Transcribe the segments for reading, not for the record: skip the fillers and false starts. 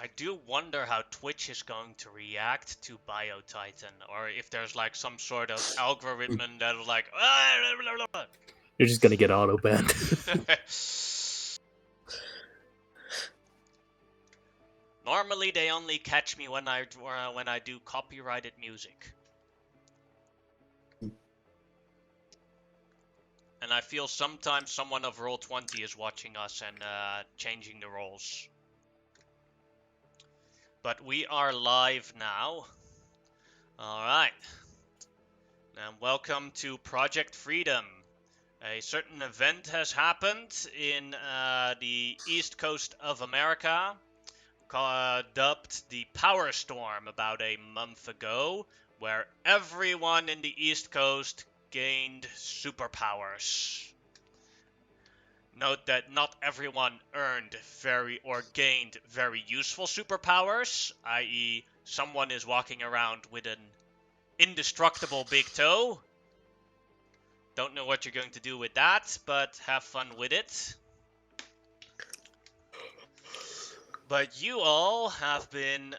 I do wonder how Twitch is going to react to BioTitan, or if there's like some sort of algorithm that'll like. You're just gonna get auto banned. Normally, they only catch me when I do copyrighted music. And I feel sometimes someone of Roll20 is watching us and changing the roles. But we are live now. Alright. And welcome to Project Freedom. A certain event has happened in the east coast of America, dubbed the Power Storm about a month ago, where everyone in the east coast gained superpowers. Note that not everyone earned gained very useful superpowers, i.e. someone is walking around with an indestructible big toe. Don't know what you're going to do with that, but have fun with it. But you all have been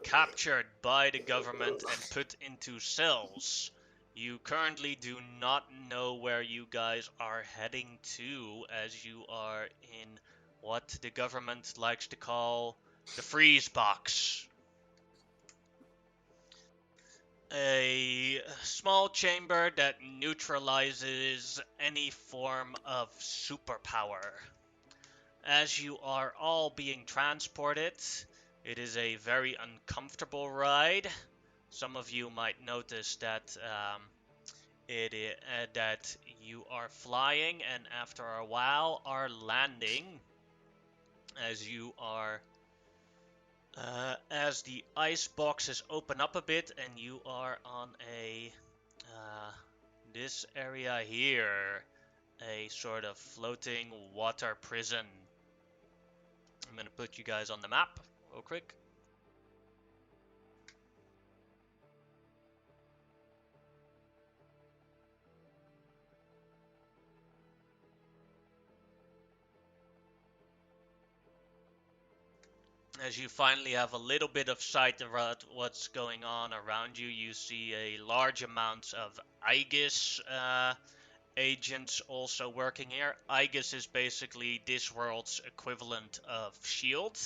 captured by the government and put into cells. You currently do not know where you guys are heading to, as you are in what the government likes to call the freeze box. A small chamber that neutralizes any form of superpower. As you are all being transported, it is a very uncomfortable ride. Some of you might notice that that you are flying, and after a while are landing, as you are as the ice boxes open up a bit, and you are on a this area here, a sort of floating water prison. I'm gonna put you guys on the map real quick. As you finally have a little bit of sight about what's going on around you, you see a large amount of Aegis agents also working here. Aegis is basically this world's equivalent of S.H.I.E.L.D.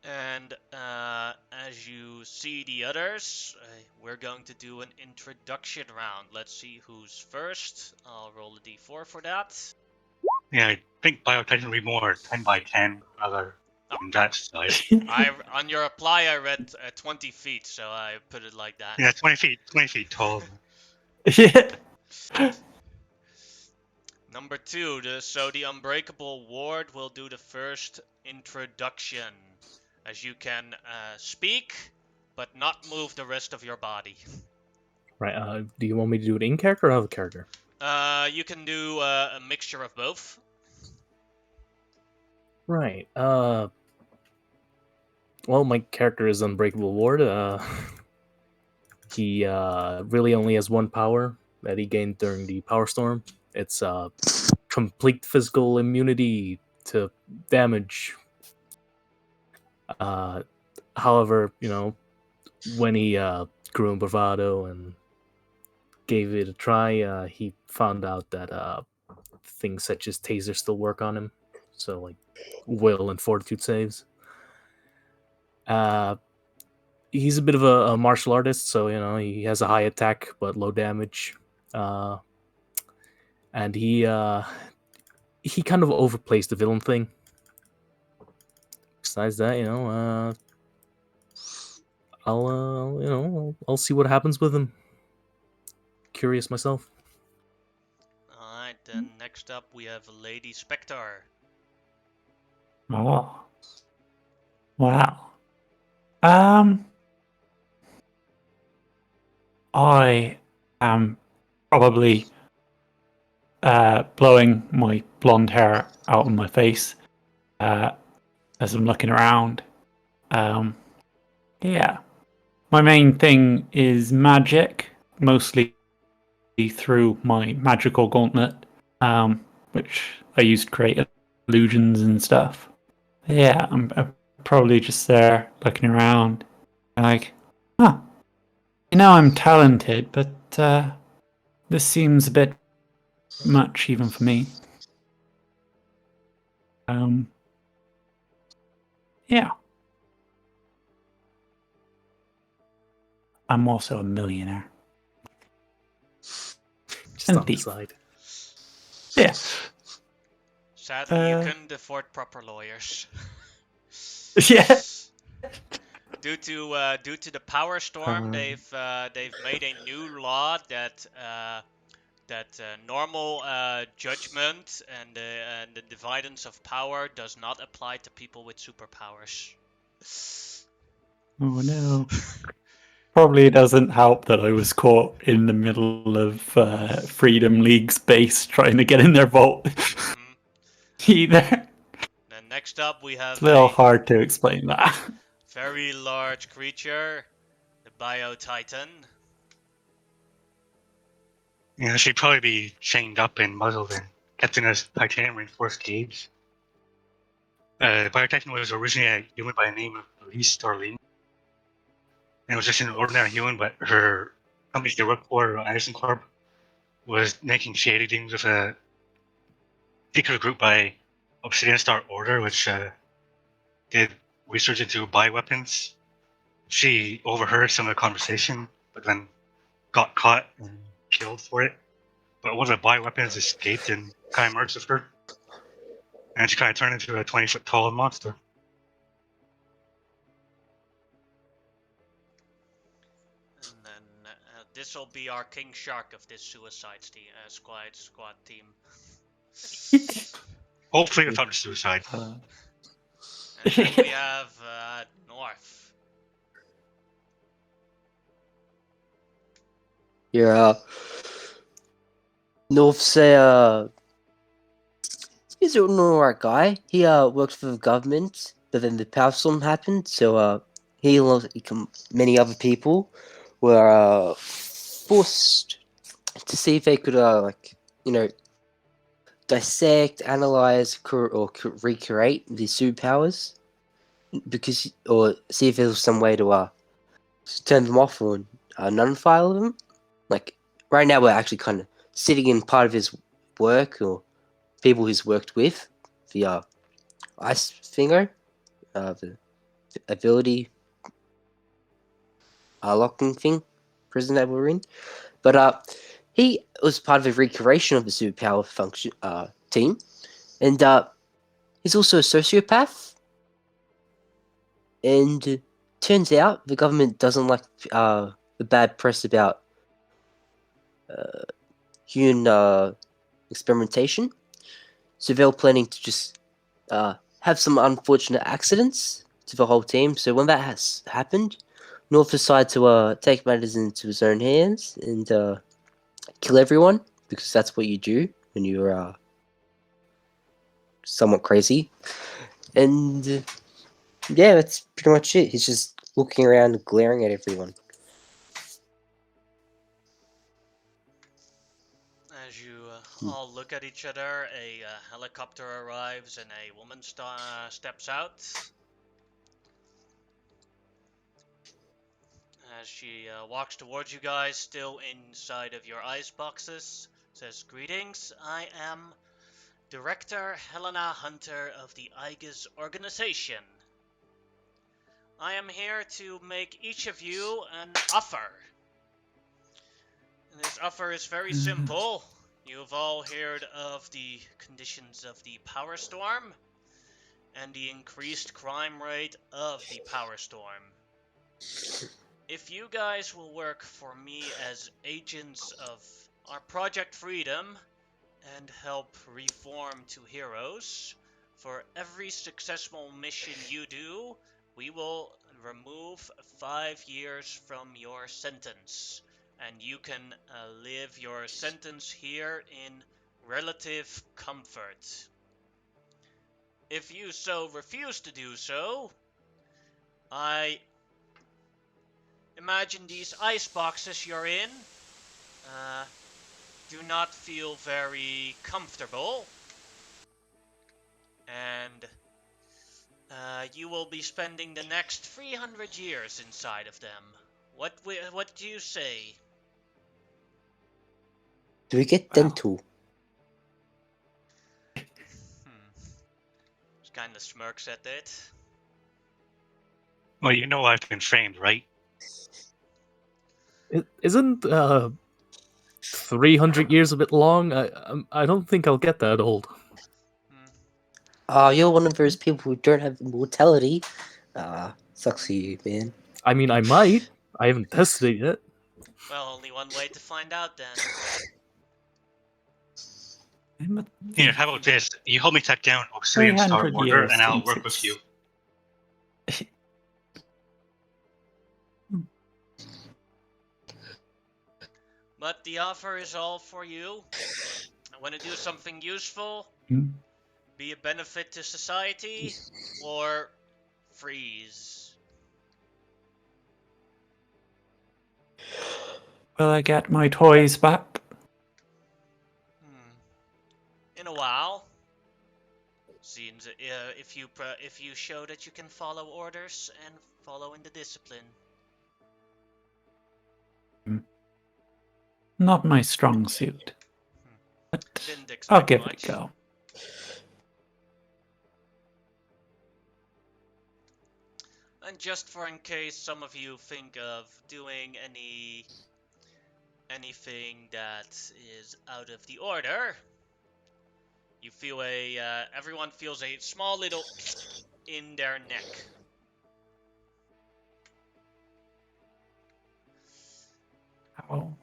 And as you see the others, we're going to do an introduction round. Let's see who's first. I'll roll a d4 for that. Yeah, I think BioTitan will be more 10 by 10 rather than that size. On your apply, I read 20 feet, so I put it like that. Yeah, 20 feet tall. Yeah. Number 2, so the Unbreakable Ward will do the first introduction, as you can speak, but not move the rest of your body. Right. Do you want me to do it in character or out of character? You can do a mixture of both. Right. Well, my character is Unbreakable Ward. He really only has one power that he gained during the Power Storm. It's complete physical immunity to damage. However, when he grew in bravado and gave it a try, he found out that things such as taser still work on him. So, like, will and fortitude saves. He's a bit of a martial artist, so he has a high attack but low damage. And he kind of overplays the villain thing. Besides that, I'll see what happens with him. Curious myself. Alright, then next up we have Lady Spectre. Oh. Wow. I am probably blowing my blonde hair out on my face as I'm looking around. Yeah. My main thing is magic, mostly through my magical gauntlet, which I use to create illusions and stuff. Yeah, I'm probably just there looking around, like, huh. I'm talented, but this seems a bit much even for me. Yeah. I'm also a millionaire. Just And on the thief. side. Yeah. Sadly, you couldn't afford proper lawyers. Yeah. Due to the power storm, they've made a new law that normal judgment and the dividends of power does not apply to people with superpowers. Oh no. Probably doesn't help that I was caught in the middle of Freedom League's base trying to get in their vault. Either. Then next up we have It's a little hard to explain that. very large creature, the Bio Titan. Yeah, she'd probably be chained up and muzzled and kept in a titanium reinforced cage. Bio Titan was originally a human by the name of Elise Darlene. And it was just an ordinary human, but her company she worked for, Anderson Corp, was making shady dealings with a particular group by Obsidian Star Order, which did research into bioweapons. She overheard some of the conversation, but then got caught and killed for it. But one of the bioweapons escaped and kind of merged with her. And she kind of turned into a 20-foot tall monster. And then this will be our King Shark of this Suicide Squad team. Hopefully without the suicide. And then we have North. Yeah. North's he's an alright guy. He worked for the government, but then the power storm happened, so he and many other people were forced to see if they could dissect, analyze, recreate the superpowers, or see if there was some way to turn them off or nullify all of them. Like right now, we're actually kind of sitting in part of his work or people he's worked with, the ice finger, the ability locking thing, prison that we're in. But he was part of the recreation of the superpower function team, and he's also a sociopath. And turns out the government doesn't like the bad press about human experimentation, so they're planning to just have some unfortunate accidents to the whole team. So when that has happened, North decided to take matters into his own hands and kill everyone, because that's what you do when you're somewhat crazy. And yeah, that's pretty much it. He's just looking around and glaring at everyone. As you all look at each other, a helicopter arrives and a woman steps out. As she walks towards you guys, still inside of your ice boxes, says, "Greetings, I am Director Helena Hunter of the Aegis organization. I am here to make each of you an offer. And this offer is very simple. You've all heard of the conditions of the power storm and the increased crime rate of the power storm. If you guys will work for me as agents of our Project Freedom and help reform to heroes, for every successful mission you do, we will remove 5 years from your sentence, and you can live your sentence here in relative comfort. If you so refuse to do so, I imagine these ice boxes you're in do not feel very comfortable, and You will be spending the next 300 years inside of them. What do you say? Do we get Wow. dental? Just kind of smirks at it. Well, you know I've been framed, right? Isn't 300 years a bit long? I don't think I'll get that old. Oh, you're one of those people who don't have immortality. Sucks for you, man. I mean, I might. I haven't tested it yet. Well, only one way to find out then. Here, how about this? You help me track down Obsidian Star 300 Order, years and I'll since work with you. But the offer is all for you. I want to do something useful, Hmm. be a benefit to society, or freeze. Will I get my toys back? In a while. Seems if you show that you can follow orders and follow in the discipline. Not my strong suit. But Didn't expect I'll give much. it a go. And just for in case some of you think of doing anything that is out of the order, you feel everyone feels a small little in their neck. Ow.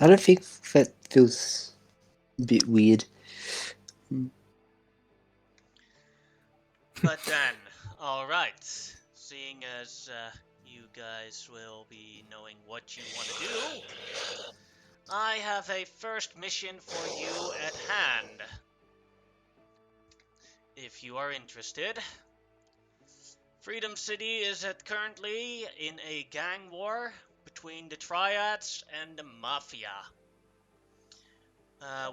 I don't think that feels a bit weird. But then, alright, seeing as you guys will be knowing what you want to do, I have a first mission for you at hand. If you are interested. Freedom City is currently in a gang war between the triads and the maffia.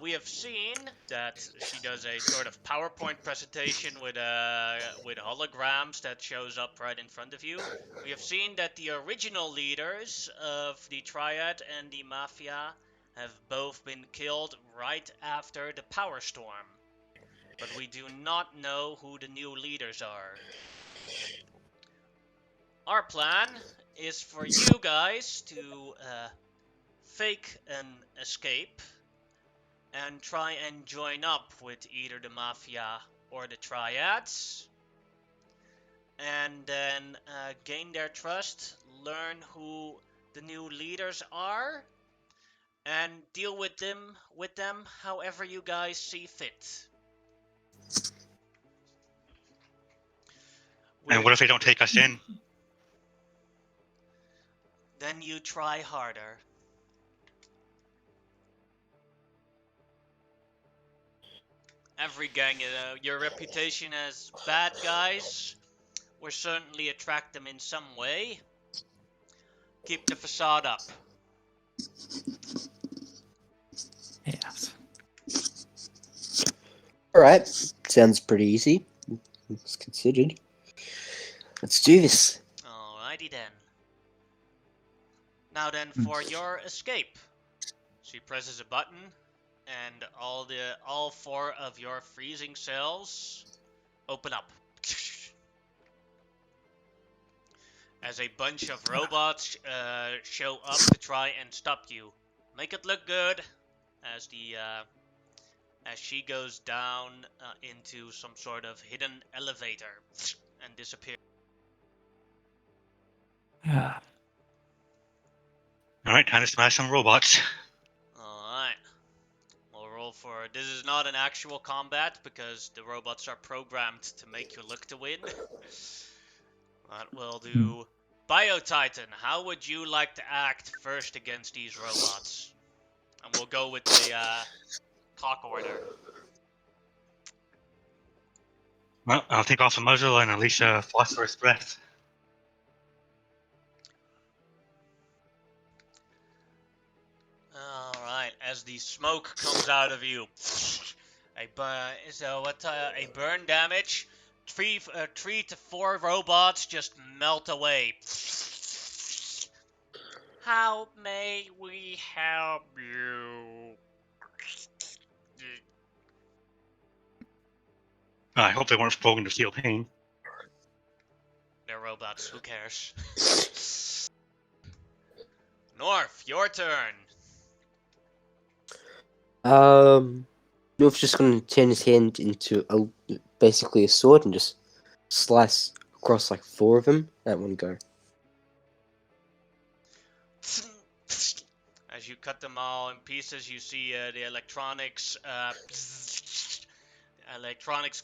We have seen that she does a sort of PowerPoint presentation with holograms that shows up right in front of you. We have seen that the original leaders of the triad and the maffia have both been killed right after the power storm. But we do not know who the new leaders are. Our plan is for you guys to fake an escape and try and join up with either the Mafia or the Triads, and then gain their trust, learn who the new leaders are, and deal with them however you guys see fit. And what if they don't take us in? Then you try harder. Every gang, your reputation as bad guys will certainly attract them in some way. Keep the facade up. Yes. Alright, sounds pretty easy. It's considered. Let's do this. Alrighty then. Now then, for your escape. She presses a button, and all four of your freezing cells open up. As a bunch of robots show up to try and stop you. Make it look good as she goes down into some sort of hidden elevator and disappears. Yeah. Alright, time to smash some robots. Alright. We'll roll for... This is not an actual combat because the robots are programmed to make you look to win. But we'll do... Biotitan, how would you like to act first against these robots? And we'll go with the cock order. Well, I'll take off a muzzle and unleash a phosphorus breath. Alright, as the smoke comes out of you, A burn damage. 3 to 4 robots just melt away. How may we help you? I hope they weren't spoken to feel pain. They're robots. Who cares? North, your turn. North's just gonna turn his hand into basically a sword and just slice across like 4 of them at one go. As you cut them all in pieces, you see the electronics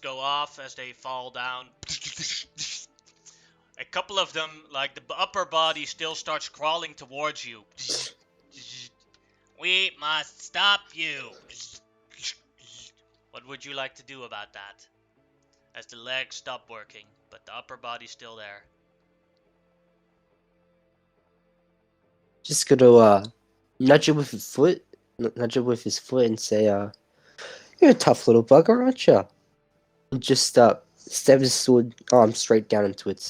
go off as they fall down. A couple of them, like the upper body, still starts crawling towards you. We must stop you. What would you like to do about that? As the legs stop working, but the upper body's still there. Just gonna nudge him with his foot, and say, "You're a tough little bugger, aren't you?" And just stab his sword arm straight down into it.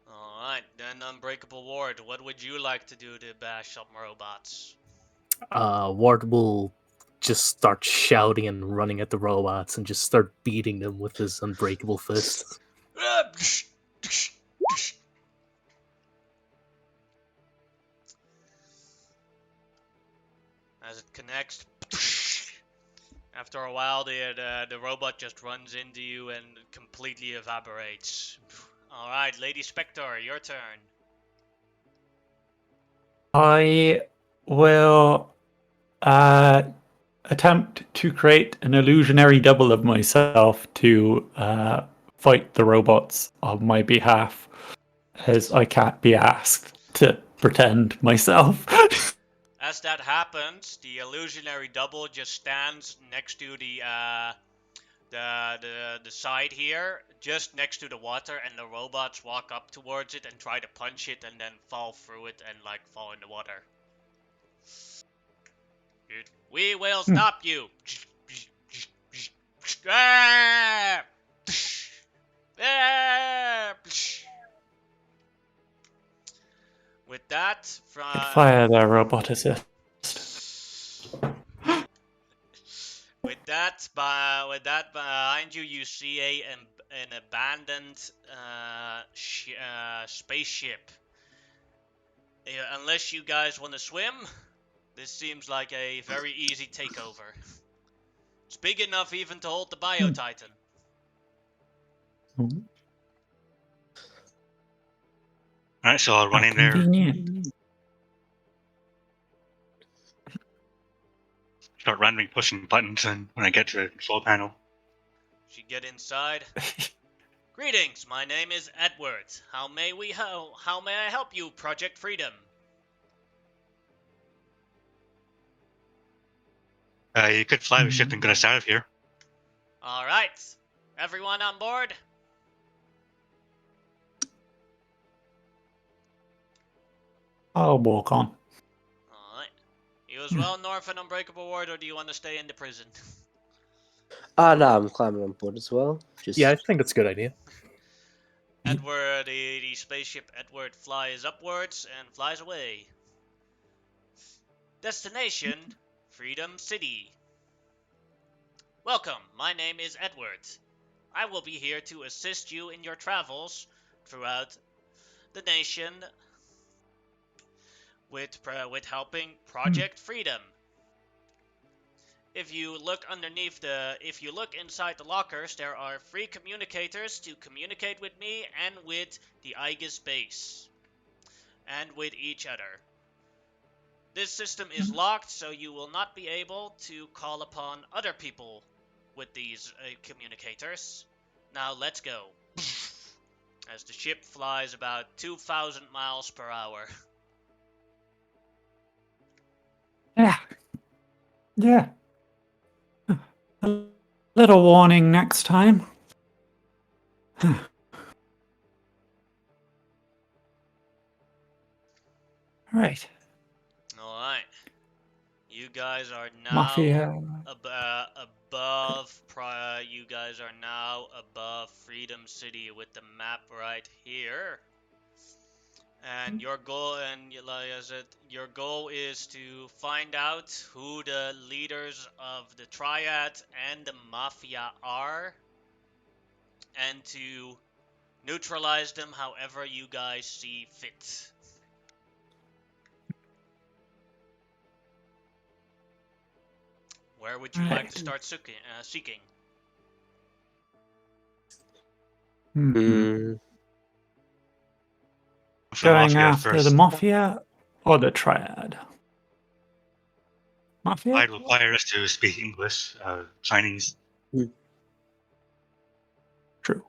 Alright, then Unbreakable Ward, what would you like to do to bash some robots? Ward will just start shouting and running at the robots and just start beating them with his unbreakable fist. As it connects, after a while, the robot just runs into you and completely evaporates. Alright, Lady Spectre, your turn. I will attempt to create an illusionary double of myself to fight the robots on my behalf, as I can't be asked to pretend myself. As that happens, the illusionary double just stands next to the side here, just next to the water, and the robots walk up towards it and try to punch it and then fall through it and like fall in the water. We will stop you. With that, Fire their robot assist. With that behind you, you see an abandoned spaceship. Unless you guys want to swim, this seems like a very easy takeover. It's big enough even to hold the Bio-Titan. Alright, so I'll run in there, Convenient. start randomly pushing buttons, and when I get to the control panel, You get inside. Greetings, my name is Edward. How may I help you, Project Freedom? you could fly the ship and get us out of here. Alright. Everyone on board? I'll walk on. Alright. You as well, North and Unbreakable Ward, or do you want to stay in the prison? No, I'm climbing on board as well. Yeah, I think that's a good idea. Edward, the spaceship Edward flies upwards and flies away. Destination, Freedom City. Welcome, my name is Edward. I will be here to assist you in your travels throughout the nation with helping Project Freedom. If you look inside the lockers, there are free communicators to communicate with me and with the Aegis base. And with each other. This system is locked, so you will not be able to call upon other people with these communicators. Now let's go. As the ship flies about 2,000 miles per hour. Yeah. A little warning next time. Right. Alright. You guys are now Mafia. You guys are now above Freedom City with the map right here. And your goal, your goal is to find out who the leaders of the triad and the maffia are, and to neutralize them however you guys see fit. Where would you like to start seeking? Hmm. For Going Mafia after first. the Mafia or the Triad? Mafia? I'd require us to speak English, Chinese. True.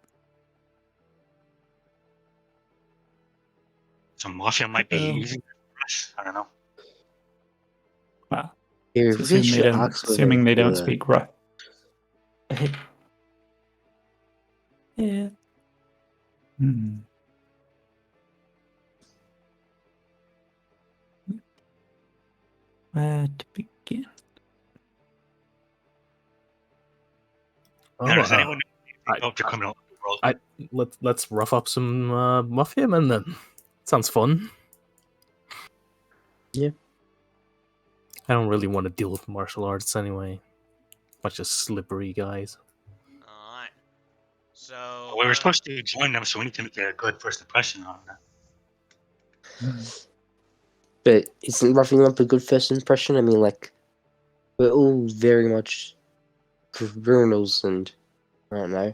So Mafia might be easy for us. I don't know. Well, Yeah, we assuming should they don't, ask for assuming they don't the- speak right. Yeah. Where to begin? Now, does anyone I- hope to come out of the world? let's rough up some mafia men then. Sounds fun. Yeah. I don't really want to deal with martial arts anyway. Bunch of slippery guys. Alright. So. We were supposed to join them, so we need to make a good first impression on that. But isn't roughing up a good first impression? I mean, like, we're all very much criminals, and I don't know.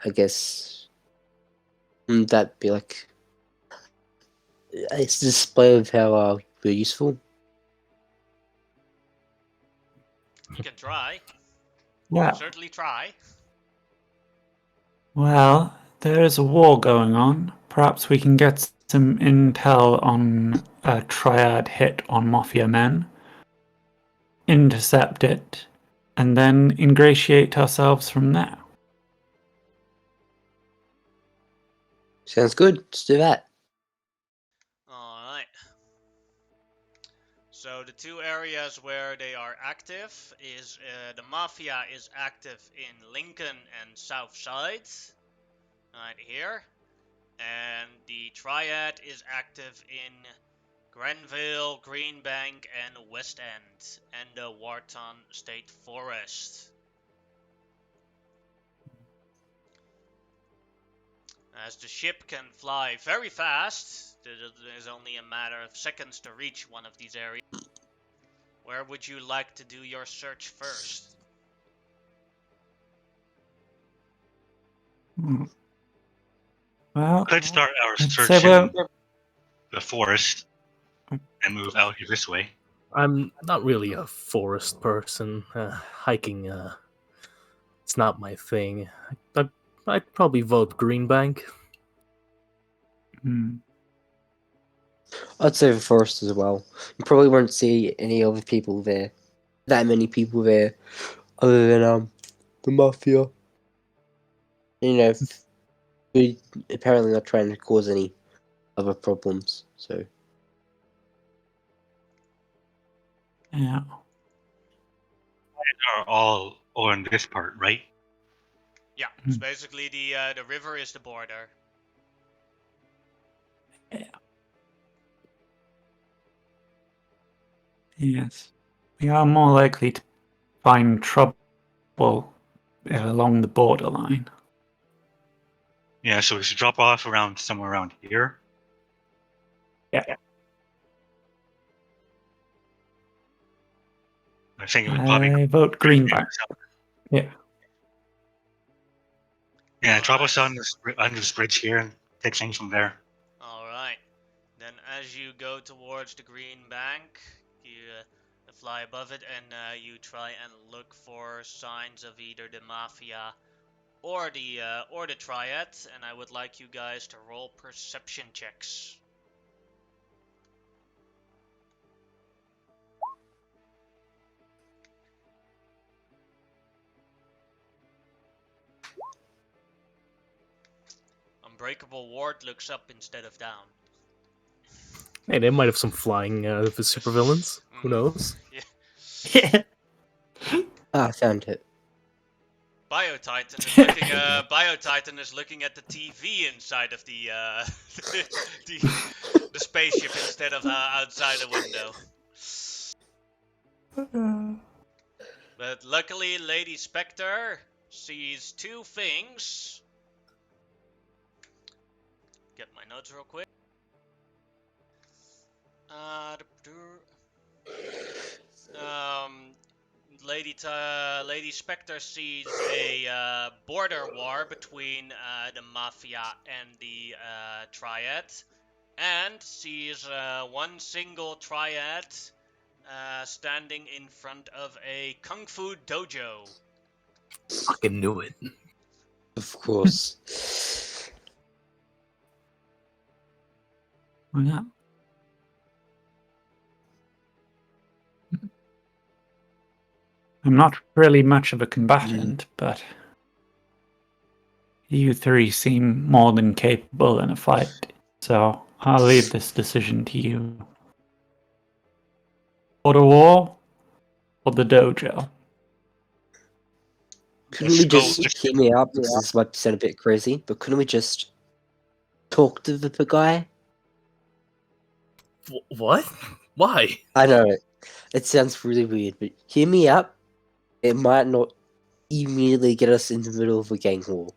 I guess wouldn't that be like it's a display of how we're useful? You can try. Yeah. Certainly try. Well, there is a war going on. Perhaps we can get some intel on a triad hit on Mafia men, intercept it, and then ingratiate ourselves from there. Sounds good. Let's do that. Alright. So the two areas where they are active is the Mafia is active in Lincoln and South Sides, right here. And the Triad is active in Grenville, Greenbank, and West End, and the Wharton State Forest. As the ship can fly very fast, it is only a matter of seconds to reach one of these areas. Where would you like to do your search first? Well, Could start our I'd search say in the forest and move out here this way. I'm not really a forest person. Hiking, it's not my thing. I'd probably vote Greenbank. I'd say the forest as well. You probably won't see any other people there. That many people there, other than the Mafia. You know, we apparently not trying to cause any other problems. So yeah. Are all on this part, right? Yeah, it's basically the river is the border. Yes. We are more likely to find trouble along the borderline. Yeah, so we should drop off around somewhere around here. Yeah. I think it would probably I vote Greenbank. Yeah. Yeah, drop Alright. us on this bridge here and take things from there. Alright. Then as you go towards the green bank, you fly above it and you try and look for signs of either the Mafia or the Triad, and I would like you guys to roll perception checks. Unbreakable Ward looks up instead of down. Hey, they might have some flying supervillains. Who knows? Yeah. Yeah. Ah, I found it. Biotitan is looking. Biotitan is looking at the TV inside of the the spaceship instead of outside the window. But luckily, Lady Spectre sees two things. Get my notes real quick. Lady Spectre sees a border war between the maffia and the triad, and sees one single triad standing in front of a kung fu dojo. Fucking knew it. Of course. Yeah. I'm not really much of a combatant, but you three seem more than capable in a fight, so I'll leave this decision to you. For the wall or the dojo? Couldn't we Let's go. just hear me out? Because this might sound a bit crazy, but couldn't we just talk to the guy? What? Why? I know it sounds really weird, but hear me out. It might not immediately get us in the middle of a gang war.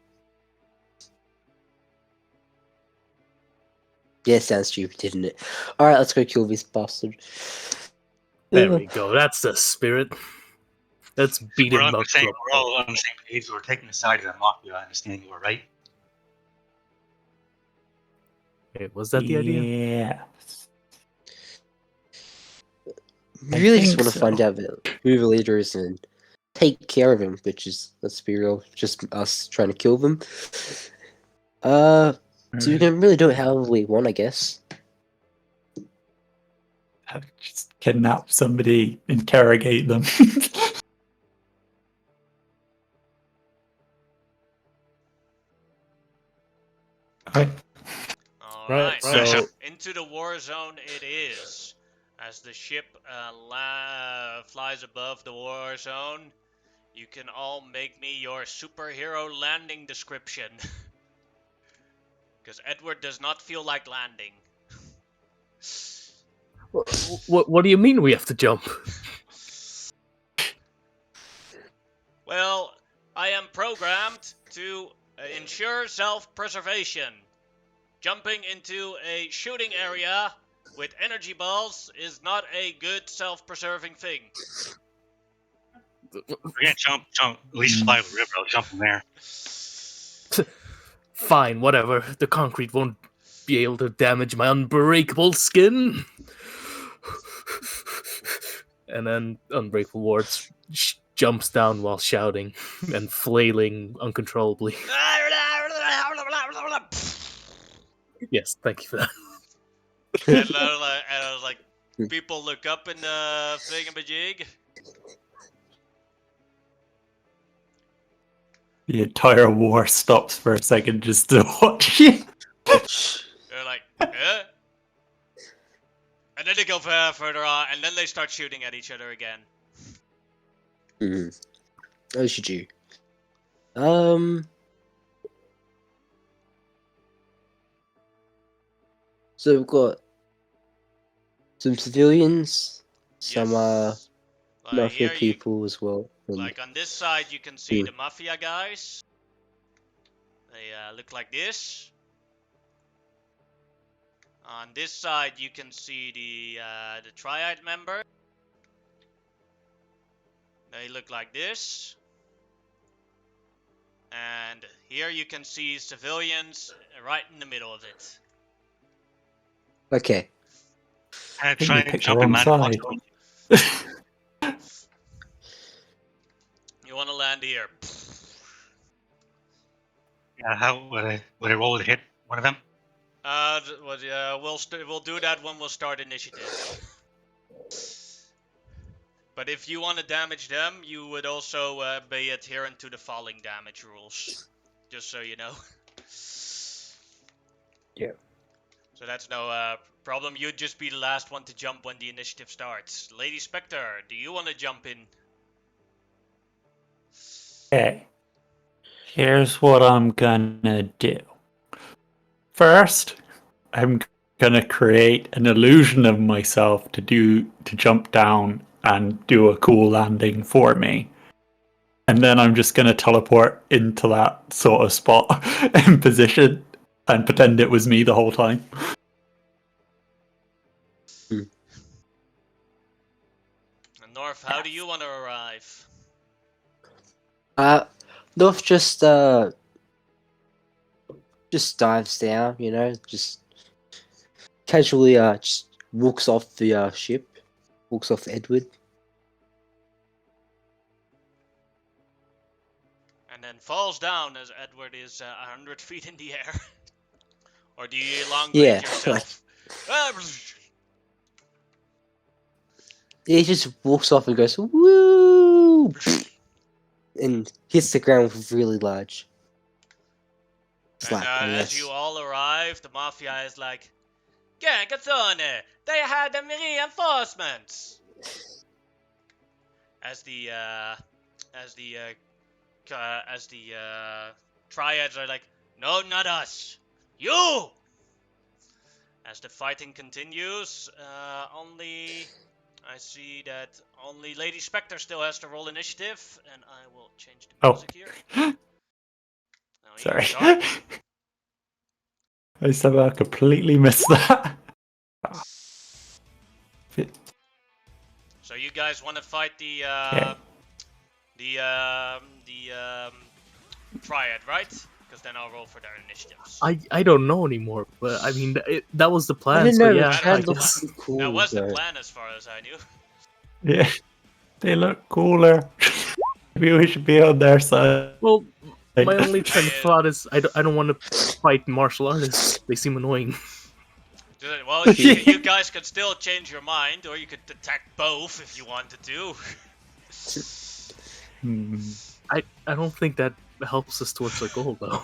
Yeah, it sounds stupid, didn't it? Alright, let's go kill this bastard. There we go. That's the spirit. Let's beat We're him on the up. same. We're all on the same page. We're taking the side of the mafia. I understand you were right. Wait, was that the idea? Yeah. We really just think want to so. find out who the leader is and take care of him, which is, let's be real, just us trying to kill them. So we can really do it however we want, I guess. Just kidnap somebody, interrogate them. Right. Alright, Right, so- into the war zone it is. As the ship flies above the war zone, you can all make me your superhero landing description. Because Edward does not feel like landing. What do you mean we have to jump? Well, I am programmed to ensure self-preservation. Jumping into a shooting area with energy balls is not a good self-preserving thing. We're gonna jump. At least fly over the river. I'll jump from there. Fine, whatever. The concrete won't be able to damage my unbreakable skin. And then Unbreakable Wards jumps down while shouting and flailing uncontrollably. Yes, thank you for that. and like, people look up in the thingamajig. The entire war stops for a second just to watch you. They're like, eh? And then they go further on, and then they start shooting at each other again. Oh, should you? So we've got some civilians, some Yes. Like, mafia here people as well. Like on this side, you can see the mafia guys. They look like this. On this side, you can see the triad member. They look like this. And here you can see civilians right in the middle of it. Okay. I think we try and picked jump the and wrong land. side. You want to land here. Yeah, how would I roll to hit one of them? We'll do that when we'll start initiative. But if you want to damage them, you would also be adherent to the falling damage rules. Just so you know. Yeah. So that's no problem. You'd just be the last one to jump when the initiative starts. Lady Spectre, do you want to jump in? Okay. Here's what I'm gonna do. First, I'm gonna create an illusion of myself to jump down and do a cool landing for me. And then I'm just gonna teleport into that sort of spot and position and pretend it was me the whole time. And North, how do you want to arrive? North just dives down, you know, just casually just walks off the ship, walks off Edward. And then falls down as Edward is 100 feet in the air. Or do you elongate Yeah, yourself? He just walks off and goes woo, and hits the ground really large. And Slap, I as guess. you all arrive, the Mafia is like, Gankazone, they had the reinforcements! As the triads are like, no, not us, you! As the fighting continues, I see that only Lady Spectre still has to roll initiative, and I will change the Oh. music here. Now you Sorry. start. I somehow completely missed that. So you guys want to fight the triad, right? Because then I'll roll for their initiatives. I don't know anymore, but I mean that was the I plan. didn't So know yeah, the That triad was the looks plan. pretty cool. That was the though. plan as far as I knew. Yeah, they look cooler. Maybe we should be on their side. well, my only train of Yeah. thought is I don't want to fight martial artists. They seem annoying. Well, you guys could still change your mind, or you could attack both if you wanted to. I don't think that helps us towards our goal though.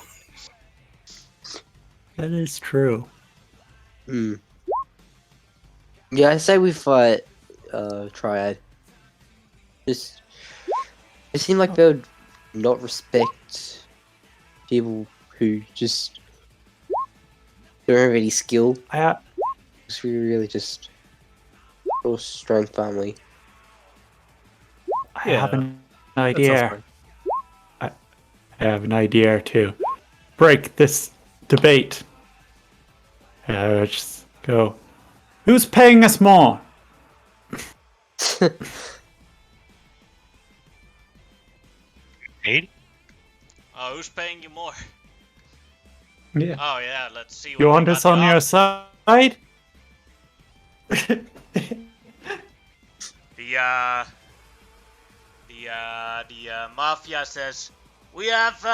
That is true. Yeah, I say we fight triad. Just it seemed like they would not respect people who just don't have any skill. Because we really just all strong family. I Yeah, have an That sounds idea. fine. I have an idea to break this debate. Just go. Who's paying us more? Paid? Oh, who's paying you more? Yeah. Oh yeah, let's see. You what want they us got on you your up. side? The Mafia says, we have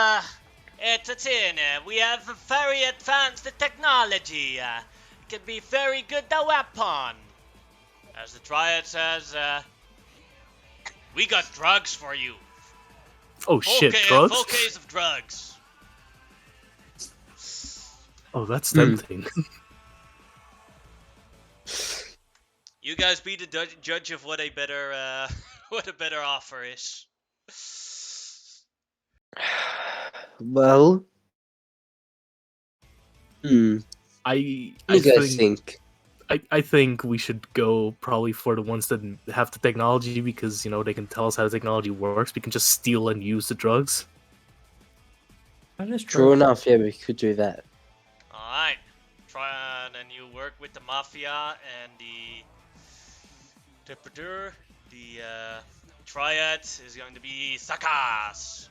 entertainer. We have very advanced technology. It can be very good the weapon. As the Triad says, we got drugs for you. Oh shit, drugs? Full case of drugs. Oh, that's tempting. You guys be the judge of what a better what a better offer is. Well, I what do you guys think? I think we should go probably for the ones that have the technology because, you know, they can tell us how the technology works. We can just steal and use the drugs. That is True enough, yeah, we could do that. Alright. Try and then you work with the Mafia and the Triad is going to be Sakas.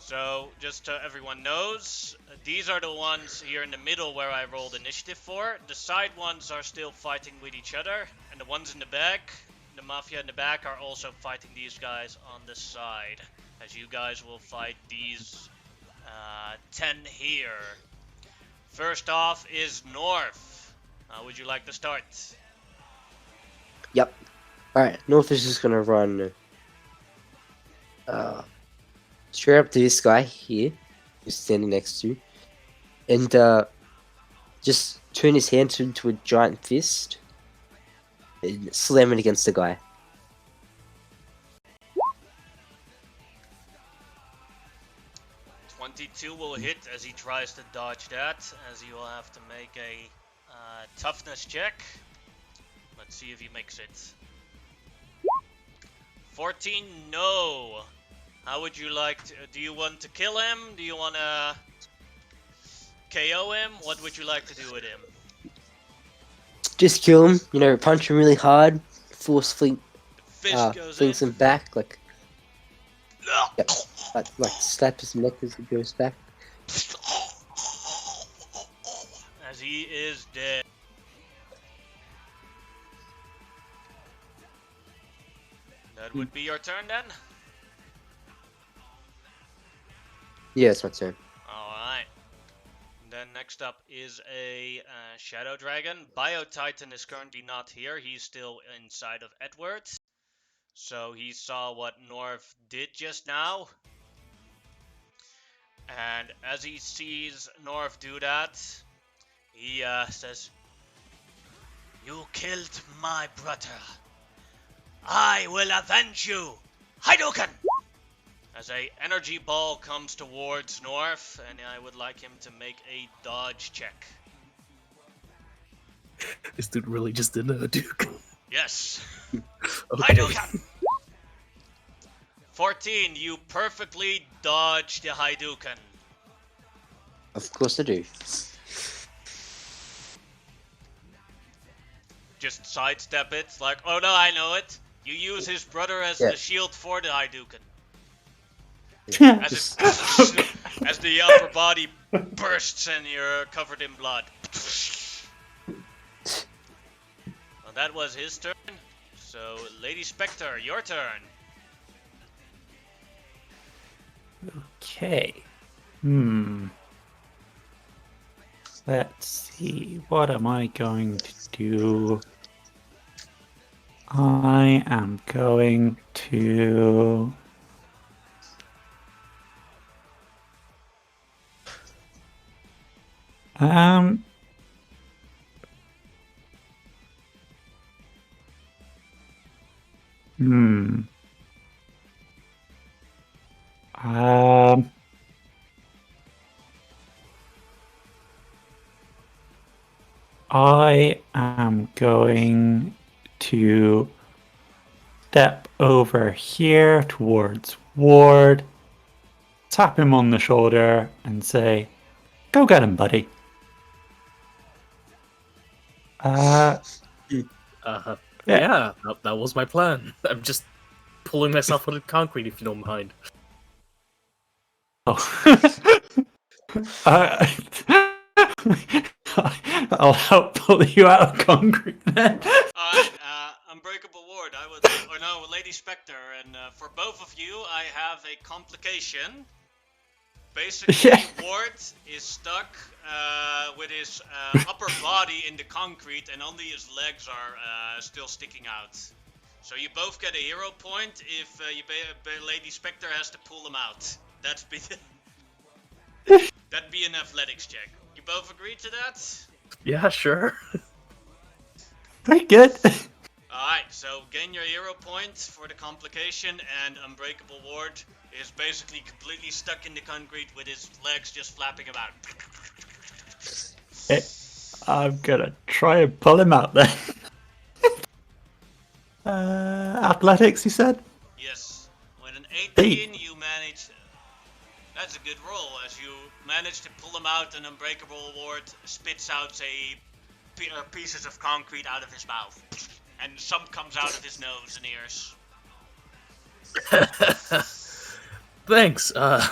So, just so everyone knows, these are the ones here in the middle where I rolled initiative for. The side ones are still fighting with each other, and the ones in the back, the Mafia in the back, are also fighting these guys on the side. As you guys will fight these 10 here. First off is North. Would you like to start? Yep. Alright, North is just gonna run straight up to this guy here, who's standing next to, and just turn his hand into a giant fist and slam it against the guy. .22 will hit as he tries to dodge that, as he will have to make a toughness check. Let's see if he makes it. 14, no. How would you like to, do you want to kill him? Do you want to KO him? What would you like to do with him? Just kill him, punch him really hard, forcefully Fist goes flings in. him back, like slap his neck as he goes back. As he is dead. That would be your turn then? Yeah, it's my turn. Alright. Then next up is a Shadow Dragon. Bio-Titan is currently not here. He's still inside of Edward. So he saw what Norv did just now. And as he sees Norv do that, he says, "You killed my brother. I will avenge you! Hadouken!" As a energy ball comes towards Norv, and I would like him to make a dodge check. This dude really just did a Duke. Yes. Okay. Hadouken! 14, you perfectly dodge the Hadouken. Of course I do. Just sidestep it, like, oh no, I know it. You use his brother as the shield for the Hadouken. As the upper body bursts and you're covered in blood. Well, that was his turn. So, Lady Spectre, your turn. Okay. Let's see. What am I going to do? I am going to... I am going to step over here towards Ward, tap him on the shoulder, and say, "Go get him, buddy." Yeah, that was my plan. I'm just pulling myself out of concrete, if you don't mind. I'll help pull you out of concrete then. Alright, Unbreakable Ward, Lady Spectre, and for both of you, I have a complication. Basically, Ward is stuck with his upper body in the concrete, and only his legs are still sticking out. So you both get a hero point if Lady Spectre has to pull him out. That'd be an athletics check. You both agree to that? Yeah, sure. Pretty good. Alright, so gain your hero point for the complication, and Unbreakable Ward is basically completely stuck in the concrete with his legs just flapping about. I'm gonna try and pull him out then. Athletics, you said? Yes. With an 18, you manage... That's a good roll, as you manage to pull him out, and Unbreakable Ward spits out pieces of concrete out of his mouth. And some comes out of his nose and ears. Thanks. I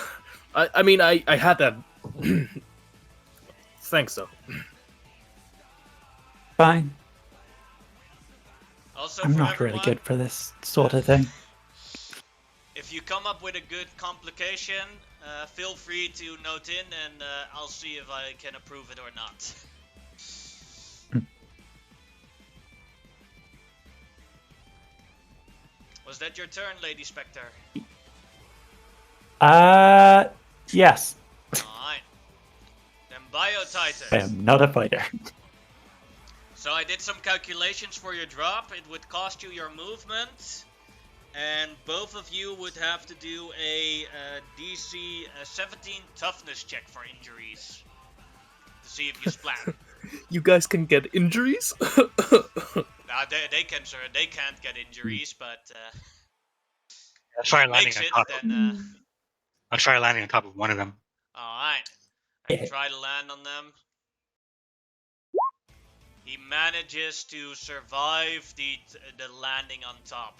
mean, I had that. Thanks, though. Fine. Also, I'm for not everyone, really good for this sort of thing. if you come up with a good complication, feel free to note in, and I'll see if I can approve it or not. Was that your turn, Lady Spectre? Yes. Alright. Then Biotitan. I am not a fighter. So I did some calculations for your drop. It would cost you your movement, and both of you would have to do a DC 17 toughness check for injuries to see if you splat. You guys can get injuries? They can't get injuries, but I'll try if he landing makes on it, top. then I'll try landing on top of one of them. alright. And try to land on them. He manages to survive the landing on top.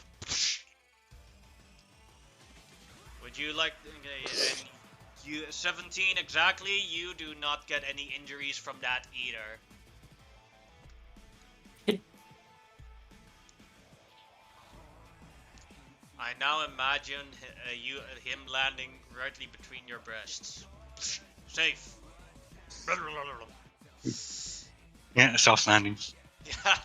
Would you like? Okay, and you 17 exactly. You do not get any injuries from that either. I now imagine him landing rightly between your breasts. Safe. Yeah, soft landing. Yeah.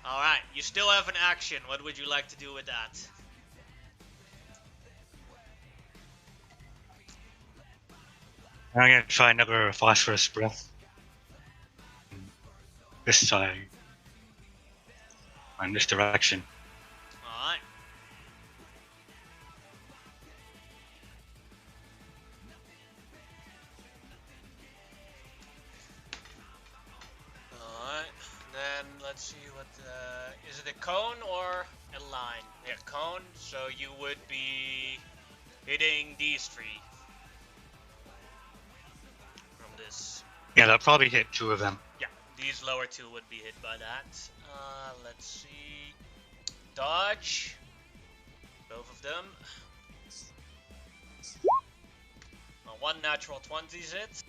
Alright, you still have an action. What would you like to do with that? I'm gonna try another phosphorus breath. This side. In this direction. Alright. Alright, then let's see what, is it a cone or a line? Yeah, cone, so you would be hitting these three. From this. Yeah, that'll probably hit two of them. Yeah, these lower two would be hit by that. Let's see. Dodge. Both of them. One natural 20's hit.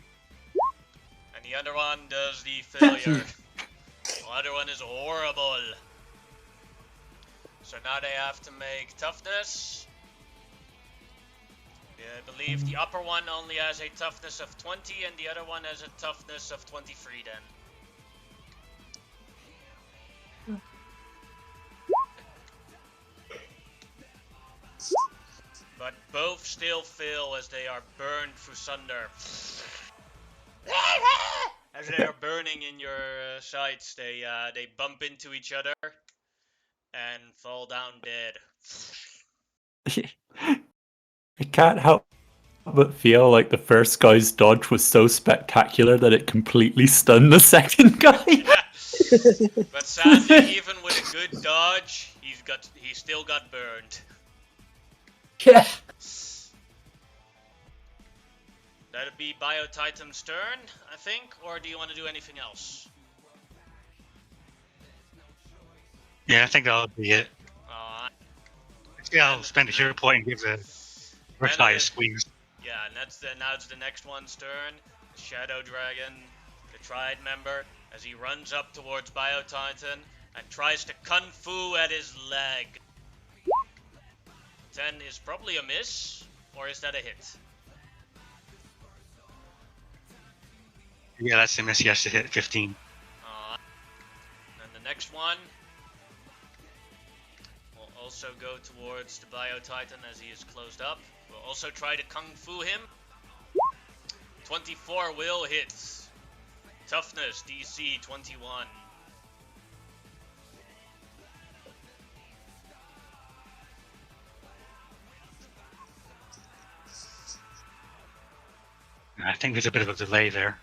And the other one does the failure. The other one is horrible. So now they have to make toughness. I believe the upper one only has a toughness of 20 and the other one has a toughness of 23 then. But both still fail as they are burned through thunder. As they are burning in your sights, they bump into each other and fall down dead. I can't help but feel like the first guy's dodge was so spectacular that it completely stunned the second guy. But sadly, even with a good dodge, he still got burned. Yeah. That'd be Biotitan's turn, I think, or do you want to do anything else? Yeah, I think that'll be it. Yeah, I'll spend a hero point and give the first guy a squeeze. Yeah, and now it's the next one's turn. The Shadow Dragon, the Triad member, as he runs up towards Biotitan and tries to Kung Fu at his leg. 10 is probably a miss, or is that a hit? Yeah, that's a miss. He has to hit 15. And the next one will also go towards the Biotitan as he is closed up. We'll also try to Kung Fu him. 24 will hit. Toughness, DC 21. I think there's a bit of a delay there.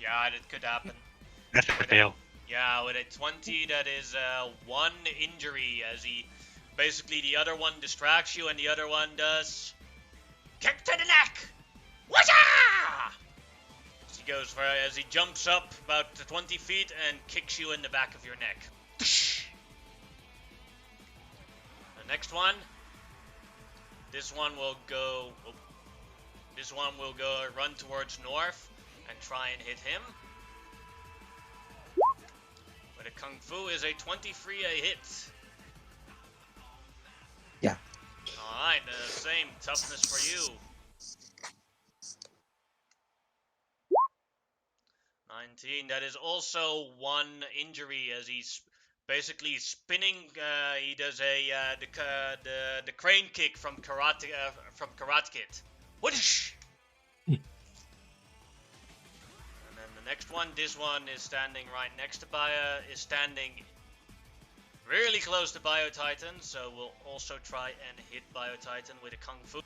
Yeah, it could happen. That's a fail. Yeah, with a 20, that is one injury as he basically the other one distracts you and the other one does kick to the neck. Whatcha! As he jumps up about 20 feet and kicks you in the back of your neck. The next one. This one will go run towards north and try and hit him. But a Kung Fu is a 23 a hit. Yeah. Alright, same toughness for you. 19, that is also one injury as he's basically spinning. He does the crane kick from Karate Kid. Whoosh! one. This one is standing right next to is standing really close to Biotitan, so we'll also try and hit Biotitan with a Kung Fu.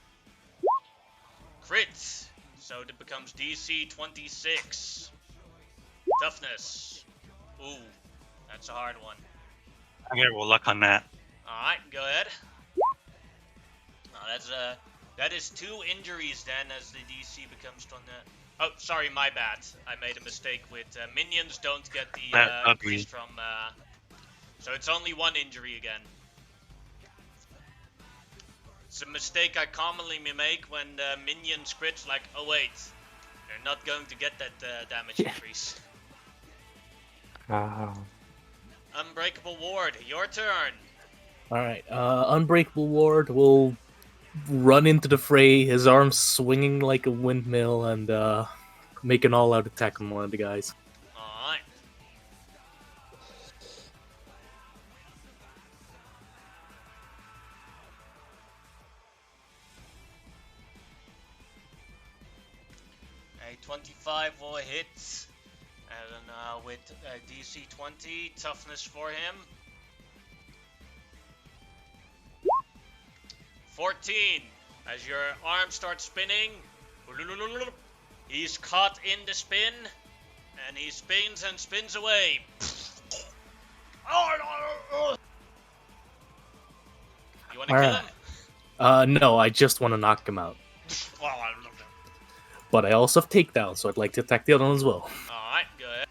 Crit! So it becomes DC 26. Toughness. Ooh, that's a hard one. I get roll luck on that. Alright, go ahead. That is 2 injuries then as the DC becomes 20. Oh, sorry, my bad. I made a mistake with minions don't get the increase from... So it's only 1 injury again. It's a mistake I commonly make when minions crits, like, oh wait, they're not going to get that damage increase. Unbreakable Ward, your turn. Alright, Unbreakable Ward will run into the fray, his arms swinging like a windmill, and make an all-out attack on one of the guys. Alright. A 25 will hit, and with DC 20, toughness for him. 14. As your arm starts spinning, he's caught in the spin, and he spins and spins away. You want to kill him? No, I just want to knock him out. But I also have takedown, so I'd like to attack the other one as well. Alright, go ahead.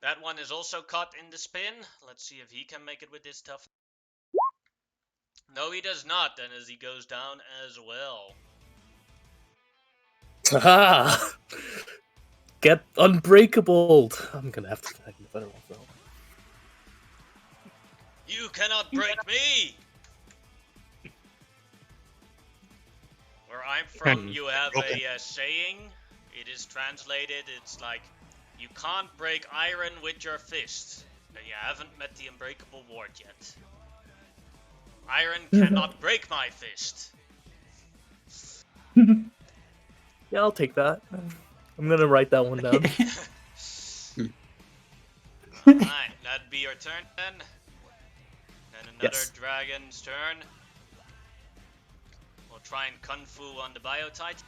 That one is also caught in the spin. Let's see if he can make it with this tough. No, he does not, and as he goes down as well. Haha! Get unbreakable! I'm gonna have to attack the better one, though. You cannot break me! Where I'm from, you have a saying. It is translated, it's like, you can't break iron with your fist. But you haven't met the Unbreakable Ward yet. Iron cannot break my fist. Yeah, I'll take that. I'm gonna write that one down. Alright, that'd be your turn then. Then another Yes. dragon's turn. We'll try and Kung Fu on the Biotitan.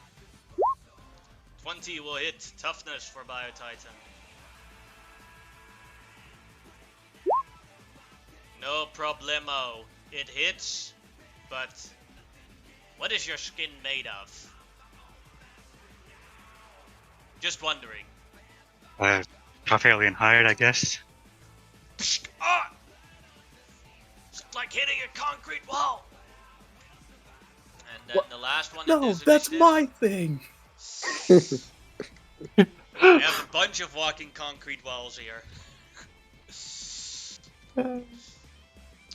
20 will hit toughness for Biotitan. No problemo. It hits, but what is your skin made of? Just wondering. Tarfalian hide, I guess. Ah! It's like hitting a concrete wall. And then What? the last one. No, is that's initiative. my thing! We have a bunch of walking concrete walls here.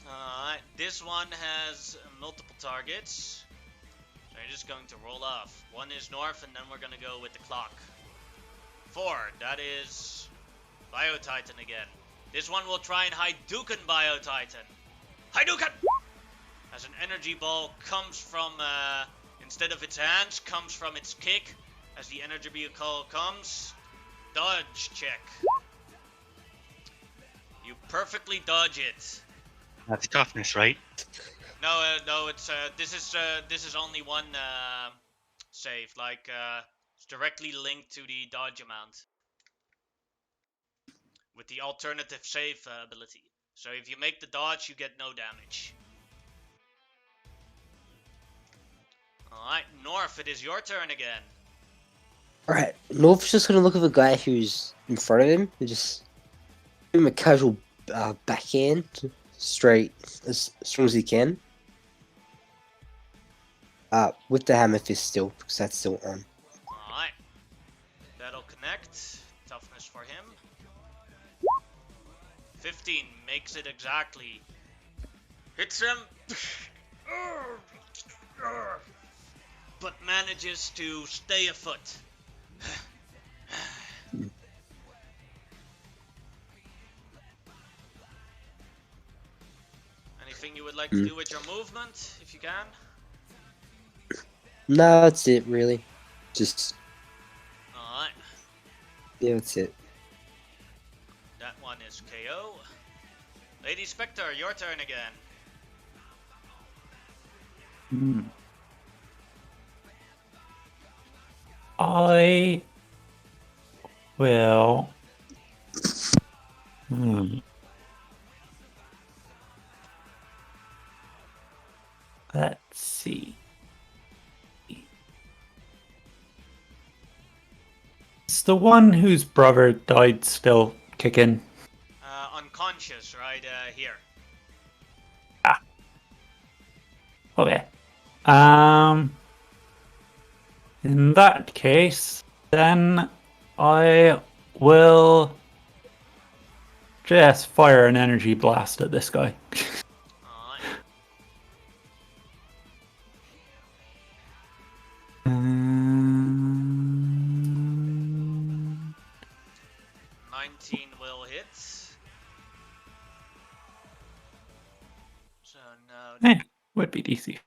Alright, this one has multiple targets. So you're just going to roll off. One is north, and then we're going to go with the clock. 4, that is Biotitan again. This one will try and Hadouken Biotitan. Hadouken! As an energy ball comes from, instead of its hands, comes from its kick. As the energy ball comes, dodge check. You perfectly dodge it. That's toughness, right? No, no, it's this is only one save. Like it's directly linked to the dodge amount with the alternative save ability. So if you make the dodge, you get no damage. All right, North, it is your turn again. Alright, North's just gonna look at the guy who's in front of him and just give him a casual backhand, straight, as strong as he can. With the hammer fist still, because that's still on. Alright. That'll connect. Toughness for him. 15 makes it exactly. Hits him. But manages to stay afoot. Anything you would like to do with your movement, if you can? No, that's it, really. Just, Alright, yeah, that's it. that one is KO. Lady Spectre, your turn again. I will. Let's see. Is the one whose brother died still kicking? Unconscious, right here. Okay. In that case, then I will just fire an energy blast at this guy. Alright. Um, 19 will hit. So now would be DC.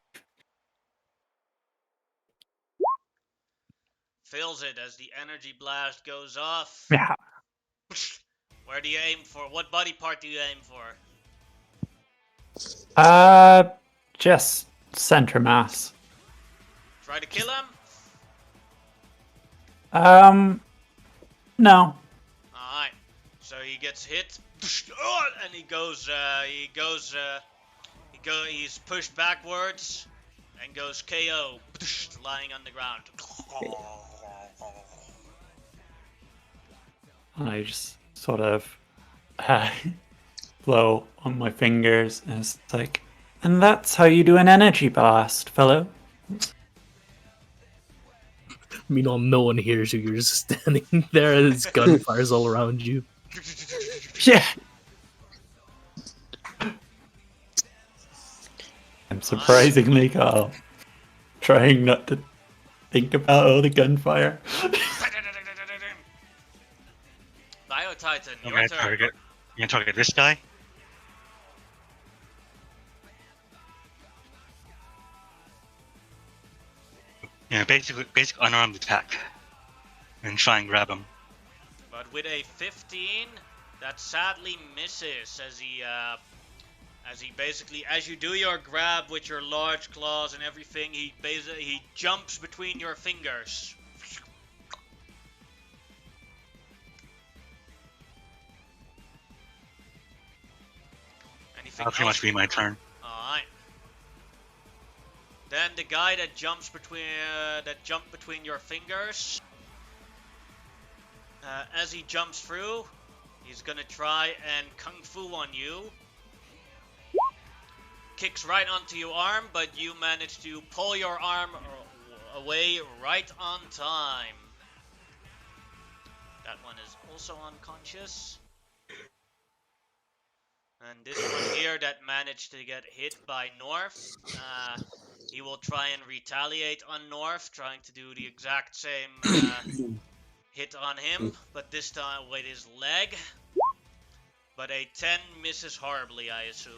fills it as the energy blast goes off. Yeah. Where do you aim for? What body part do you aim for? Just center mass. Try to kill him? No. Alright. So he gets hit. And he's pushed backwards and goes KO, lying on the ground. I just sort of blow on my fingers, and it's like, and that's how you do an energy blast, fellow. Meanwhile, no one hears you. You're just standing there as gunfires all around you. Yeah. I'm surprisingly calm, trying not to think about all the gunfire. Biotitan, I'm your gonna turn. target this guy. Yeah, basic unarmed attack, and try and grab him. But with a 15, that sadly misses as he basically, as you do your grab with your large claws and everything, he jumps between your fingers. Anything That'll pretty else? much be my turn. Alright. Then the guy that jumped between your fingers, as he jumps through, he's gonna try and kung fu on you. Kicks right onto your arm, but you manage to pull your arm away right on time. That one is also unconscious. And this one here that managed to get hit by North, he will try and retaliate on North, trying to do the exact same hit on him, but this time with his leg. But a 10 misses horribly, I assume.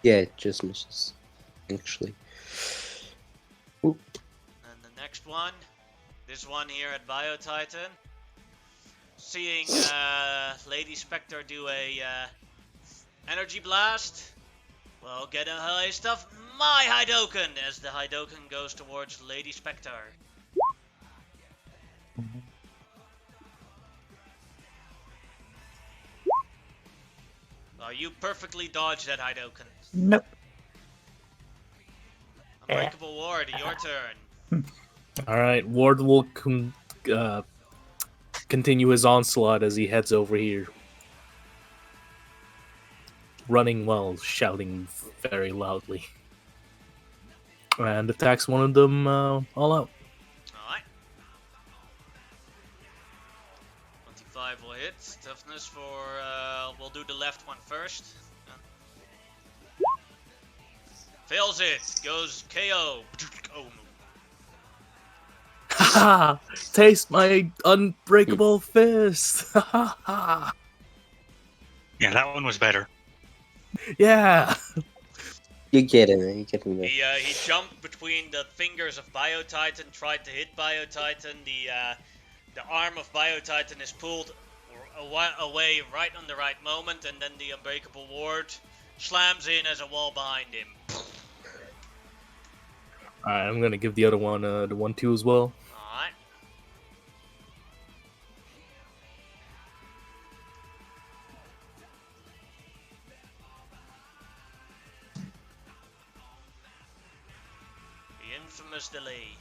Yeah, it just misses, actually. Oop. And the next one, this one here at Biotitan. Seeing Lady Spectre do a energy blast, well, get a high stuff. My Hidoken, as the Hidoken goes towards Lady Spectre. You perfectly dodged that Hidoken. Nope. Unbreakable Ward, your turn. Alright, Ward will continue his onslaught as he heads over here. Running while shouting very loudly. And attacks one of them all out. Alright. 25 will hit. Toughness for, we'll do the left one first. Fails it. Goes KO. Oh, no. Haha! Taste my unbreakable fist! Ha ha! Yeah, that one was better. Yeah. You get it, man. You get me there. He jumped between the fingers of Biotitan, tried to hit Biotitan. The arm of Biotitan is pulled away right on the right moment, and then the Unbreakable Ward slams in as a wall behind him. Alright, I'm gonna give the other one the 1-2 as well. Alright. The infamous delay.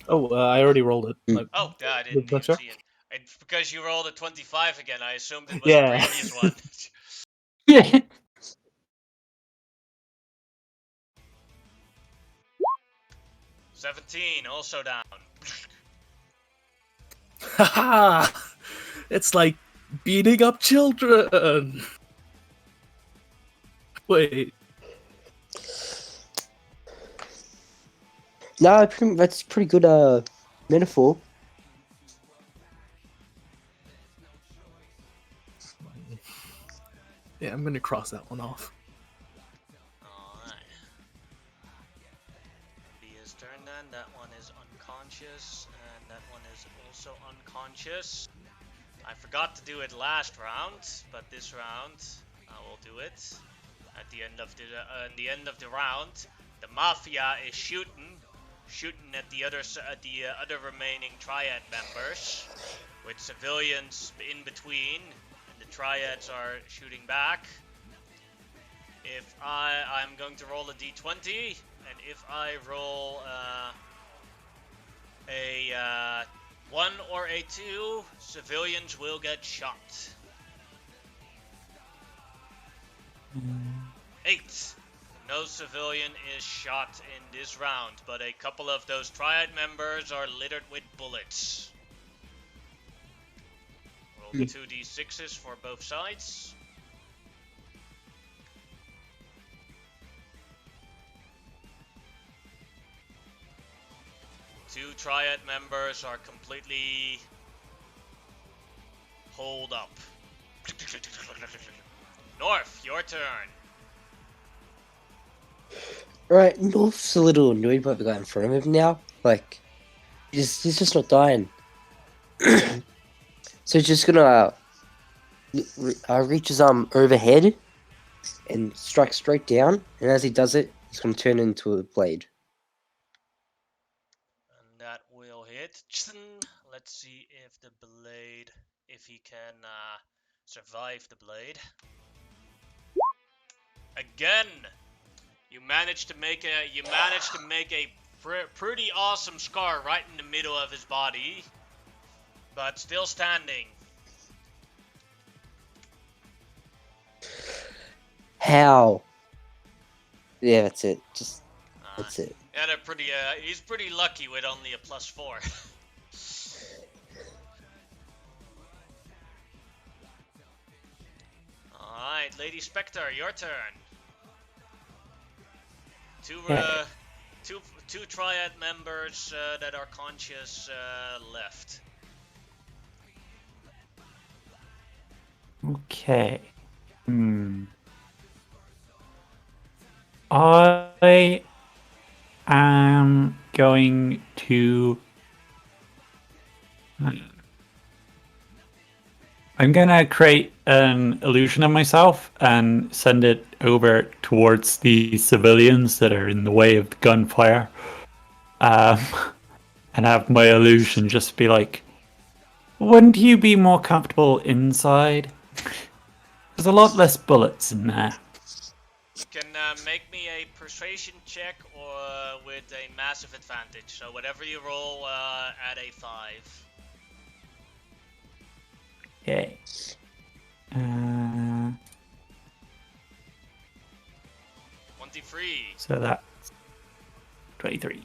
Oh, I already rolled it. Mm. Oh, yeah, I didn't even Sure. see it. It's because you rolled a 25 again, I assumed it was Yeah. the previous one. Yeah. 17, also down. Haha! It's like beating up children. Wait. No, that's pretty good metaphor. Yeah, I'm gonna cross that one off. Alright. His turn then. That one is unconscious, and that one is also unconscious. I forgot to do it last round, but this round I will do it. At the end of the round, the maffia is shooting at the other remaining triad members, with civilians in between, and the triads are shooting back. If I'm going to roll a d20, and if I roll a 1 or a 2, civilians will get shot. 8. No civilian is shot in this round, but a couple of those triad members are littered with bullets. Roll 2d6s for both sides. Two triad members are completely holed up. North, your turn. Right, North's a little annoyed by the guy in front of him now. Like, he's just not dying. So he's just gonna reach his arm overhead and strike straight down. And as he does it, he's gonna turn into a blade. And that will hit. Let's see if the blade, if he can survive the blade. Again, you managed to make a pretty awesome scar right in the middle of his body, but still standing. How? Yeah, that's it. Just that's it. Yeah, they're pretty. He's pretty lucky with only a +4. All right, Lady Spectre, your turn. Two triad members that are conscious left. Okay. I am going to. I'm gonna create an illusion of myself and send it over towards the civilians that are in the way of the gunfire. And have my illusion just be like, wouldn't you be more comfortable inside? There's a lot less bullets in there. You can make me a persuasion check or with a massive advantage. So whatever you roll, add a 5. Okay. 23. So that's 23.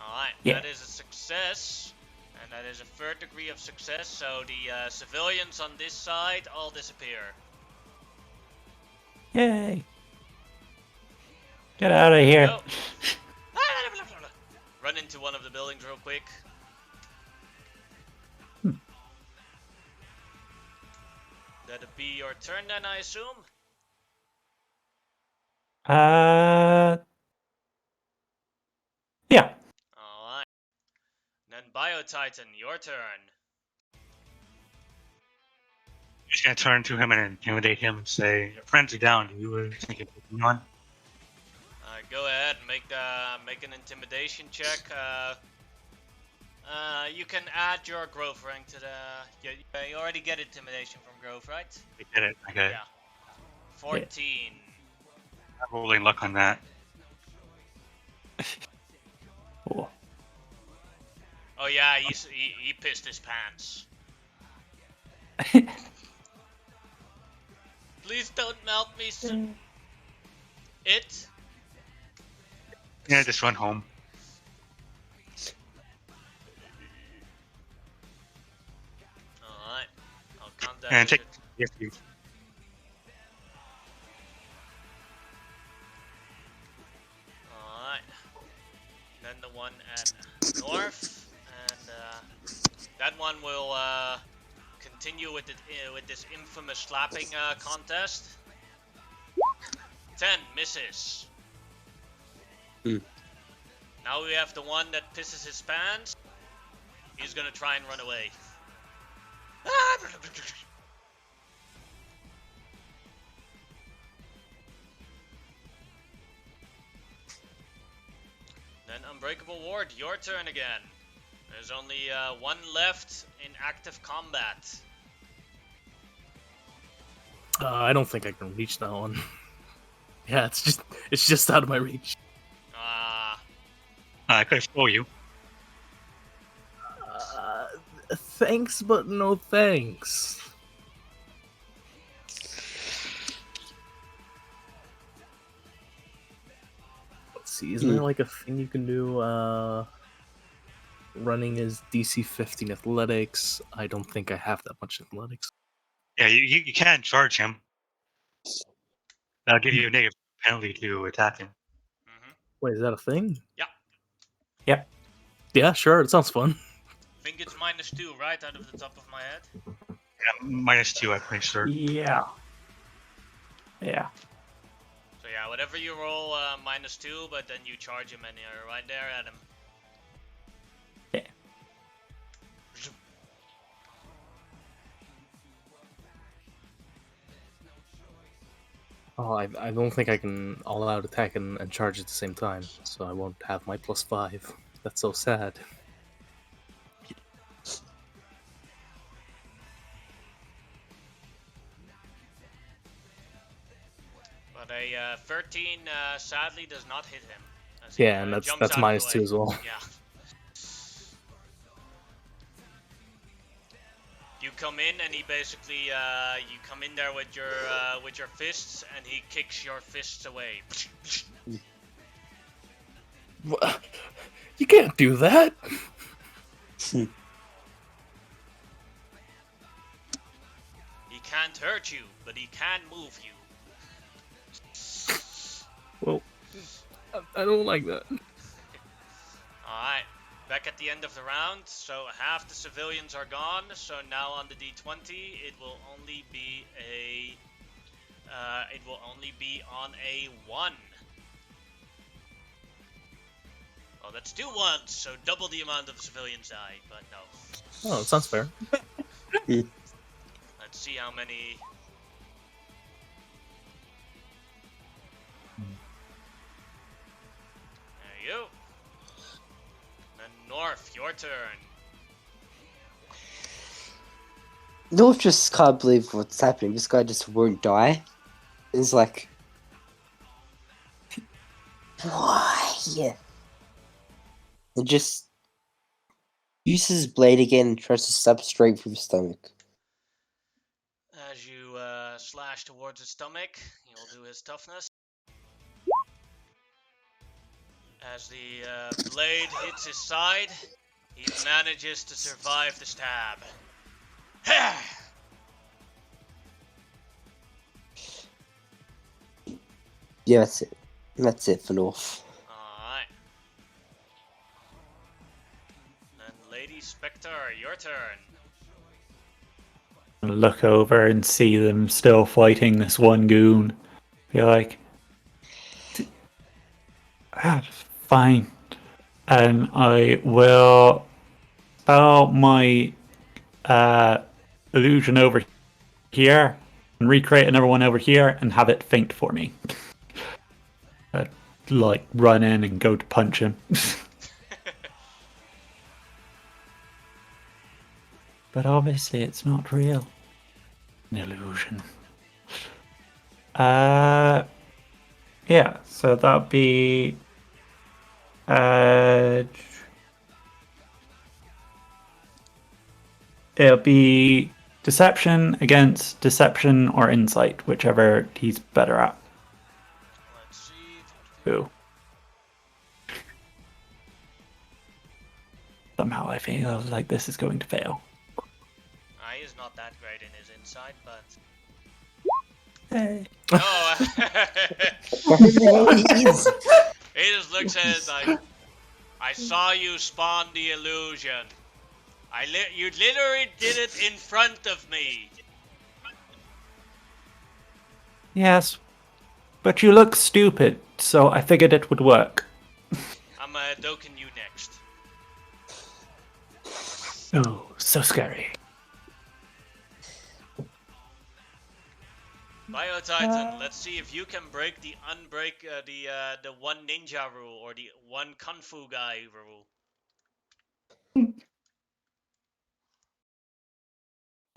Alright, Yeah. that is a success. And that is a 3rd degree of success. So the civilians on this side all disappear. Yay. Get out of here. Go. Run into one of the buildings real quick. That'd be your turn then, I assume? Yeah. Alright. Then Biotitan, your turn. He's gonna turn to him and intimidate him and say, "Your friends are down. Do you think you're moving on?" Go ahead, make an intimidation check. You can add your growth rank to the. You already get intimidation from growth, right? I get it. I get it. Yeah. 14. I'm rolling luck on that. Oh. Oh yeah, he pissed his pants. Please don't melt me. It. Yeah, just run home. Alright. I'll count that And as take it. yes, you. Alright. Then the one at north, and that one will continue with this infamous slapping contest. 10 misses. Now we have the one that pisses his pants. He's gonna try and run away. Then Unbreakable Ward, your turn again. There's only one left in active combat. I don't think I can reach that one. Yeah, it's just out of my reach. I could show you. Thanks, but no thanks. Let's see, isn't there like a thing you can do? Running is DC 15 athletics. I don't think I have that much athletics. Yeah, you can charge him. That'll give you a negative penalty to attack him. Wait, is that a thing? Yeah. Yep. Yeah, sure. It sounds fun. I think it's -2, right, out of the top of my head? Yeah, -2, I'm pretty sure. Yeah. Yeah. So yeah, whatever you roll, -2, but then you charge him and you're right there at him. Yeah. Oh, I don't think I can all out attack and charge at the same time, so I won't have my +5. That's so sad. But a 13 sadly does not hit him. As he, Yeah, and jumps that's out of the -2 way. as well. Yeah. You come in and he basically, you come in there with your fists and he kicks your fists away. You can't do that. He can't hurt you, but he can move you. Well, I don't like that. Alright, back at the end of the round, so half the civilians are gone, so now on the D20 it will only be on a 1. Well, that's 2 1s, so double the amount of civilians die, but no. Oh, that sounds fair. Let's see how many. There you go. Then North, your turn. North just can't believe what's happening. This guy just won't die. It's like, why? And just uses his blade again and tries to stab straight through the stomach. As you slash towards his stomach, he'll do his toughness. As the blade hits his side, he manages to survive the stab. Yeah, that's it. That's it for North. Alright. Then Lady Spectre, your turn. Look over and see them still fighting this one goon. Be like, Fine. And I will spell my illusion over here and recreate another one over here and have it faint for me. Like run in and go to punch him. But obviously it's not real. An illusion. Yeah, so that'd be it'll be deception against deception or insight, whichever he's better at. Let's see. Ooh. Somehow I feel like this is going to fail. He is not that great in his insight, but... Hey. Oh! Jeez. He just looks at it like, I saw you spawn the illusion. You literally did it in front of me. Yes, but you look stupid, so I figured it would work. I'm doking you next. Oh, so scary. Biotitan, let's see if you can break the the one ninja rule or the one kung fu guy rule.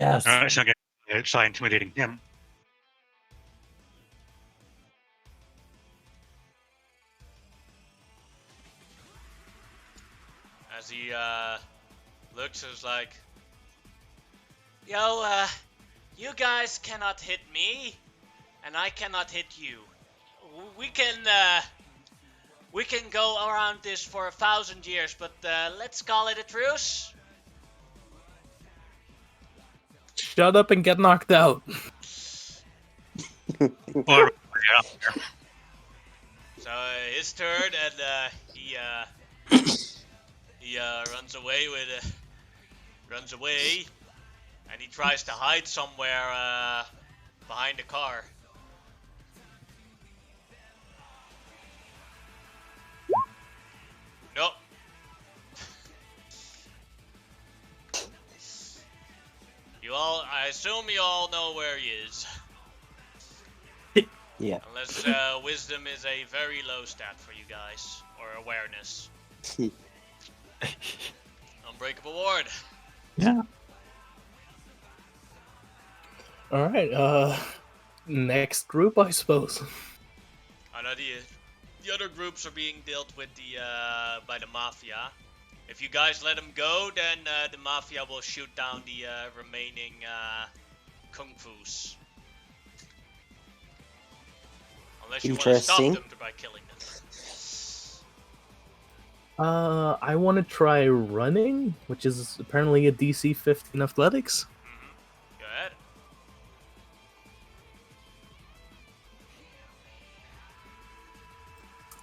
Yes. It's not getting try intimidating him. As he looks, is like, yo, you guys cannot hit me, and I cannot hit you. We can go around this for 1,000 years, but let's call it a truce. Shut up and get knocked out. Or, yeah. So his turn, and he runs away and he tries to hide somewhere behind a car. Nope. I assume you all know where he is. Yeah. Unless wisdom is a very low stat for you guys, or awareness. Unbreakable ward. Yeah. Alright, next group, I suppose. I know the other groups are being dealt with by the maffia. If you guys let them go, then the maffia will shoot down the remaining kung fus. Unless you want to stop Interesting. them by killing them. I want to try running, which is apparently a DC 15 athletics. Go ahead.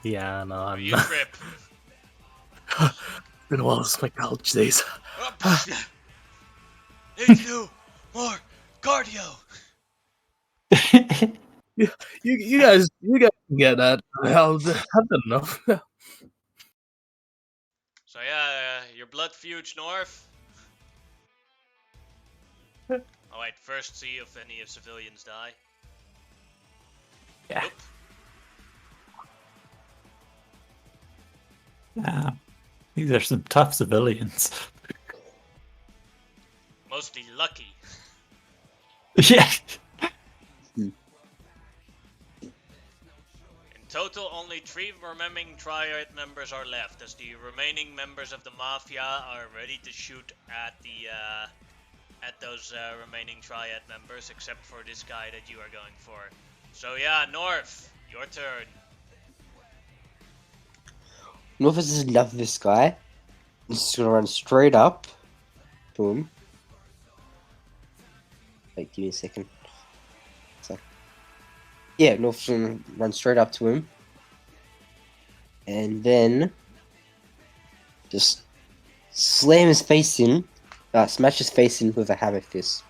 Yeah, no, I'm You not. trip. Been a while since my college days. Need to do more cardio. You guys can get that. I've done enough. So yeah, your blood feuds north. Oh wait, first see if any of civilians die. Yeah. Nope. These are some tough civilians. Mostly lucky. Yeah. In total, only 3 remaining triad members are left, as the remaining members of the mafia are ready to shoot at those remaining triad members, except for this guy that you are going for. So yeah, North, your turn. North doesn't love this guy. I'm just gonna run straight up to him. Wait, give me a second. So, yeah, North's gonna run straight up to him. And then just slam his face in. Smash his face in with a hammer fist.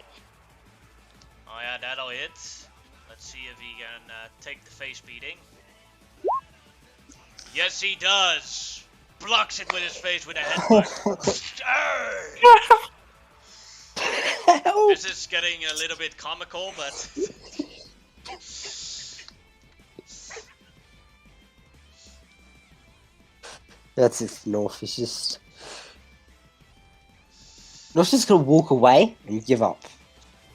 Oh yeah, that'll hit. Let's see if he can take the face beating. Yes, he does. Blocks it with his face with a headbutt. Help! This is getting a little bit comical, but That's if North is just. North's just gonna walk away and give up.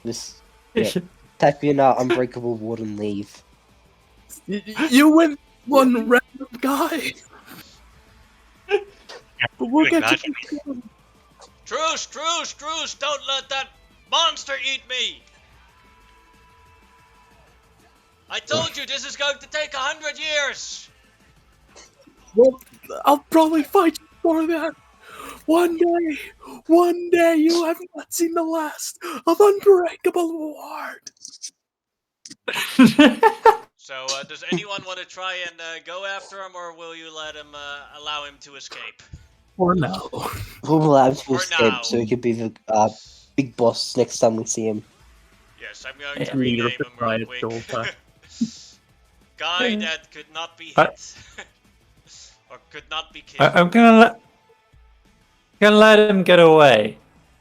Just tap in our unbreakable ward and leave. You win one random guy. But we'll Doing get that. you. Truce! Don't let that monster eat me! I told you this is going to take 100 years! Well, I'll probably fight you for that. One day, you have not seen the last of Unbreakable Ward. So, does anyone want to try and go after him, or will you let him allow him to escape? For now. We'll allow him to For escape now. so he can be the big boss next time we see him. Yes, I'm going to Leader of rename the him real Triad quick. Soul Pack. Guy that could not be I- hit. Or could not be killed. I'm gonna let him get away,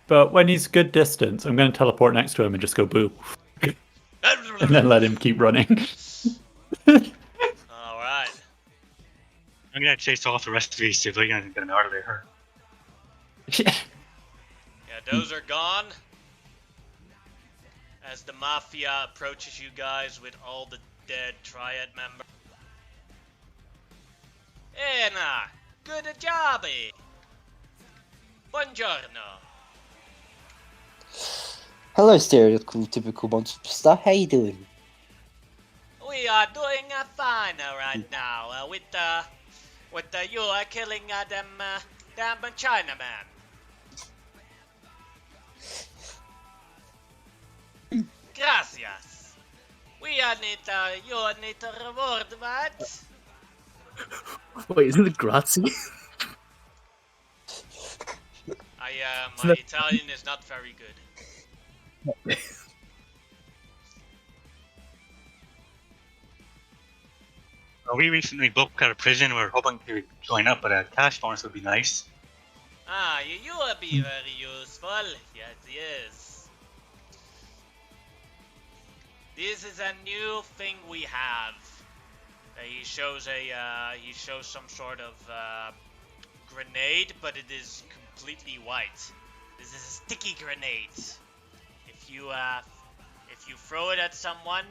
but when he's good distance, I'm gonna teleport next to him and just go boo, and then let him keep running. Alright. I'm gonna chase off the rest of these civilians and get them out of there. Yeah, those are gone. As the Mafia approaches you guys with all the dead Triad members. Nah, good job, Buongiorno. Hello, stereotypical monster. How you doing? We are doing fine right now with you killing them Chinaman. Gracias. We need a reward, what? Wait, isn't it grazie? My Italian is not very good. We recently broke out of prison. We're hoping to join up, but a cash bonus would be nice. You will be very useful. Yes, yes. This is a new thing we have. He shows some sort of grenade, but it is completely white. This is a sticky grenade. If you throw it at someone,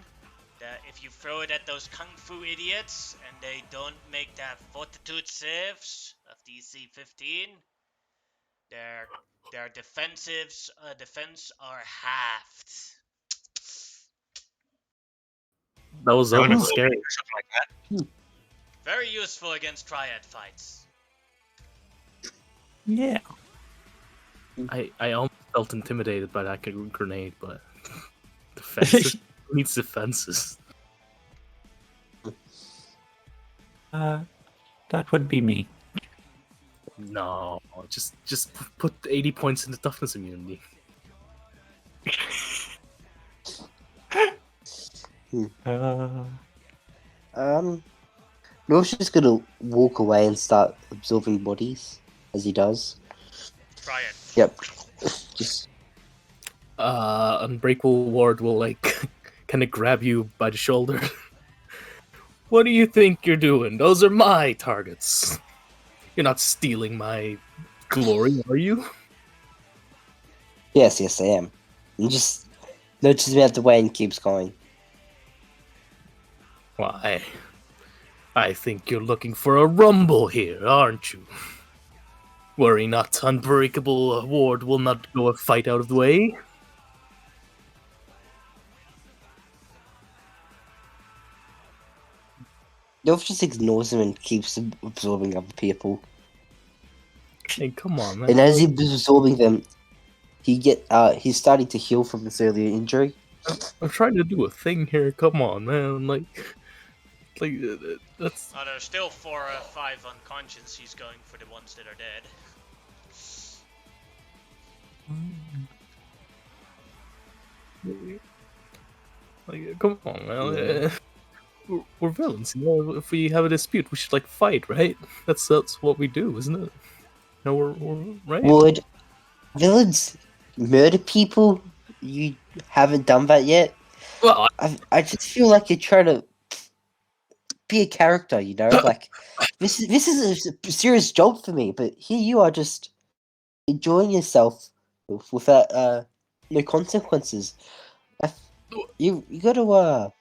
if you throw it at those kung fu idiots and they don't make their fortitude saves of DC 15, their defense are halved. That was That would almost be scary. or something like that. Very useful against triad fights. Yeah. I almost felt intimidated by that grenade, but defenses needs defenses. That would be me. No, just put 80 points into toughness immunity. North's just gonna walk away and start absorbing bodies, as he does. Try it. Yep. Just Unbreakable Ward will kind of grab you by the shoulder. What do you think you're doing? Those are my targets. You're not stealing my glory, are you? yes, I am. And just notices me out the way and keeps going. Why? I think you're looking for a rumble here, aren't you? Worry not, Unbreakable Ward will not go a fight out of the way. North just ignores him and keeps absorbing other people. Hey, come on, man. And as he's absorbing them, he's starting to heal from this earlier injury. I'm trying to do a thing here. Come on, man. That's. There's still 4 or 5 unconscious. He's going for the ones that are dead. Come on, man. we're villains. You know, if we have a dispute, we should fight, right? That's what we do, isn't it? No, we're right. Would villains murder people? You haven't done that yet. Well, I just feel like you're trying to be a character. You know, like this is a serious job for me. But here you are, just enjoying yourself without no consequences. You got to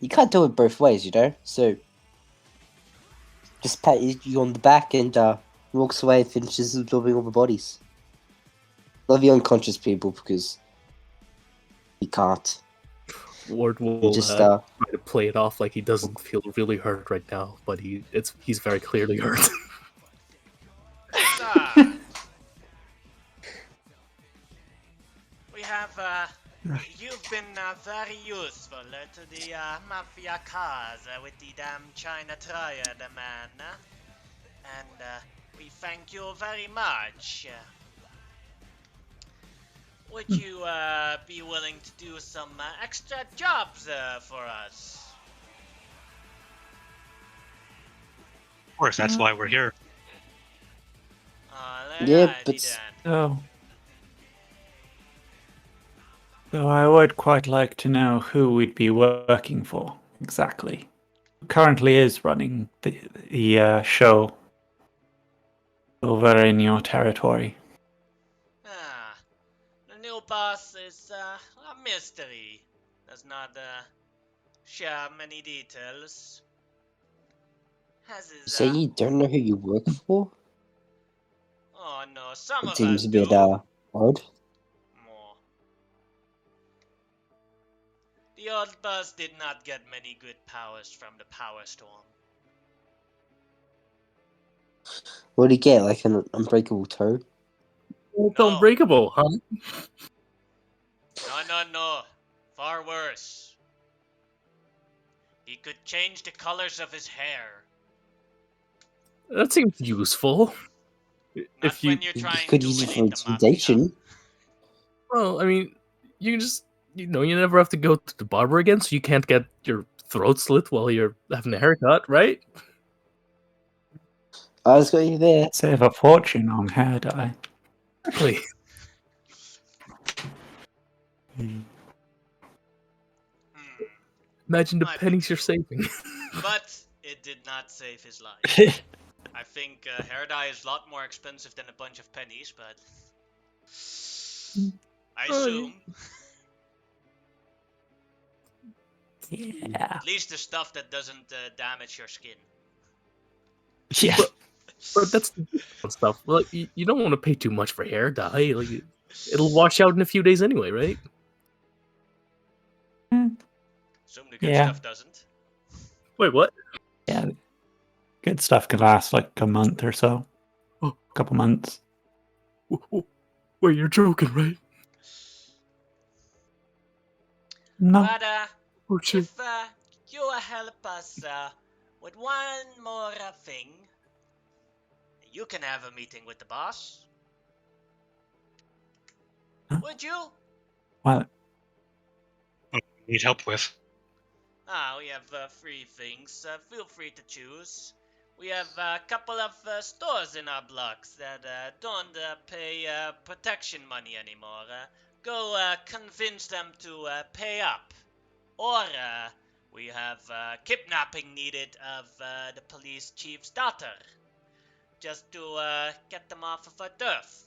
you can't do it both ways, you know. So just pat you on the back and walks away and finishes absorbing all the bodies. Not the unconscious people, because he can't. Ward will Just try to play it off like he doesn't feel really hurt right now, but he's very clearly hurt. We have, you've been very useful to the maffia cause with the damn China triad, man. And we thank you very much. Would you be willing to do some extra jobs for us? Of course, that's why we're here. Yeah, but So I would quite like to know who we'd be working for exactly. Who currently is running the show over in your territory? The new boss is a mystery. Does not share many details. Has his, say you don't know who you work for? Oh no, some of Seems us a bit do. odd. More. The old boss did not get many good powers from the Power Storm. What do you get? Like an unbreakable toe? It's No. unbreakable, huh? No. Far worse. He could change the colors of his hair. That seems useful. Not when you're You trying could to use it for win the mafia. intimidation. Well, I mean, you just you never have to go to the barber again, so you can't get your throat slit while you're having a haircut, right? I was got you there. Save a fortune on hair dye. Exactly. Imagine the Might be pennies you're true. saving. But it did not save his life. I think hair dye is a lot more expensive than a bunch of pennies, but I assume Yeah. at least the stuff that doesn't damage your skin. Yeah. But that's the stuff. Like you don't want to pay too much for hair dye. Like it'll wash out in a few days anyway, right? Assume the good Yeah. stuff doesn't. Wait, what? Yeah. Good stuff can last like a month or so. Oh. A couple months. Wait, you're joking, right? No. But Oh shit. if you help us with one more thing, you can have a meeting with the boss. Huh? Would you? What? Need help with. We have 3 things. Feel free to choose. We have a couple of stores in our blocks that don't pay protection money anymore. Go convince them to pay up. Or we have kidnapping needed of the police chief's daughter. Just to get them off of our turf.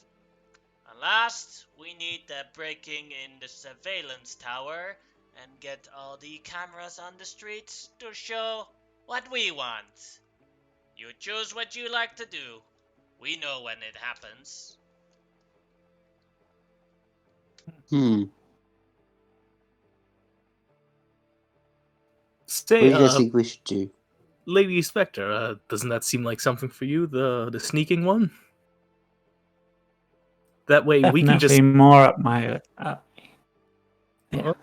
And last, we need breaking in the surveillance tower and get all the cameras on the streets to show what we want. You choose what you like to do. We know when it happens. What do Say, you guys think we should do? Lady Spectre, doesn't that seem like something for you? The sneaking one. That way we can just Definitely more up my yeah.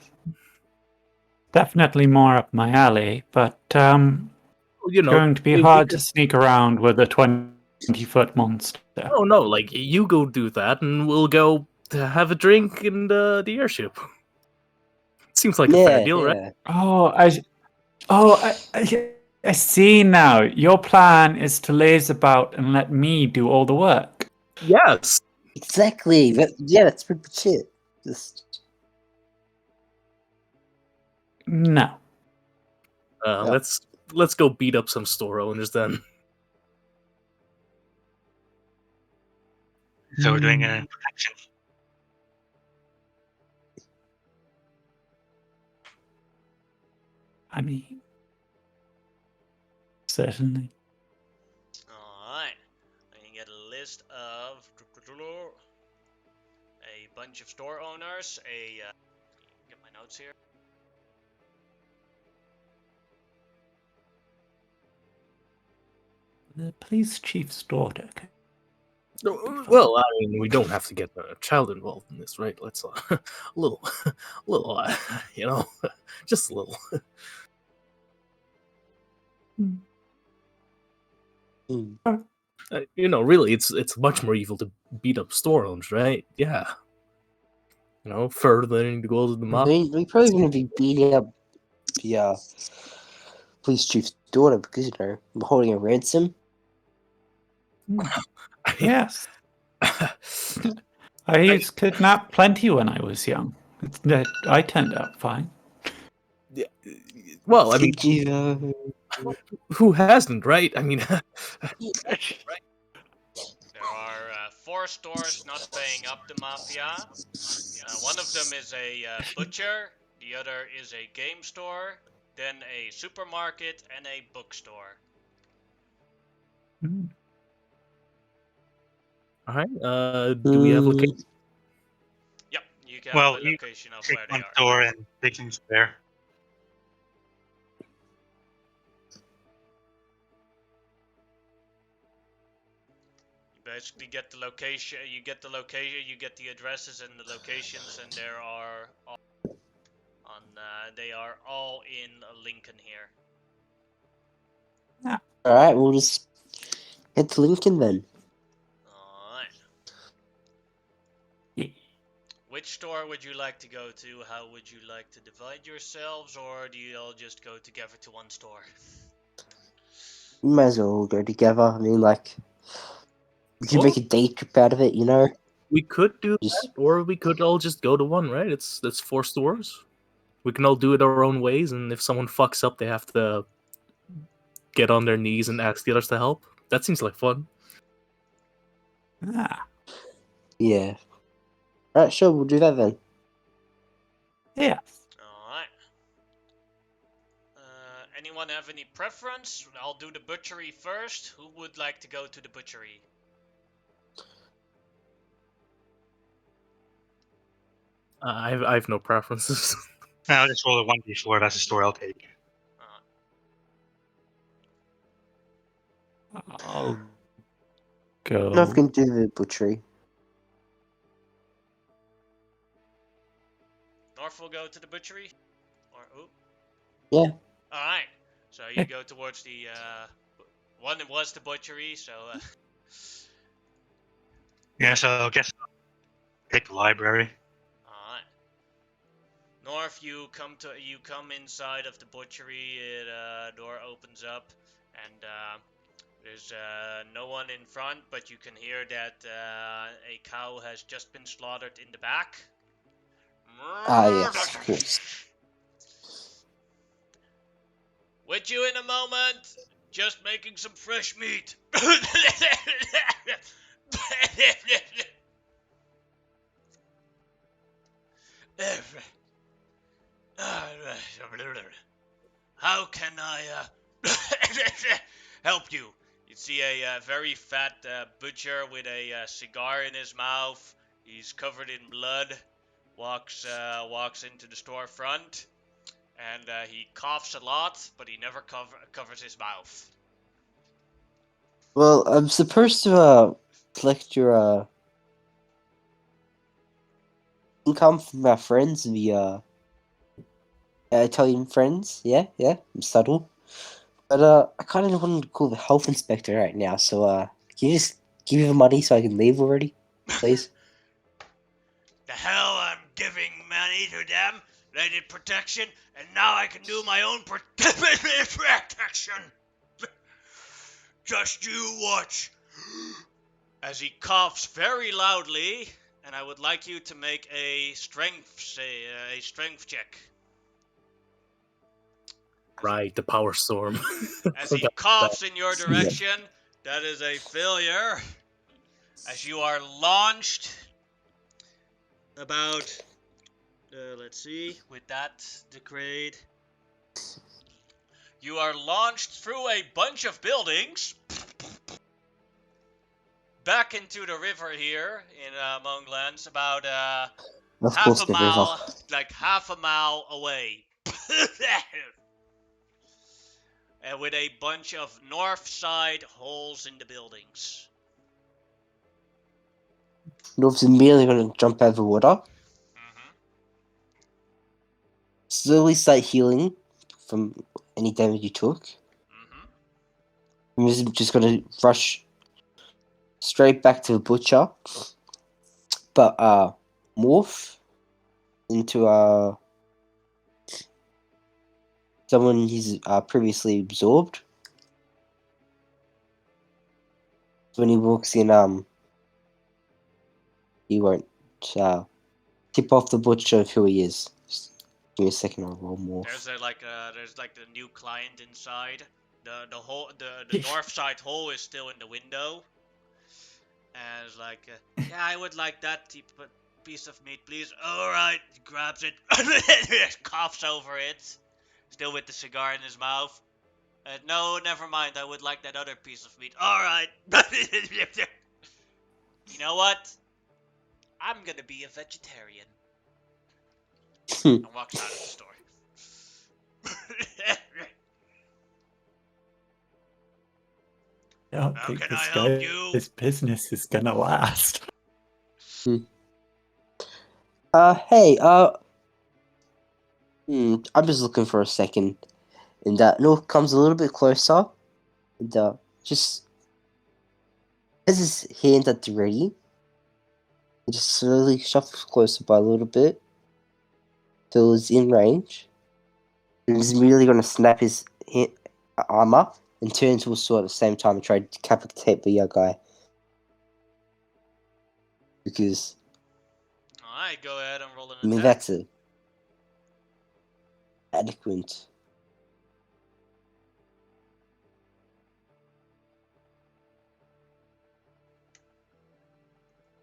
Definitely more up my alley, but you know, going to be we hard could- to sneak around with a 20-foot monster. Oh no, like you go do that, and we'll go to have a drink in the airship. Seems like a fair deal, right? Oh, Oh, I see now. Your plan is to laze about and let me do all the work. Yes. Exactly. That's pretty much it. Just No. Yeah. Let's go beat up some store owners then. So we're doing an protection. I mean, certainly. Alright. I can get a list of a bunch of store owners, get my notes here. The police chief's daughter. Well, I mean, we don't have to get a child involved in this, right? Let's a little, you know, just a little. Mm. You know, really, it's much more evil to beat up store owners, right? Yeah. You know, furthering the goals of the I mob. mean, we probably gonna be beating up the police chief's daughter because we're holding a ransom. Yes. I used kidnapped plenty when I was young. I turned out fine. Well, I mean, Did you? who hasn't, right? I mean, There are 4 stores not paying up the maffia. One of them is a butcher, the other is a game store, then a supermarket, and a bookstore. all right. Do we have location? Yep, you have Well, a you location of take where they one are. door and take things there. You basically get the location, you get the addresses and the locations, and there are all they are all in Lincoln here. All right, we'll just head to Lincoln then. Alright. Which store would you like to go to? How would you like to divide yourselves, or do you all just go together to one store? We might as well go together. I mean, like, we can Well, make a day trip out of it, you know? we could do Just that, or we could all just go to one, right? It's 4 stores. We can all do it our own ways, and if someone fucks up, they have to get on their knees and ask the others to help. That seems like fun. Ah, yeah. All right, sure, we'll do that then. yes. Alright. Anyone have any preference? I'll do the butchery first. Who would like to go to the butchery? I have no preferences. I'll just roll a 1d4. That's the store I'll take. I'll No, we go. can do the butchery. North will go to the butchery? Or who? Yeah. Alright. So you go towards the one that was the butchery, so Yeah, so I guess I'll take the library. alright. North, you come inside of the butchery, door opens up, and there's no one in front, but you can hear that a cow has just been slaughtered in the back. Ah, yes, of course. With you in a moment. Just making some fresh meat. How can I help you? You see a very fat butcher with a cigar in his mouth. He's covered in blood. Walks into the storefront, and he coughs a lot, but he never covers his mouth. Well, I'm supposed to collect your income from our friends, the Italian friends. Yeah, I'm subtle. But I kind of wanted to call the health inspector right now. So can you just give me the money so I can leave already, please? The hell I'm giving money to them? They did protection, and now I can do my own protection. Just you watch. As he coughs very loudly, and I would like you to make a strength check. Right, the power storm. As he coughs in your direction, that is a failure. As you are launched about, let's see, with that degrade, you are launched through a bunch of buildings back into the river here in Monklands, about Of half course, a the mile, river. like half a mile away. And with a bunch of north side holes in the buildings. North's immediately going to jump out of the water, Mm-hmm. slowly start healing from any damage you took. Mm-hmm. I'm just going to rush straight back to the butcher, but morph into someone he's previously absorbed. So when he walks in, he won't tip off the butcher of who he is. Just give me a second, I'll roll morph. There's like the new client inside. The north side hole is still in the window. And it's like, yeah, I would like that piece of meat, please. Alright, he grabs it, coughs over it, still with the cigar in his mouth. No, never mind, I would like that other piece of meat. Alright. You know what? I'm gonna be a vegetarian. And walks out of the store. I don't How think can this I help you? guy's business is gonna last. Hey, I'm just looking for a second. And North comes a little bit closer and just has his hand at the ready. He just slowly shuffles closer by a little bit till he's in range. And he's immediately going to snap his arm up and turn to a sword at the same time and try to decapitate the other guy. Because, Alright, go ahead and roll an I mean, attack. that's a adequate.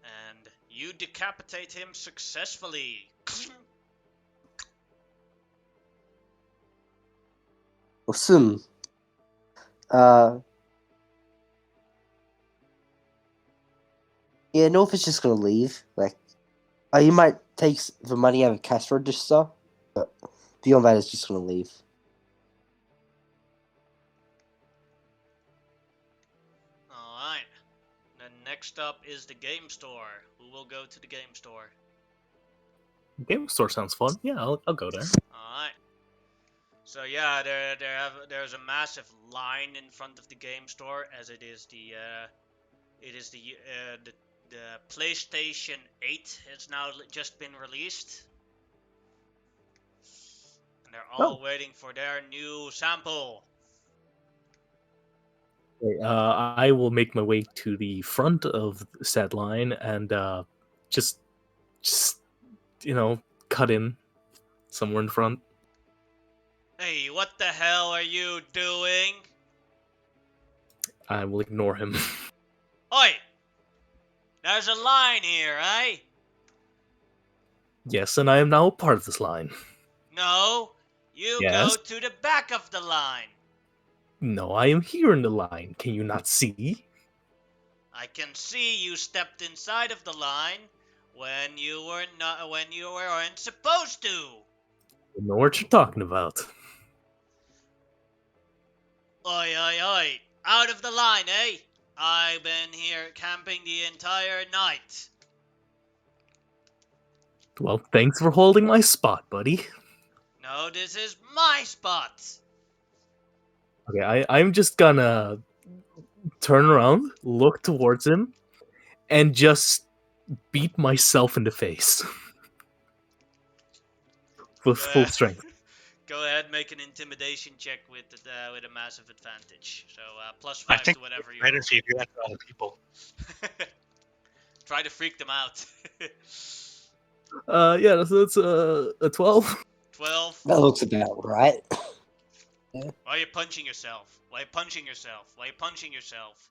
And you decapitate him successfully. Awesome. Yeah, North is just gonna leave. Like, he might take the money out of cash register, but beyond that, he's just gonna leave. Alright. Then next up is the game store. Who will go to the game store? Game store sounds fun. Yeah, I'll go there. Alright. So yeah, there's a massive line in front of the game store, as it is the PlayStation 8 has now just been released. And they're all waiting for their new sample. Okay, I will make my way to the front of said line and just cut in somewhere in front. Hey, what the hell are you doing? I will ignore him. Oi! There's a line here, eh? Yes, and I am now a part of this line. No, you Yes. go to the back of the line. No, I am here in the line. Can you not see? I can see you stepped inside of the line when you weren't supposed to. I know what you're talking about. Oi, oi, oi. Out of the line, eh? I've been here camping the entire night. Well, thanks for holding my spot, buddy. No, this is my spot. Okay, I'm just gonna turn around, look towards him, and just beat myself in the face. with full strength. Go ahead, make an intimidation check with a massive advantage. So plus I 5 think to whatever you better roll. if you do that to other people. Try to freak them out. Yeah, so it's a 12. 12. That looks about right. Why are you punching yourself? Why are you punching yourself? Why are you punching yourself?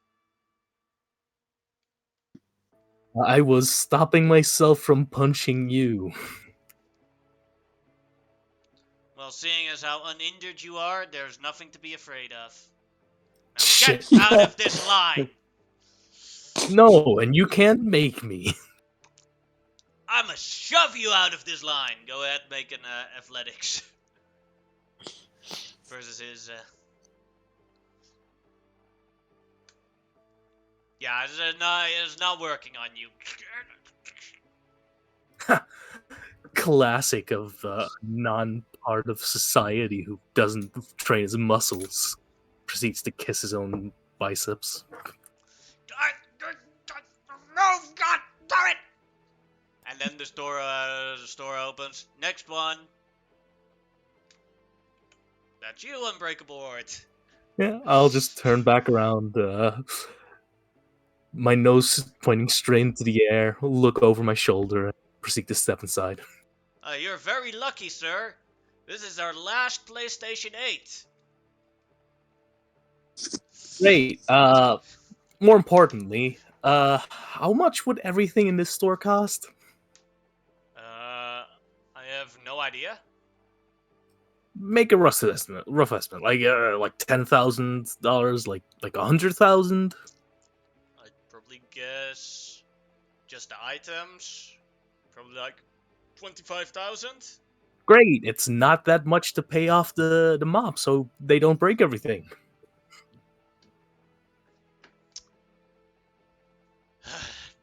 I was stopping myself from punching you. Well, seeing as how uninjured you are, there's nothing to be afraid of. Now Shit. get out of this line! No, and you can't make me. I'ma shove you out of this line! Go ahead, make an athletics. Versus his, Yeah, it's not working on you. Classic of non-part of society who doesn't train his muscles. Proceeds to kiss his own biceps. No, God damn it! And then the store opens. Next one. That's you, Unbreakable Horde. Yeah, I'll just turn back around, my nose pointing straight into the air, look over my shoulder, and proceed to step inside. You're very lucky, sir. This is our last PlayStation 8. Great. More importantly, how much would everything in this store cost? I have no idea. Make a rough estimate. Like $10,000, like $100,000. I'd probably guess just the items. Probably like 25,000. Great. It's not that much to pay off the mob, so they don't break everything.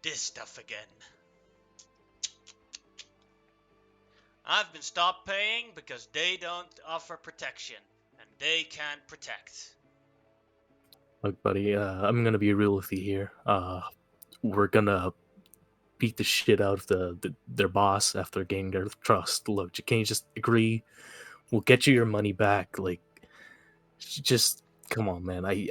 This stuff again. I've been stopped paying because they don't offer protection, and they can't protect. Look, buddy, I'm gonna be real with you here. We're gonna beat the shit out of their boss after gaining their trust. Look, can't you just agree? We'll get you your money back. Like, just come on, man. I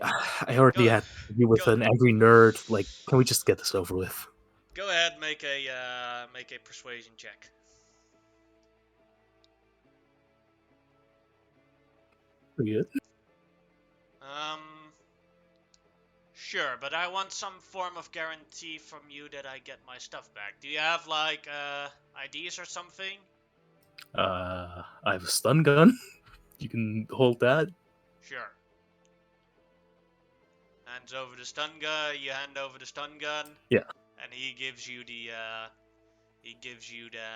already Go- had to be with go- an angry nerd. Like, can we just get this over with? Go ahead, make a persuasion check. Pretty good. Sure, but I want some form of guarantee from you that I get my stuff back. Do you have like IDs or something? I have a stun gun. You can hold that. Sure. Hands over the stun gun. You hand over the stun gun. Yeah. And he gives you the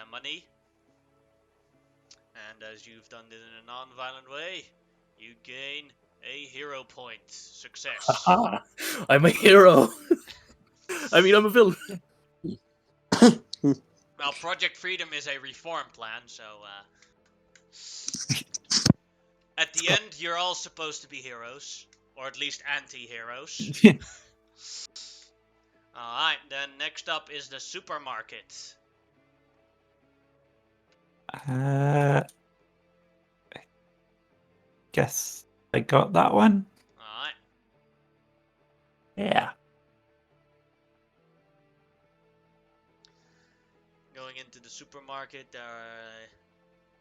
money. And as you've done it in a non-violent way, you gain a hero point. Success. Haha, I'm a hero. I mean, I'm a villain. Well, Project Freedom is a reform plan, so at the end, you're all supposed to be heroes, or at least anti-heroes. Alright, then next up is the supermarket. I guess I got that one. Alright. Yeah. Going into the supermarket,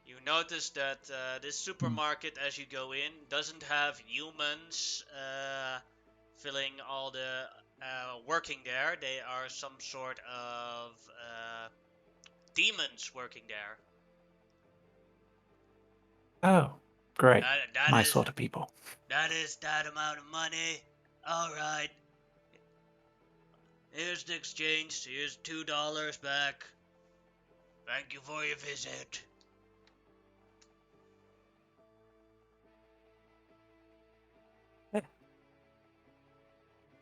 you notice that this supermarket, as you go in, doesn't have humans filling all the working there. They are some sort of demons working there. Oh, great. That My is- sort of people. That is that amount of money. Alright. Here's the exchange. Here's $2 back. Thank you for your visit.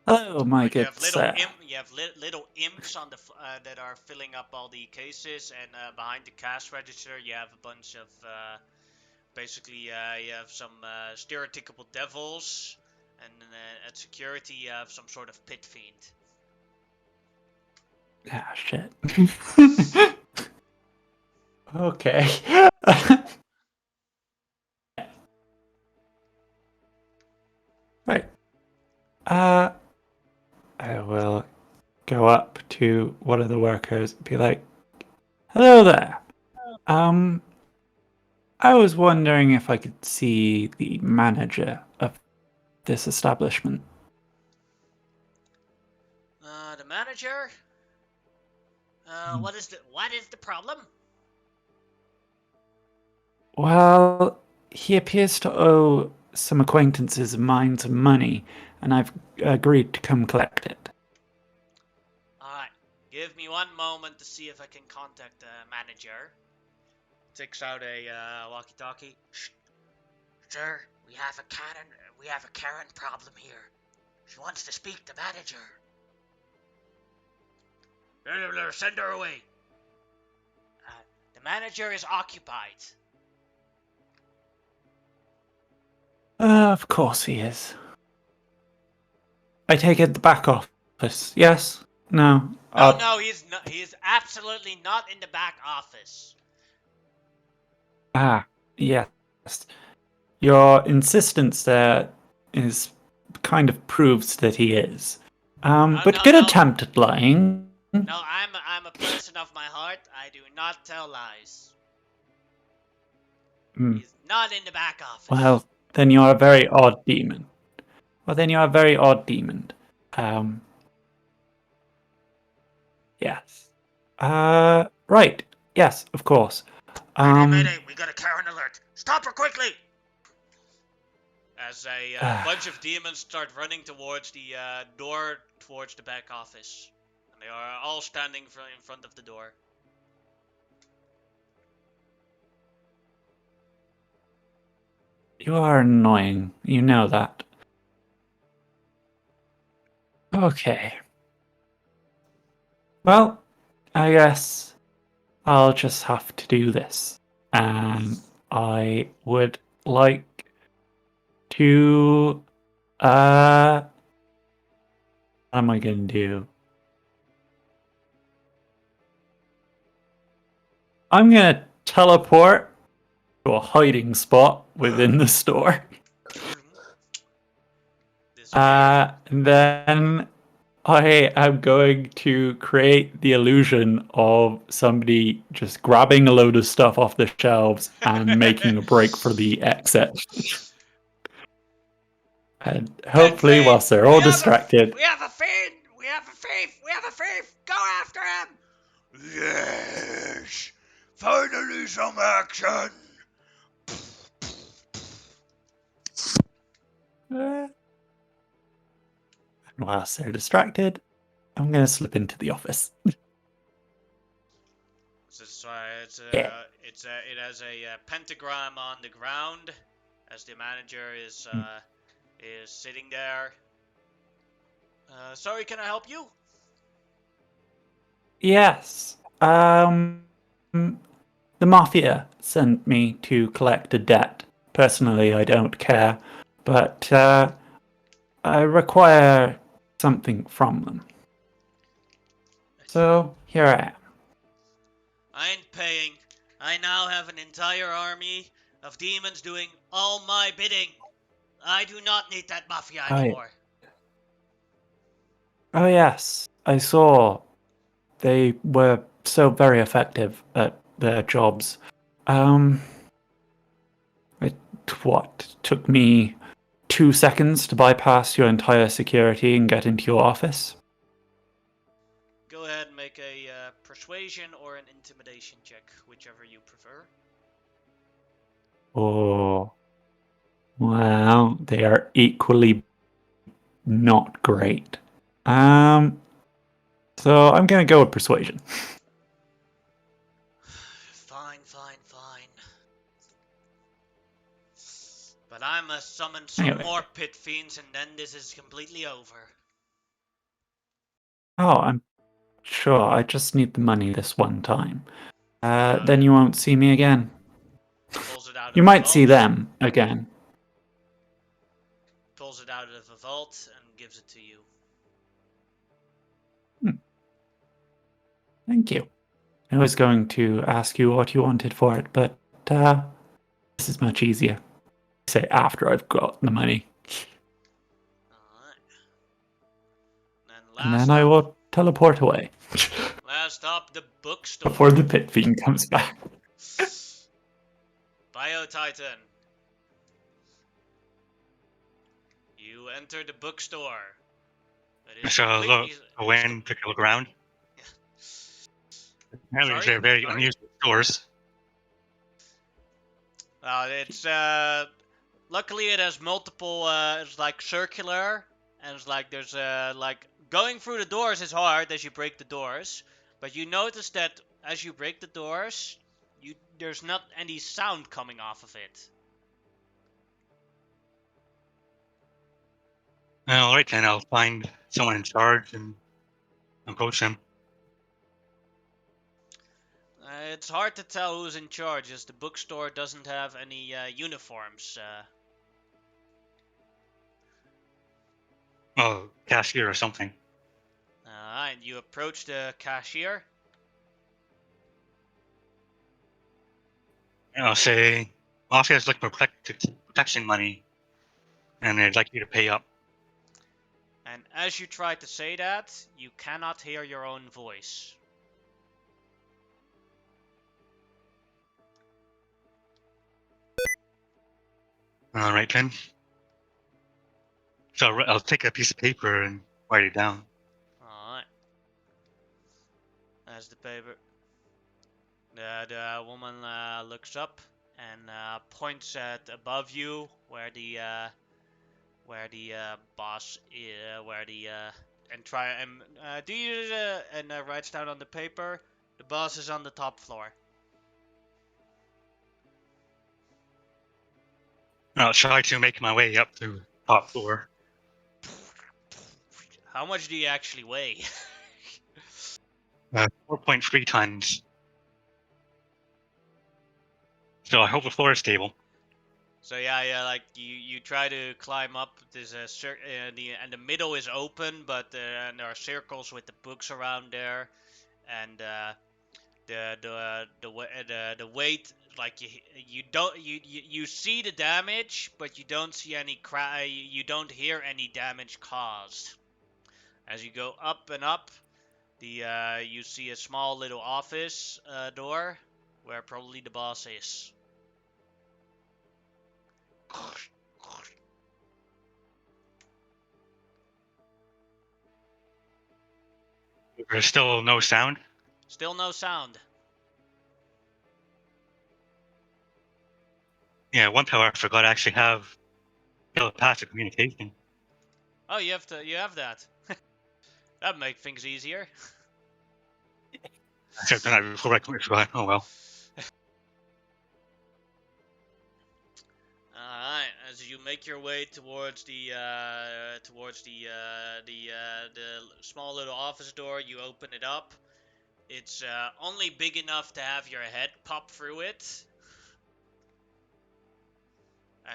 Oh, my You good have little sir. little imps on the that are filling up all the cases, and behind the cash register you have a bunch of basically you have some stereotypical devils, and at security you have some sort of pit fiend. Ah, shit. Okay. Right. I will go up to one of the workers and be like, "Hello there. I was wondering if I could see the manager of this establishment." The manager? What is the problem? Well, he appears to owe some acquaintances of mine some money, and I've agreed to come collect it. Alright, give me one moment to see if I can contact the manager. Takes out a walkie-talkie. Shh. Sir, we have a Karen problem here. She wants to speak to manager. Send her away. The manager is occupied. Of course he is. I take it the back office. Yes? No? No, he's not. He is absolutely not in the back office. Yes. Your insistence there is kind of proves that he is. But good attempt at lying. No, I'm a person of my heart. I do not tell lies. He's not in the back office. Well, then you're a very odd demon. Yes. Right. Yes, of course. Mayday, we got a Karen alert. Stop her quickly! As a bunch of demons start running towards the door towards the back office. And they are all standing in front of the door. You are annoying. You know that. Okay. Well, I guess I'll just have to do this. I would like to... What am I going to do? I'm going to teleport to a hiding spot within the store. And then I am going to create the illusion of somebody just grabbing a load of stuff off the shelves and making a break for the exit. And hopefully, whilst they're all distracted... We have a fiend! We have a thief! We have a thief! Go after him! Yes! Finally some action! Whilst they're distracted, I'm going to slip into the office. It has a pentagram on the ground as the manager is sitting there. Sorry, can I help you? Yes. The maffia sent me to collect a debt. Personally, I don't care, but I require something from them. So, here I am. I ain't paying. I now have an entire army of demons doing all my bidding. I do not need that maffia anymore. Oh yes, I saw. They were so very effective at their jobs. It took me 2 seconds to bypass your entire security and get into your office. Go ahead and make a persuasion or an intimidation check, whichever you prefer. Oh, well, they are equally not great. So I'm gonna go with persuasion. Fine. But I must summon some more pit fiends, and then this is completely over. Oh, I'm sure. I just need the money this one time. Then you won't see me again. You might see them again. Pulls it out of a vault and gives it to you. Thank you. I was going to ask you what you wanted for it, but this is much easier. Say after I've got the money. Alright. And then I will teleport away. Last stop, the bookstore. Before the pit fiend comes back. Bio-Titan. You enter the bookstore. It is So completely... look, when took a look around. Sorry? They're very unusual stores. It's luckily it has multiple. It's like circular, and it's like there's like going through the doors is hard as you break the doors, but you notice that as you break the doors, there's not any sound coming off of it. All right, then I'll find someone in charge and approach them. It's hard to tell who's in charge, as the bookstore doesn't have any uniforms. Oh, cashier or something. And you approach the cashier. I'll say, Mafia's looking for protection money, and they'd like you to pay up. And as you try to say that, you cannot hear your own voice. All right, then. So I'll take a piece of paper and write it down. Alright. As the paper. The woman looks up and points at above you where the boss is, and try and do you and writes down on the paper. The boss is on the top floor. I'll try to make my way up to top floor. How much do you actually weigh? 4.3 tons. So I hope the floor is stable. So yeah, like you try to climb up. There's a the middle is open, but and there are circles with the books around there, and the weight, like you see the damage, but you don't see any you don't hear any damage caused. As you go up and up, you see a small little office door where probably the boss is. There's still no sound. Still no sound. Yeah, one power I forgot to actually have telepathic communication. Oh, you have that. That'd make things easier. Except the night before I completely forgot. Oh well. Alright, as you make your way towards the small little office door, you open it up. It's only big enough to have your head pop through it.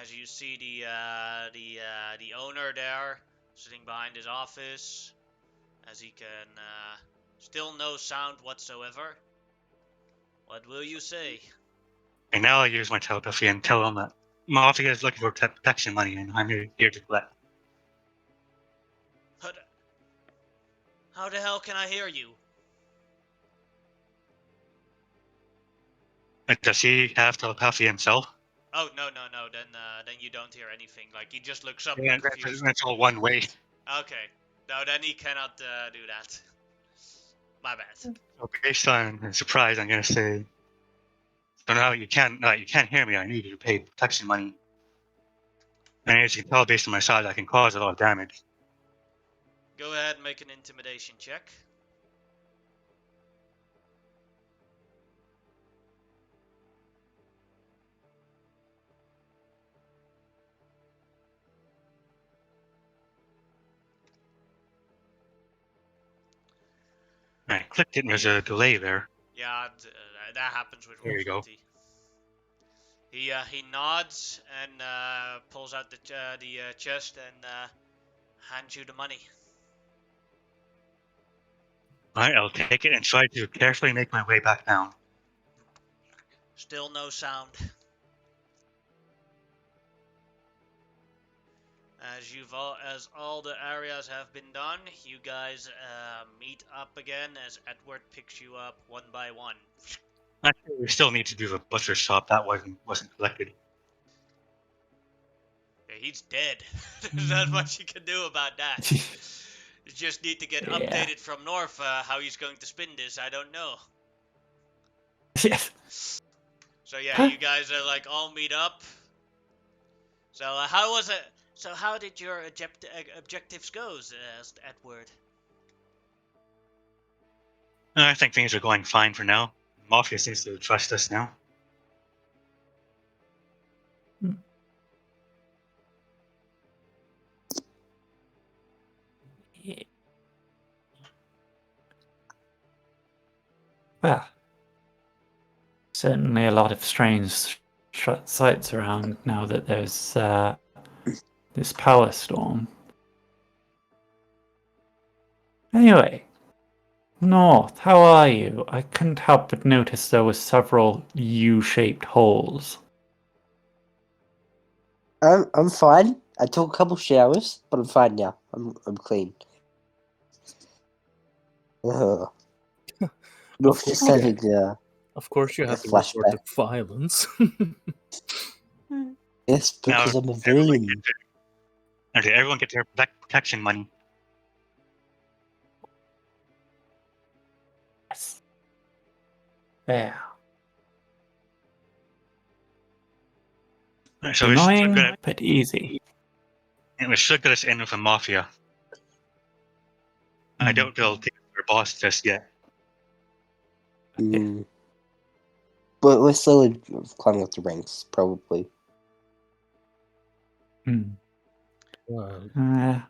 As you see the owner there, sitting behind his office, as he can still no sound whatsoever. What will you say? And now I use my telepathy and tell them that Mafia is looking for protection money and I'm here to collect. How the hell can I hear you? Does he have telepathy himself? Oh, no. Then you don't hear anything. Like, he just looks up Yeah, confused. that's all one way. Okay. No, then he cannot do that. My bad. So based on surprise, I'm gonna say. So now you can't hear me. I need you to pay protection money. And as you can tell, based on my size, I can cause a lot of damage. Go ahead and make an intimidation check. I clicked it and there's a delay there. Yeah, that happens with There you go. Roll20. He nods and pulls out the chest and hands you the money. Alright, I'll take it and try to carefully make my way back down. Still no sound. As all the areas have been done, you guys meet up again as Edward picks you up one by one. Actually, we still need to do the butcher shop. That wasn't collected. Yeah, he's dead. There's not much you can do about that. You just need to get Yeah. updated from North how he's going to spin this. I don't know. Yes. So yeah, you guys are like all meet up. So how was it? So how did your objectives goes, Edward? I think things are going fine for now. Mafia seems to trust us now. Well, certainly a lot of strange sights around now that there's this power storm. Anyway, North, how are you? I couldn't help but notice there were several U-shaped holes. I'm fine. I took a couple showers, but I'm fine now. I'm clean. Ugh. North just course. having Of course, you Like a have to resort to flashback. violence. yes, because Now, I'm a villain. Okay, everyone get their protection money. Yes. There. So we should Annoying, get but easy. us in with a mafia. I don't think they'll take their boss just yet. Mm. But we're slowly climbing up the ranks, probably. Well, Uh,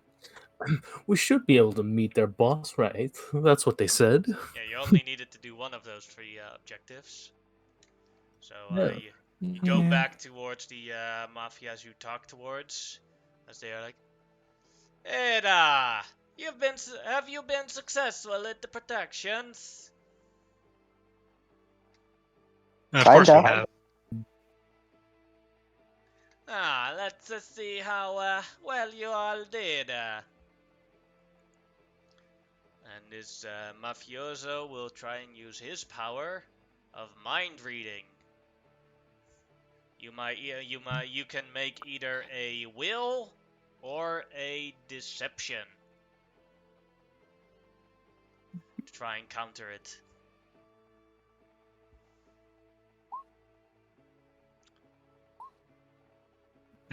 we should be able to meet their boss, right? That's what they said. Yeah, you only needed to do one of those 3 objectives. So Yeah. you go yeah. back towards the mafias you talked towards, as they are like, Ada, have you been successful at the protections? Of course we Kinda. have. Let's see how well you all did. And this mafioso will try and use his power of mind reading. You can make either a will or a deception to try and counter it.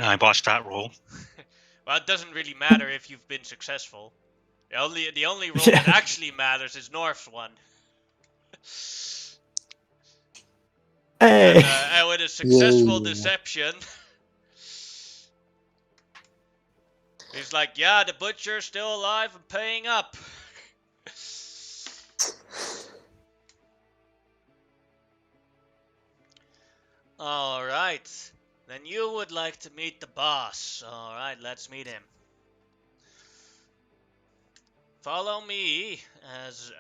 I botched that roll. Well, it doesn't really matter if you've been successful. The only role that actually matters is North's one. Hey. And with a successful Yeah. deception, he's like, yeah, the butcher's still alive and paying up. Alright. Then you would like to meet the boss. Alright, let's meet him. Follow me as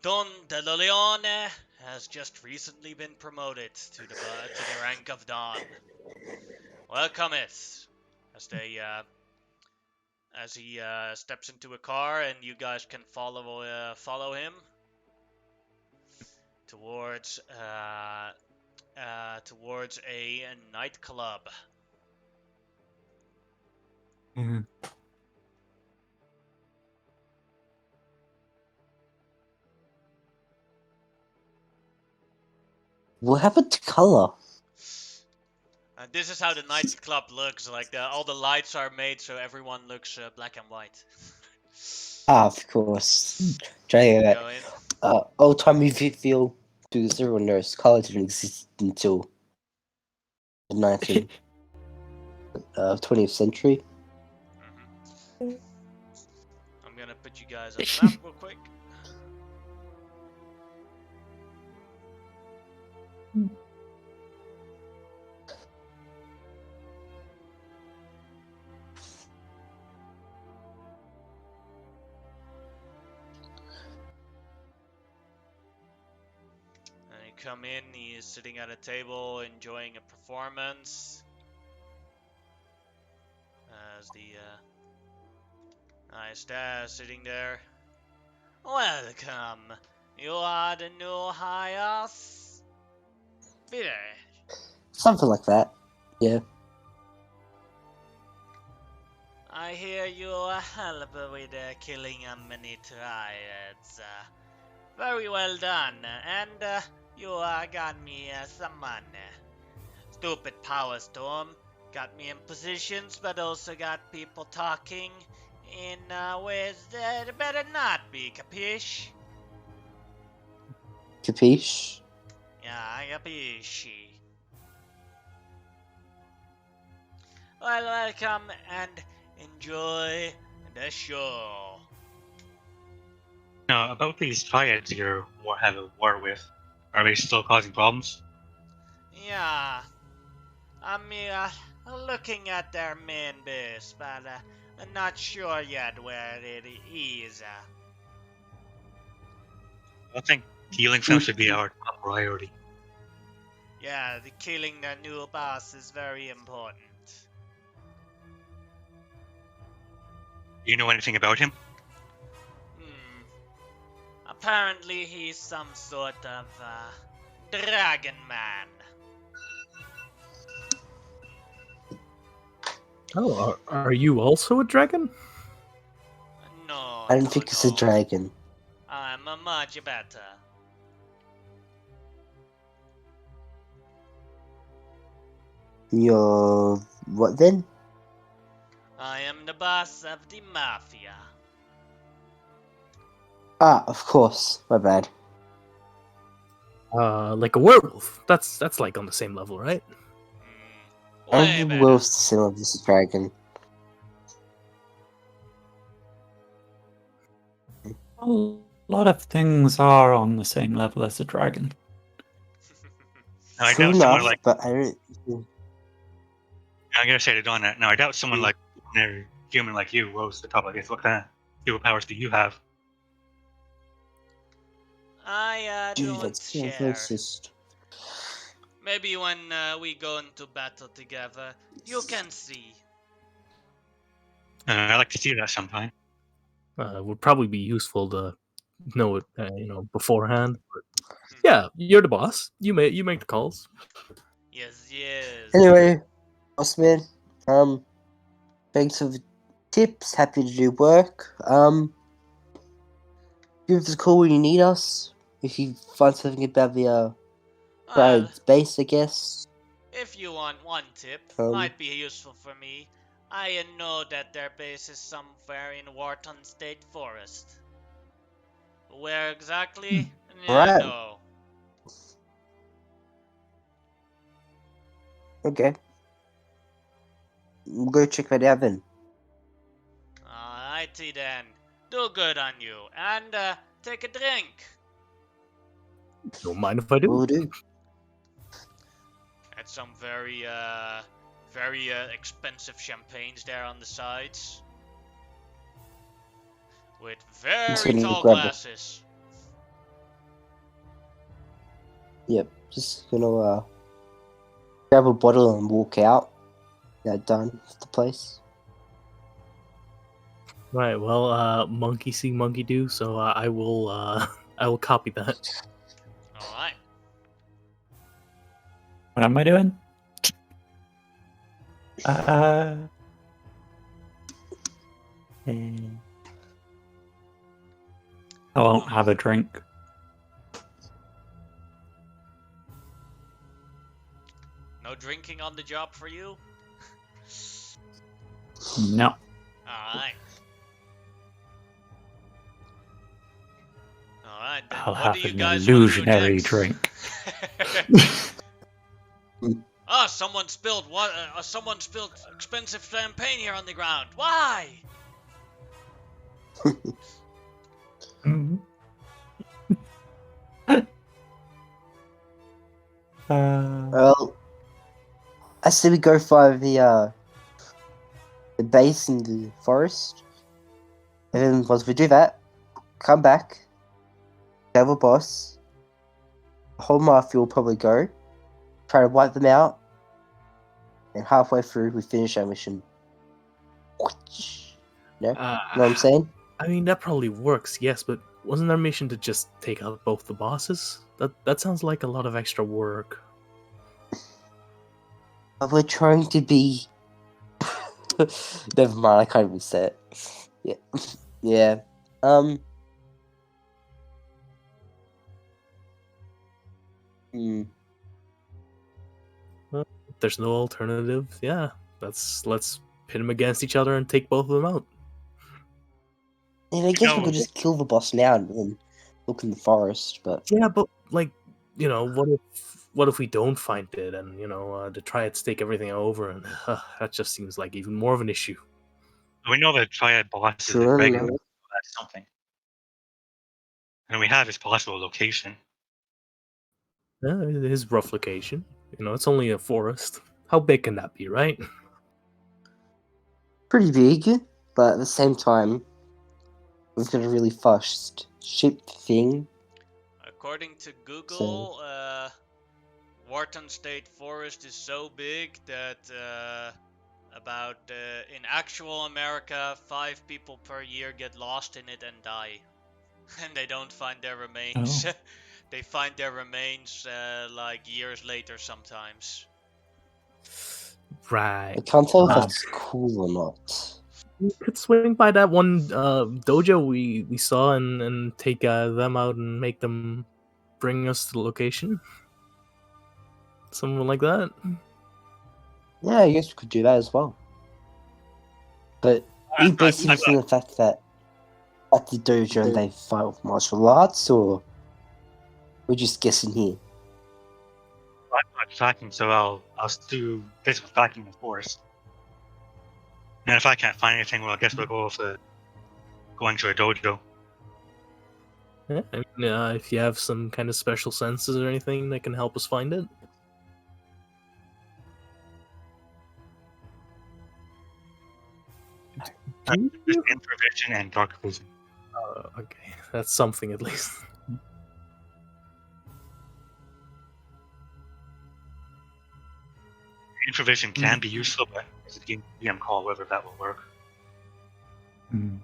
Don De Leone has just recently been promoted to the rank of Don. Welcometh as he steps into a car, and you guys can follow him towards a nightclub. Mhm. What happened to color? And this is how the nightclub looks. Like all the lights are made so everyone looks black and white. Of course. Trying to Go in. old time movie feel because everyone knows color didn't exist until the 19th, 20th century. I'm gonna put you guys on the map real quick. And you come in. He is sitting at a table enjoying a performance. As the nice dad sitting there. Welcome. You are the new hires? Peter. Something like that. Yeah. I hear you help with killing many triads. Very well done. And you got me some money. Stupid power storm. Got me in positions, but also got people talking in ways that better not be, capiche? Capiche? Yeah, capisci. Well, welcome and enjoy the show. Now, about these triads you have a war with, are they still causing problems? Yeah, I'm looking at their main base, but I'm not sure yet where it is. I think healing them should be our top priority. Yeah, the killing their new boss is very important. Do you know anything about him? Apparently he's some sort of dragon man. Oh, are you also a dragon? No, I don't think it's a dragon. I'm a much better. You're... what then? I am the boss of the maffia. Ah, of course. My bad. Like a werewolf. That's like on the same level, right? Way I better. will still of this dragon. A lot of things are on the same level as a dragon. Now, I True doubt someone enough, like. but I don't... I'm gonna say it on that. Now, I doubt someone like a human like you rose to the top like this. What kind of superpowers do you have? I Dude, don't that's so share. racist. Maybe when we go into battle together, you can see. I like to see that sometime. Would probably be useful to know it, beforehand. But yeah, you're the boss. You make the calls. Yes, yes. Anyway, bossman, thanks for the tips. Happy to do work. Give us a call when you need us. If you find something about the Well, triad base, I guess. if you want one tip, Um, might be useful for me. I know that their base is somewhere in Wharton State Forest. Where exactly? Right. No. Okay. We'll go check that out then. Alrighty then. Do good on you. And take a drink. Don't mind if I do. Will do. Had some very expensive champagnes there on the sides. With Just very gonna tall grab it. glasses. Yep. Just gonna grab a bottle and walk out. Yeah, done with the place. Right. Well, monkey see, monkey do. So I will I will copy that. Alright. What am I doing? I won't have a drink. No drinking on the job for you? No. Alright. Alright, then I'll what have do you an guys want to do illusionary next? drink. Someone spilled someone spilled expensive champagne here on the ground. Why? Mhm. Well, I say we go find the base in the forest. And then once we do that, come back, have a boss, the whole mafia will probably go, try to wipe them out, and halfway through we finish our mission. No? Know what I'm saying? I mean, that probably works, yes, but wasn't our mission to just take out both the bosses? That sounds like a lot of extra work. But we're trying to be... Never mind, I can't even say it. Yeah. Yeah. Well, if there's no alternative, yeah. Let's pit them against each other and take both of them out. And I guess we No. could just kill the boss now and then look in the forest, but... Yeah, but like, what if we don't find it and the triads take everything over and that just seems like even more of an issue. We know the triad boss is Sure, a regular. no. That's something. And we have his possible location. Yeah, his rough location. It's only a forest. How big can that be, right? Pretty big, but at the same time, we've got a really fast ship thing. According to Google, Wharton State Forest is so big that in actual America, 5 people per year get lost in it and die. And they don't find their remains. Oh. They find their remains like years later sometimes. Right. I can't tell if Wow. that's cool or not. We could swing by that one dojo we saw and take them out and make them bring us to the location. Something like that. Yeah, I guess we could do that as well. But are you basing this on the fact that at the dojo they fight with martial arts, or we're just guessing here? I'm not tracking, so I'll do physical tracking in the forest. And if I can't find anything, well, I guess we'll go with going to a dojo. Yeah, I mean, if you have some kind of special senses or anything that can help us find it. Just infravision and dark vision. Okay, that's something at least. Infravision can be useful, but it's a DM call whether that will work. Hmm.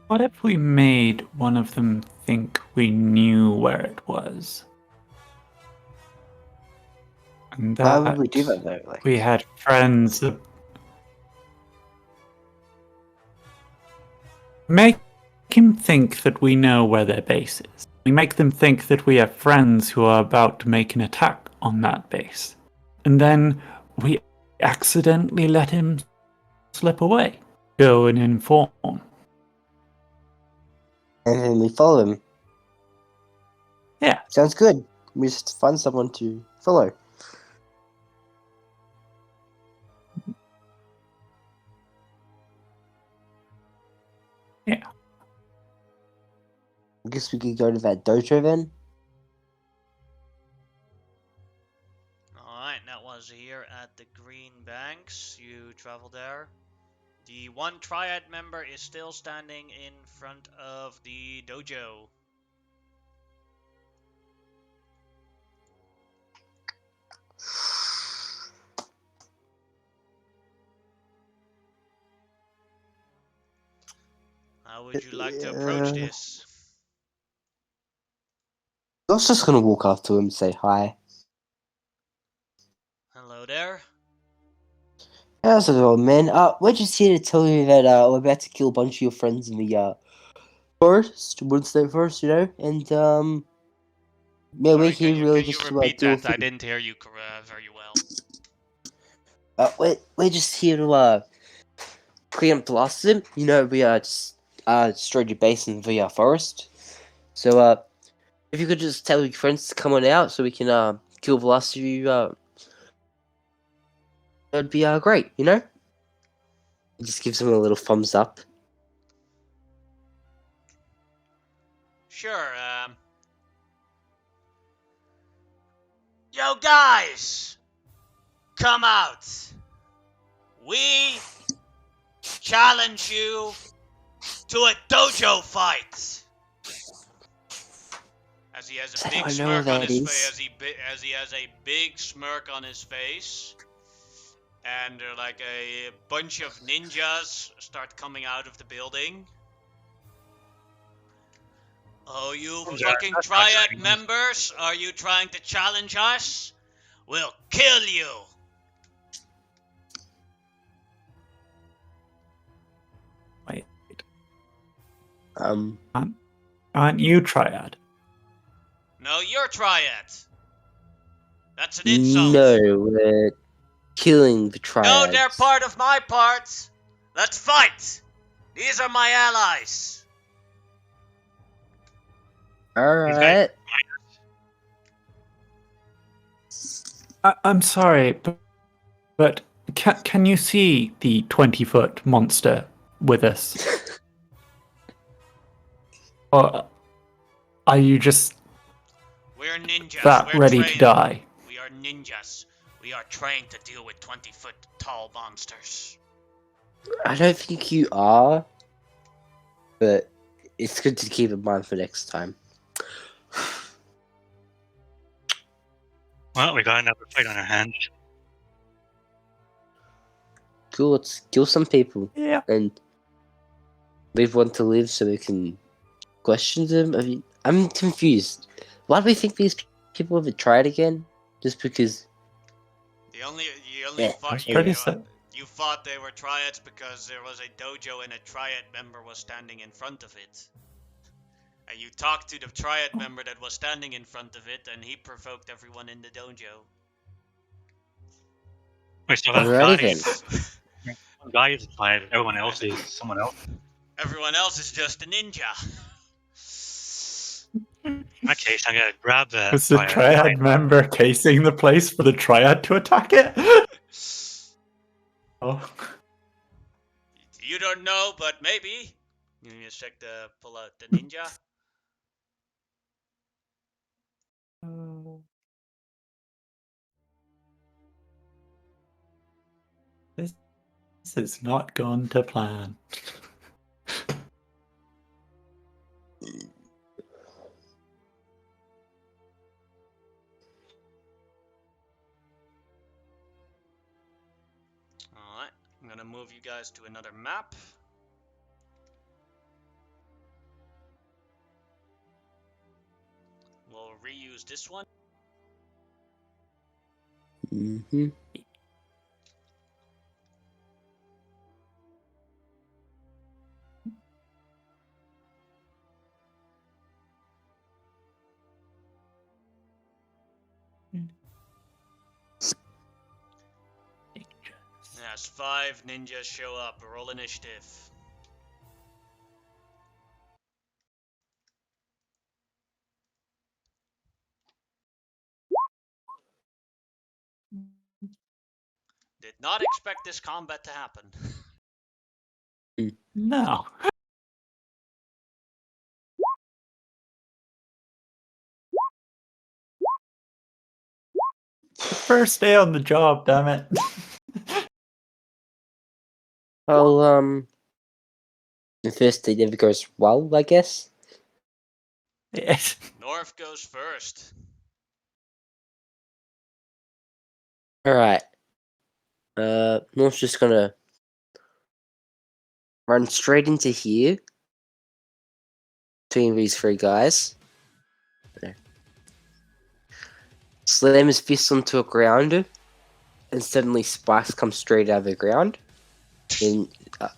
What if we made one of them think we knew where it was? And Why that would we do that though? Like, we had friends that make him think that we know where their base is. We make them think that we have friends who are about to make an attack on that base. And then we accidentally let him slip away. Go and inform. and then we follow him. Yeah. Sounds good. We just find someone to follow. Yeah. I guess we could go to that dojo then. Alright, that was here at the Green Banks. You travel there. The one triad member is still standing in front of the dojo. How would you like to approach this? I was just gonna walk up to him and say hi. Hello there. How's it going, man? We're just here to tell you that we're about to kill a bunch of your friends in the forest, Wood State Forest, and yeah, we're here can really you just to repeat do a that? I thing. didn't hear you very well. We're just here to clean up the last of them. We just destroyed your base in the forest. So if you could just tell your friends to come on out so we can kill the last of you, that'd be great. It just gives them a little thumbs up. Sure, Yo, guys! come out. We challenge you to a dojo fight. As he has a I big don't know what smirk on that his is. face, as he has a big smirk on his face, and like a bunch of ninjas start coming out of the building. Oh, you Yeah, fucking that's triad frustrating. members! Are you trying to challenge us? We'll kill you! Wait, Um, aren't you Triad? No, you're triad. That's an insult. no, we're killing the triads. No, they're part of my parts. Let's fight. These are my allies. Alright. I'm sorry, but can you see the 20-foot monster with us? Or are you just We're ninjas. that We're ready trained. to die? We are ninjas. We are trained to deal with 20-foot tall monsters. I don't think you are, but it's good to keep in mind for next time. Well, we got another fight on our hands. Cool, let's kill some people Yeah. and leave one to live so we can question them. I mean, I'm confused. Why do we think these people have tried again? Just because? You only Yeah, fought that's pretty you, sad. you thought they were triads because there was a dojo and a triad member was standing in front of it. And you talked to the triad member that was standing in front of it, and he provoked everyone in the dojo. We still have Alrighty guys. then. One guy is a triad, everyone else is someone else. Everyone else is just a ninja. In that case, I'm gonna grab the Was the Triad member casing the place for the Triad to attack it? Oh. You don't know, but maybe. You need to check the pull out the ninja. This has not gone to plan. Alright, I'm gonna move you guys to another map. We'll reuse this one. Mm-hmm. Yes, 5 ninjas show up. Roll initiative. Did not expect this combat to happen. No. First day on the job, damn it. Well, the first day never goes well, I guess. Yes. North goes first. Alright. North's just gonna run straight into here. Between these 3 guys. There. Slam his fist onto a grounder, and suddenly spikes come straight out of the ground,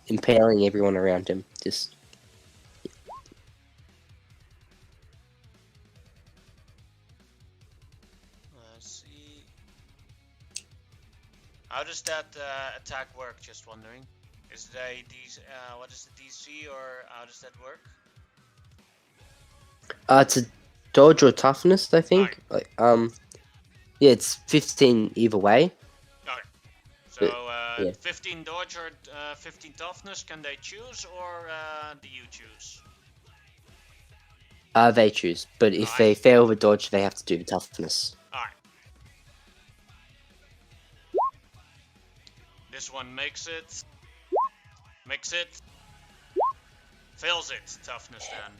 impaling everyone around him. Just Let's see. How does that attack work? Just wondering. Is it a what is the DC, or how does that work? it's a dodge or toughness, I think. Like, yeah, it's 15 either way. Okay. So yeah. 15 dodge or 15 toughness. Can they choose, or do you choose? They choose, but if Alright. they fail the dodge, they have to do the toughness. Alright. one makes it. Makes it. Fails it. Toughness then.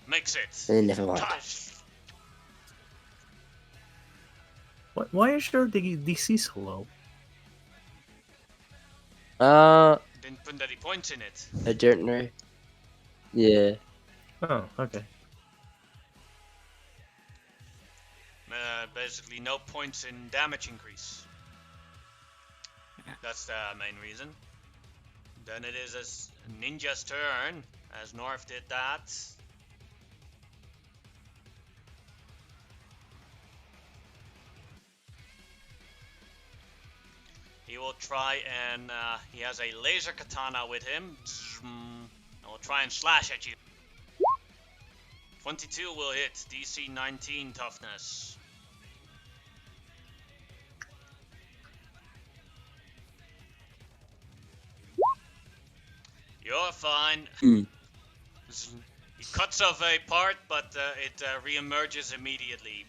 Makes it. Never mind. Why is your DC so low? Didn't put any points in it. I don't know. Yeah. Oh, okay. Basically no points in damage increase. That's the main reason. Then it is as Ninja's turn, as North did that. He will try and, he has a laser katana with him. And will try and slash at you. 22 will hit, DC 19 toughness. You're fine. Mm. He cuts off a part, but it re-emerges immediately.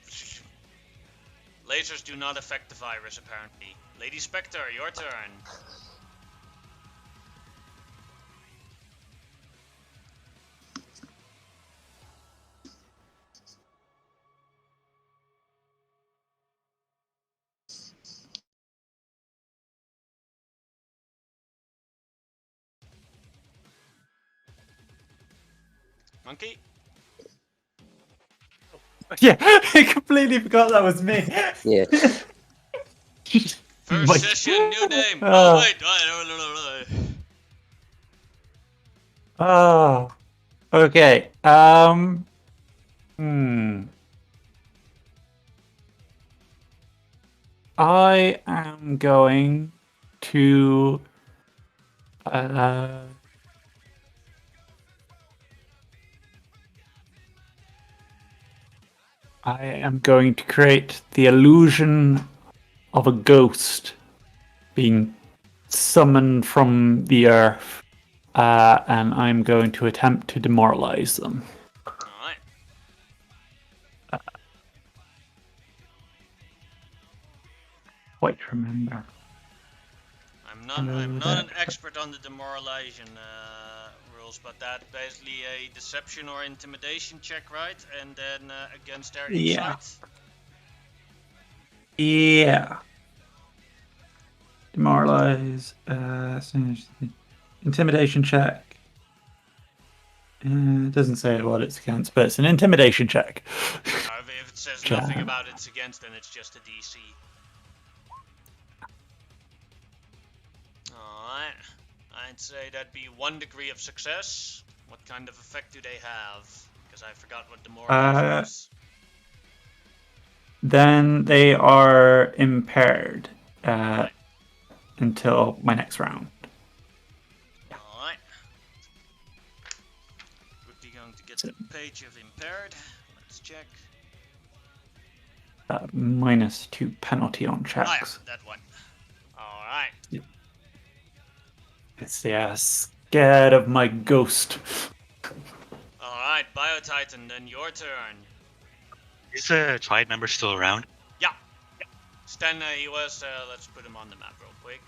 Lasers do not affect the virus, apparently. Lady Spectre, your turn. Monkey? Yeah, I completely forgot that was me. Yeah. First Mike. session, new name. Ah. Oh, wait. I don't. Oh, okay. I am going to I am going to create the illusion of a ghost being summoned from the earth, and I'm going to attempt to demoralize them. Alright. Quite remember. I'm not an expert on the demoralization rules, but that's basically a deception or intimidation check, right? And then against their Yeah. insight. Yeah. Demoralize. Intimidation check. It doesn't say what it's against, but it's an intimidation check. If it says nothing about it's against, then it's just a DC. Alright. I'd say that'd be 1 degree of success. What kind of effect do they have? Because I forgot what demoralization is. Then they are impaired until my next round. Alright. Quickly going to get the page of impaired. Let's check. -2 penalty on Oh checks. yeah, that one. Alright. It's scared of my ghost. Alright, Biotitan, then your turn. Is the triad member still around? Yeah. Stan, he was, let's put him on the map real quick.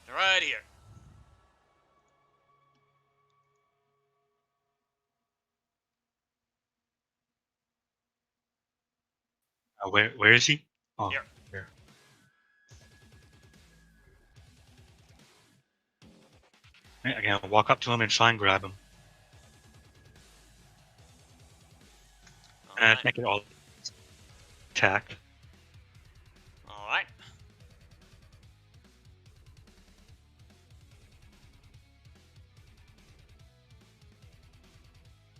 Right here. Where is he? Oh, Here. here. I can walk up to him and try and grab him. Alright. Make it all attack. Alright.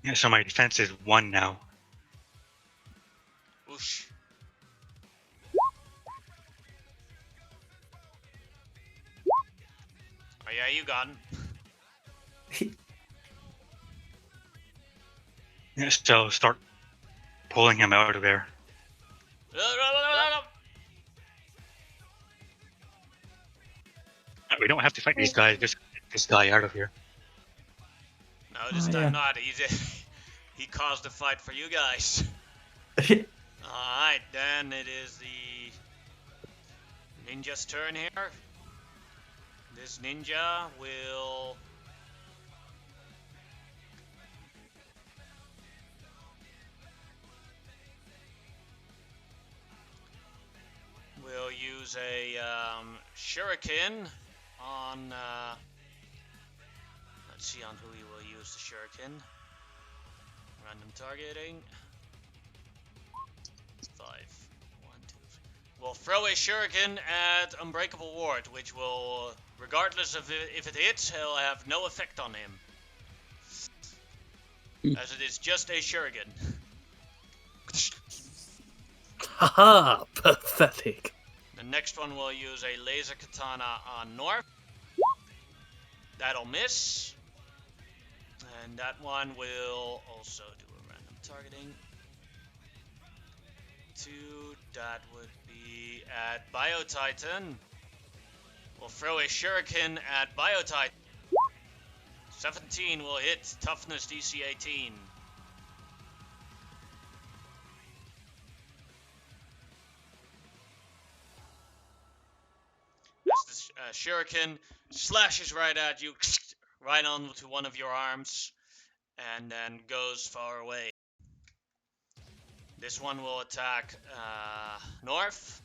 Yeah, so my defense is 1 now. Whoosh. Oh yeah, you got him. Yeah, so start pulling him out of there. We don't have to fight these guys, just get this guy out of here. No, this time yeah. not. He caused the fight for you guys. Alright, then it is the Ninja's turn here. This ninja will use a shuriken on. Let's see on who he will use the shuriken. Random targeting. 5. 1, 2, 3. We'll throw a shuriken at Unbreakable Ward, which will, regardless of if it hits, he'll have no effect on him. As it is just a shuriken. Haha, pathetic. The next one will use a laser katana on North. That'll miss. And that one will also do a random targeting. 2, that would be at Biotitan. We'll throw a shuriken at Biotitan. 17 will hit, toughness DC 18. As the shuriken slashes right at you, right onto one of your arms, and then goes far away. This one will attack North.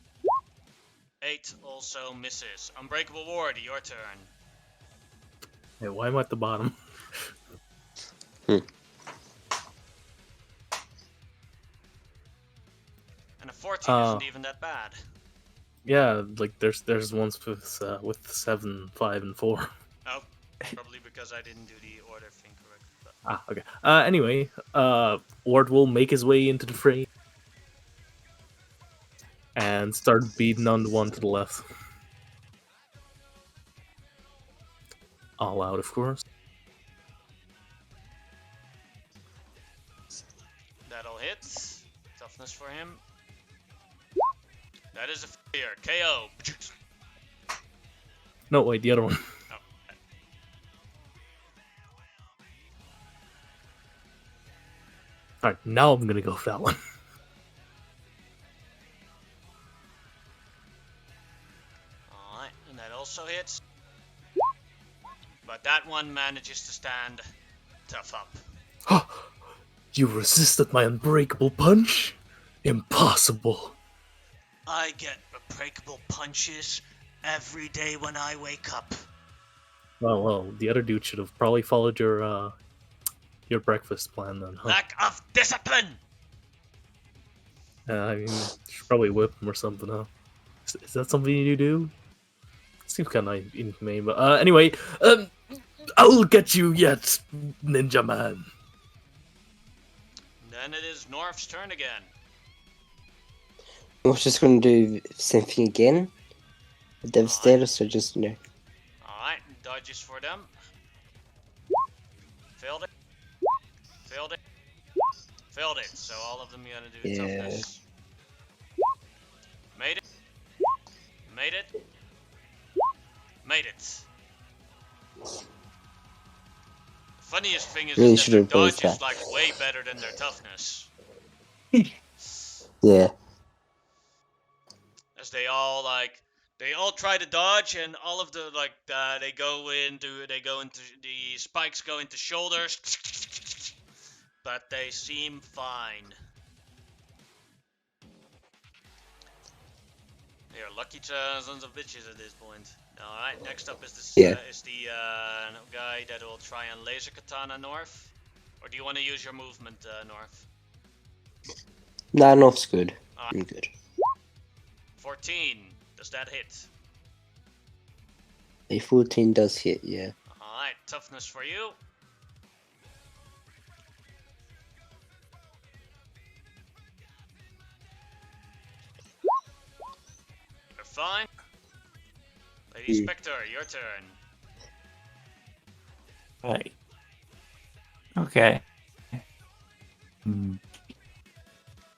8 also misses. Unbreakable Ward, your turn. Hey, why am I at the bottom? And a 14 isn't even that bad. Yeah, like there's ones with 7, 5, and 4. Oh, probably because I didn't do the order thing correctly. But... Ah, okay. Anyway, Ward will make his way into the fray and start beating on the one to the left. All out, of course. That'll hit. Toughness for him. That is a failure. KO. No, wait, the other one. Oh. Alright, now I'm gonna go for that one. Alright, and that also hits. But that one manages to stand tough up. You resisted my unbreakable punch? Impossible. I get unbreakable punches every day when I wake up. Well, the other dude should have probably followed your breakfast plan then, huh? Lack of discipline! I mean, you should probably whip him or something, huh? Is that something you do? Seems kind of inhumane, but anyway, I'll get you yet, Ninja Man. Then it is North's turn again. I was just going to do the same thing again. Devastator, so just, you know. Alright, dodges for them. Failed it. Failed it. Failed it. So all of them you gotta do Yeah. toughness. Made it. Made it. Made it. The funniest thing is Really that should their have built dodge is that. like way better than their toughness. Yeah. As they all try to dodge, and all of the they go into the spikes go into shoulders, but they seem fine. They are lucky sons of bitches at this point. All right, next up is this Yeah. is the guy that will try and laser katana North, or do you want to use your movement North? Nah, North's good. I'm good. 14. Does that hit? A 14 does hit, yeah. Alright, toughness for you. You're fine. Lady Spectre, your turn. Right. Okay.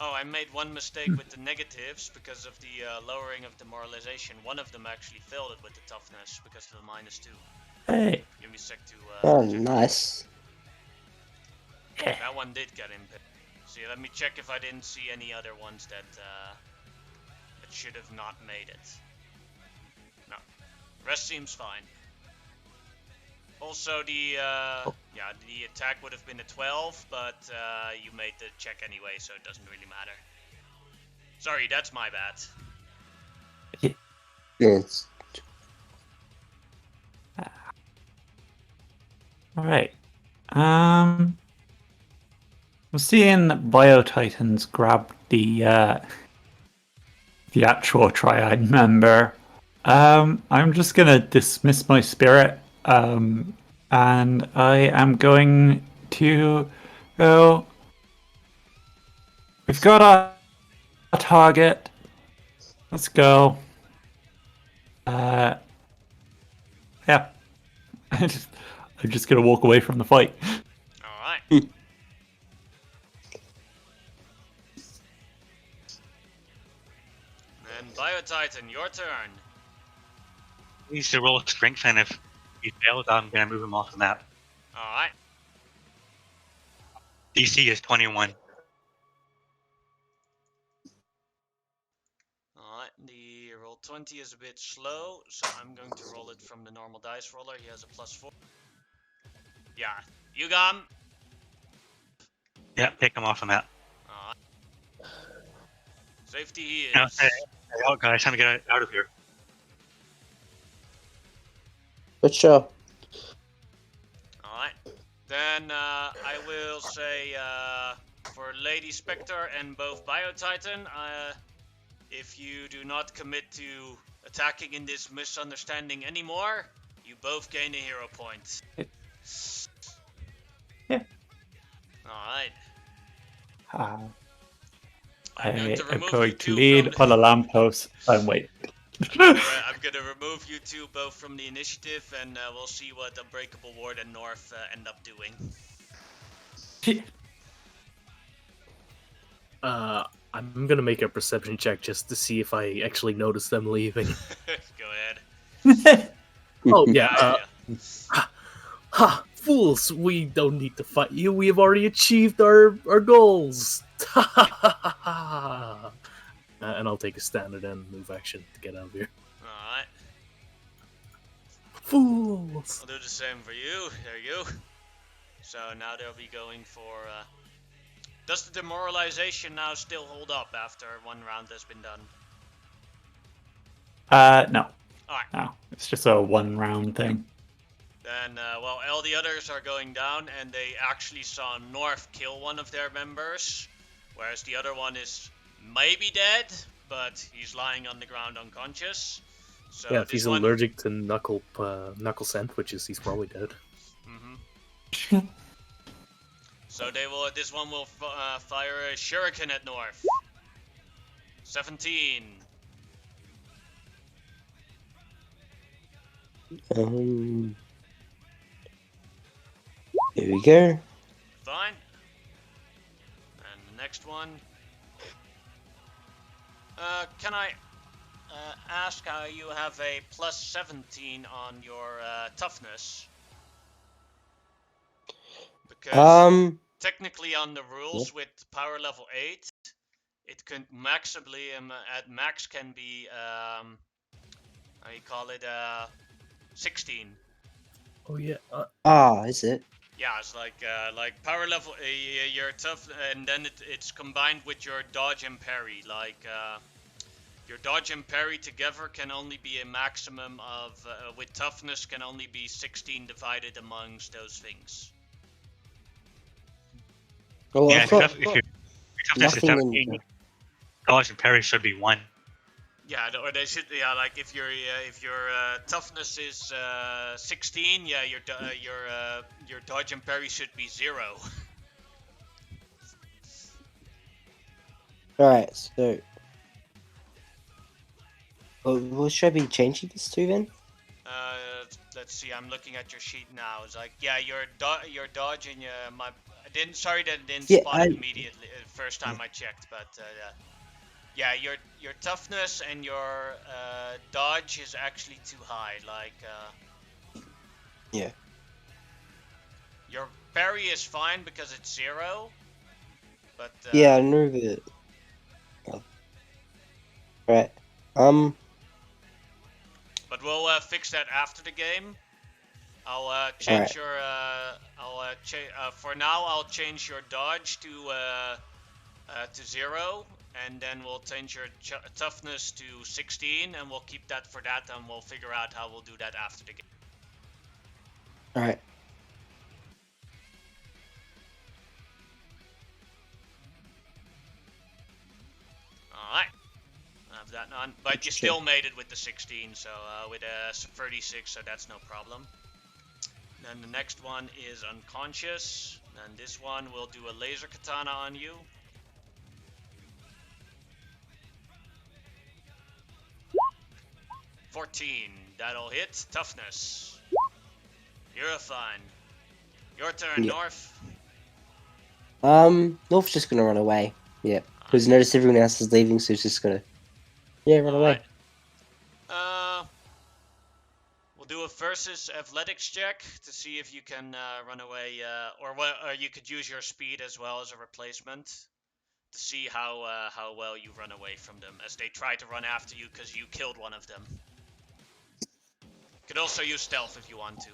Oh, I made one mistake with the negatives because of the lowering of demoralization. One of them actually failed it with the toughness because of the -2. Hey. Give me a sec to... Oh, check. nice. That one did get impaired. See, let me check if I didn't see any other ones that should have not made it. Rest seems fine. Also, the attack would have been a 12, but you made the check anyway, so it doesn't really matter. Sorry, that's my bad. Yes. All right. We're seeing Biotitans grab the actual triad member. I'm just gonna dismiss my spirit, and I am going to go. We've got a target. Let's go. Yeah. I'm just gonna walk away from the fight. Alright. And Biotitan, your turn. He needs to roll strength, and if he fails, I'm gonna move him off the map. Alright. DC is 21. Alright, the roll 20 is a bit slow, so I'm going to roll it from the normal dice roller. He has a +4. Yeah, you got him. Yeah, pick him off the map. Alright. Safety he is. Now, hey, out, guys, time to get out of here. For sure. Alright. Then I will say for Lady Spectre and both Biotitan, if you do not commit to attacking in this misunderstanding anymore, you both gain a hero point. Yeah. Alright. I'm I'm going to remove going you to two lead from on a lamppost and wait. I'm gonna remove you two both from the initiative, and we'll see what Unbreakable Ward and North end up doing. I'm gonna make a perception check just to see if I actually notice them leaving. Go ahead. Oh Yeah. Ha! Fools! We don't need to fight you. We have already achieved our goals. And I'll take a standard and move action to get out of here. Alright. Fools! I'll do the same for you. There you go. So now they'll be going for... Does the demoralization now still hold up after one round has been done? No. Alright. No. It's just a 1 round thing. Then, well, all the others are going down, and they actually saw North kill one of their members, whereas the other one is maybe dead, but he's lying on the ground unconscious. So Yeah, if he's allergic to knuckle sandwiches, he's probably dead. Mm-hmm. So they will. This one will fire a shuriken at North. 17. Here we go. Fine. And the next one. Can I ask how you have a +17 on your toughness? Because technically on the rules with power level 8, it can maximally at max can be how you call it 16. Oh yeah. Is it? Yeah, it's like power level your tough, and then it's combined with your dodge and parry. Like your dodge and parry together can only be a maximum of with toughness can only be 16 divided amongst those things. Well, Yeah, I've got if your toughness is nothing 17, dodge and parry should be 1. Yeah, or they should. Yeah, like if your toughness is 16, yeah, your dodge and parry should be 0. Alright, so... what should I be changing this to then? Let's see. I'm looking at your sheet now. It's like, yeah, your dodge and I didn't spot it immediately first time I checked, but yeah, your toughness and your dodge is actually too high. Like Yeah. Your parry is fine because it's 0, but yeah, I know that. Oh. Right. But we'll fix that after the game. I'll change your. For now, I'll change your dodge to 0, and then we'll change your toughness to 16, and we'll keep that for that, and we'll figure out how we'll do that after the game. Alright. Alright. I have that on. But you still made it with the 16, so with a 36, so that's no problem. Then the next one is unconscious. And this one will do a laser katana on you. $14. That'll hit. Toughness. You're fine. Your turn, Yeah. North. North's just gonna run away. Yeah. Because notice everyone else is leaving, so he's just gonna run away. We'll do a versus athletics check to see if you can run away, or you could use your speed as well as a replacement to see how well you run away from them as they try to run after you because you killed one of them. You could also use stealth if you want to.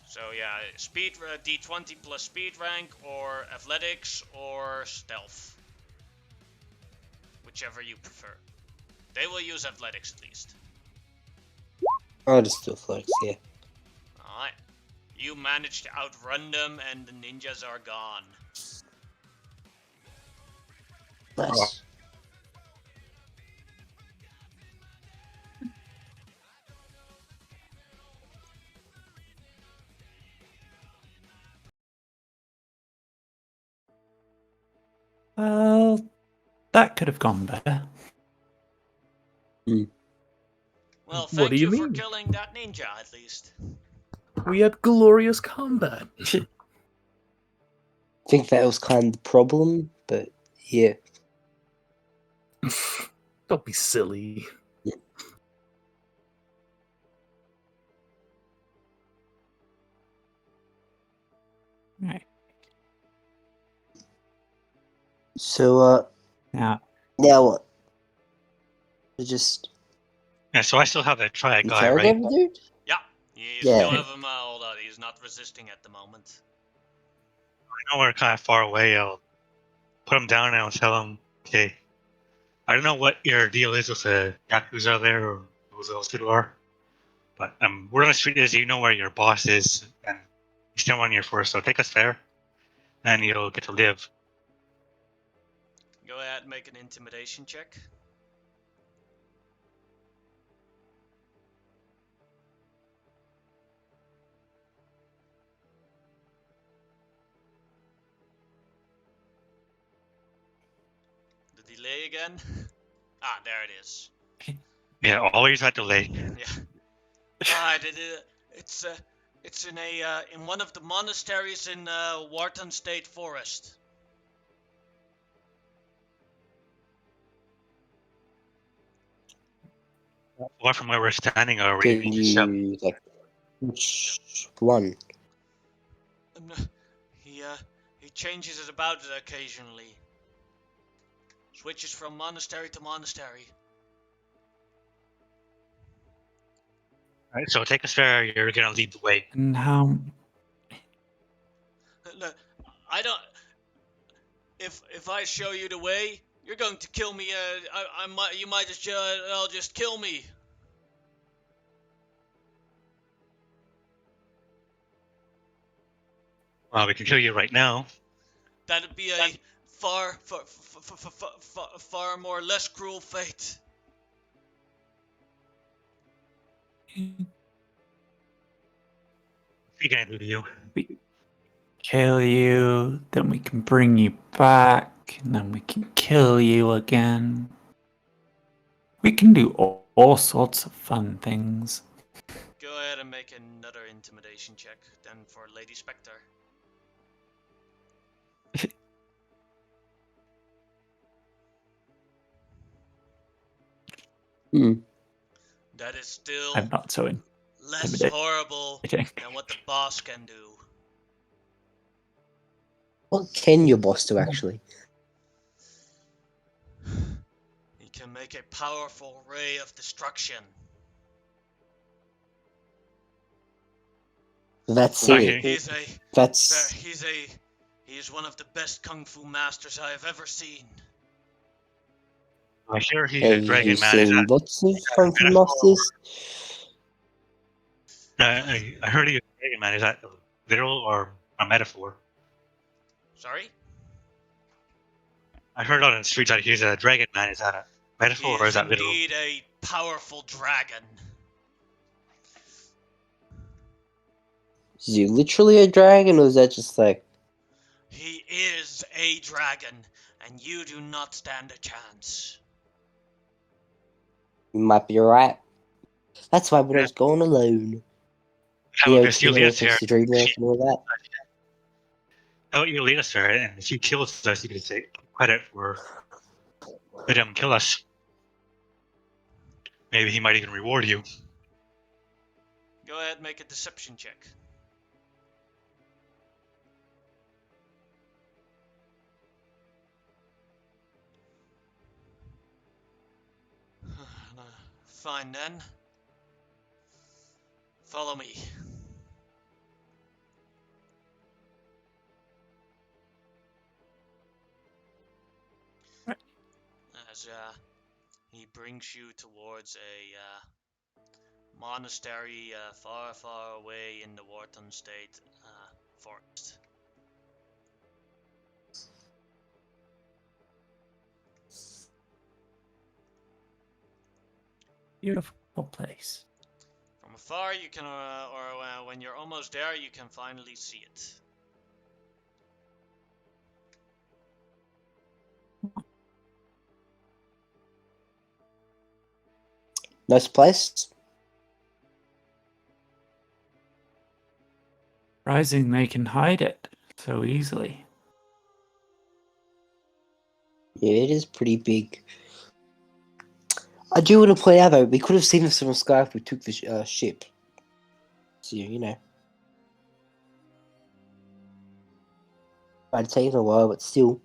So yeah, speed D20 plus speed rank, or athletics, or stealth. Whichever you prefer. They will use athletics at least. I'll just do athletics, yeah. Alright. You managed to outrun them and the ninjas are gone. Nice. Well, that could have gone better. Well, What thank do you you for mean? killing that ninja at least. We had glorious combat. I think that was kind of the problem, but yeah. Don't be silly. Right. So, Now, now what? We just Yeah, so I still have that triad guy, interrogate right? the dude? Yeah, you Yeah. still have him hold on. He's not resisting at the moment. I know we're kind of far away. I'll put him down and I'll tell him, okay, I don't know what your deal is with the Yakuza there or those else people are, but we're on the street as you know where your boss is, and he's still on your force, so take us there, and you'll get to live. Go ahead and make an intimidation check. The delay again. Ah, there it is. Yeah, always that delay. Yeah. Alright, it's in one of the monasteries in Wharton State Forest. Far from where we're standing already. Can you, like, which one? He changes it about occasionally. Switches from monastery to monastery. Alright, so take us there. You're gonna lead the way. and how? I don't. If I show you the way, you're going to kill me. You might just kill me. Well, we can kill you right now. That'd be a far more less cruel fate. What are you gonna do to you? We kill you, then we can bring you back, and then we can kill you again. We can do all sorts of fun things. Go ahead and make another intimidation check, then for Lady Spectre. That is still I'm not so less intimidating. horrible than what the boss can do. What can your boss do, actually? He can make a powerful ray of destruction. That's Okay. it. He is one of the best kung fu masters I have ever seen. I hear he's Have a you dragon man. Is seen that lots of Kung Fu metaphor? Masters? I heard he's a dragon man. Is that literal or a metaphor? Sorry? I heard on the streets that he's a dragon man. Is that a He metaphor or is is that literal? indeed a powerful dragon. Is he literally a dragon, or is that just like... He is a dragon, and you do not stand a chance. You might be right. That's why when I was going alone. How You know, about you lead us here? the dream work and all that. How about you lead us here? And if he kills us, you can take credit for letting him kill us. Maybe he might even reward you. Go ahead, make a deception check. Fine then. Follow me. As he brings you towards a monastery far, far away in the Wharton State forest. Beautiful place. From afar, you can, when you're almost there, you can finally see it. Nice place. Surprising they can hide it so easily. Yeah, it is pretty big. I do want to point out though, we could have seen this from the sky if we took the ship. So, you know. Might have taken a while, but still.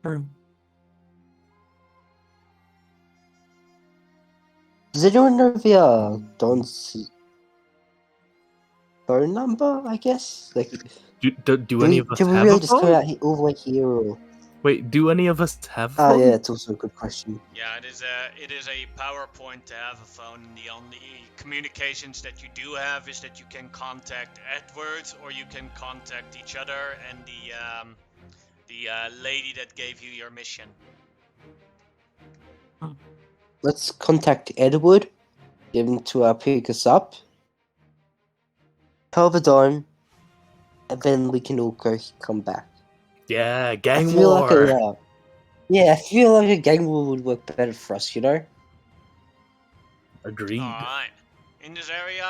True. Does anyone know the Don's phone number, I guess? Like, Do any of us did we have really a just come phone? out all the way here, or... Wait, do any of us have a Oh phone? yeah, it's also a good question. Yeah, it is a PowerPoint to have a phone, and the only communications that you do have is that you can contact Edward, or you can contact each other and the lady that gave you your mission. Let's contact Edward, get him to pick us up, tell the Don, and then we can all come back. Yeah, I gang feel war. like I feel like a gang war would work better for us, you know? Agreed. Alright. In this area,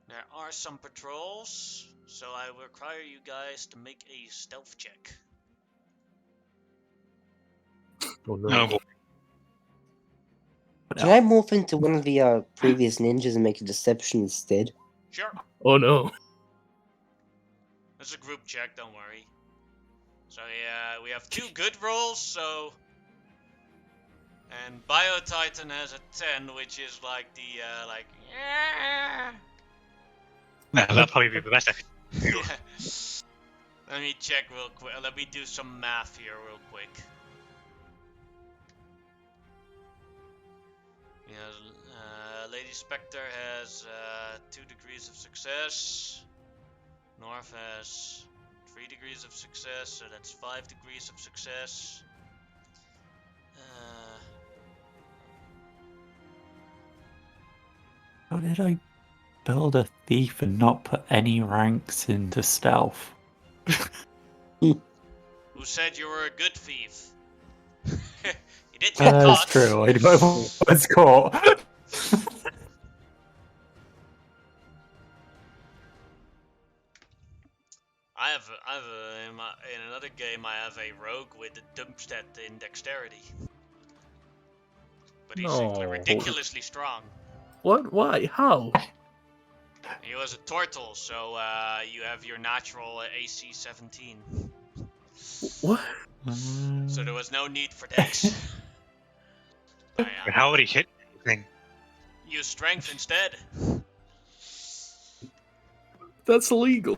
there are some patrols, so I will require you guys to make a stealth check. Oh no. No, Can I morph into one of the previous ninjas and make a deception instead? Sure. Oh no. It's a group check, don't worry. So yeah, we have 2 good rolls, so... And Biotitan has a 10, which is like the, yeah. that'll probably be the best. Yeah. Let me check real quick. Let me do some math here real quick. Yeah, Lady Spectre has 2 degrees of success. North has 3 degrees of success, so that's 5 degrees of success. How did I build a thief and not put any ranks into stealth? Who said you were a good thief? You did get That's caught. true. I was caught. In another game, I have a rogue with a dumpstat in dexterity. But he's No. ridiculously strong. What? Why? How? He was a turtle, so you have your natural AC 17. What? So there was no need for dex. But But how would he hit anything? use strength instead. That's illegal.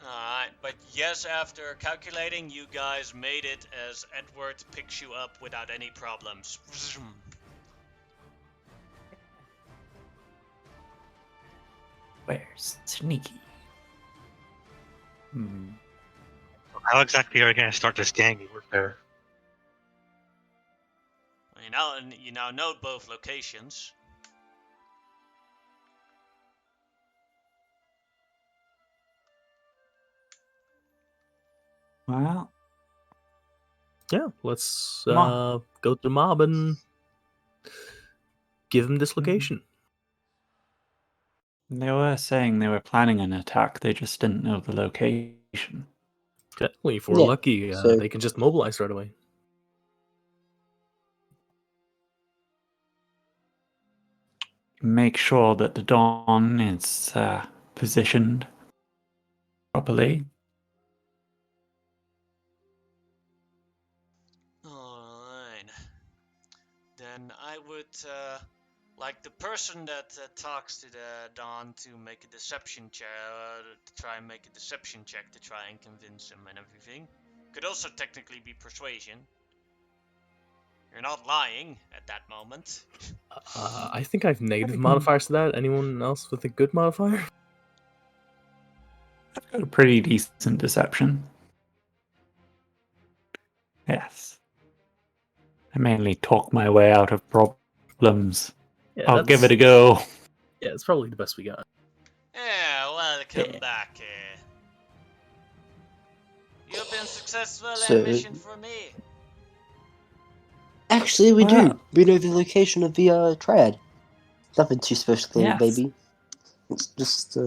Alright, but yes, after calculating, you guys made it as Edward picks you up without any problems. Where's Sneaky? How exactly are you going to start this gang work there? You now know both locations. Well, Yeah, let's Come on. go to the mob and give him this location. they were saying they were planning an attack, they just didn't know the location. Technically, if we're Yeah, lucky, so- they can just mobilize right away. Make sure that the Dawn is positioned properly. Alright. Then I would like the person that talks to the Don to make a deception check, to try and make a deception check to try and convince him and everything. Could also technically be persuasion. You're not lying at that moment. I think I have negative modifiers to that. Anyone else with a good modifier? I've got a pretty decent deception. Yes. I mainly talk my way out of problems. Yeah, I'll give it a go. Yeah, it's probably the best we got. Yeah, welcome Yeah. back. You've been successful So- in mission for me. Actually, we Wow. do. We know the location of the triad. Nothing too special, Yes. baby. It's just,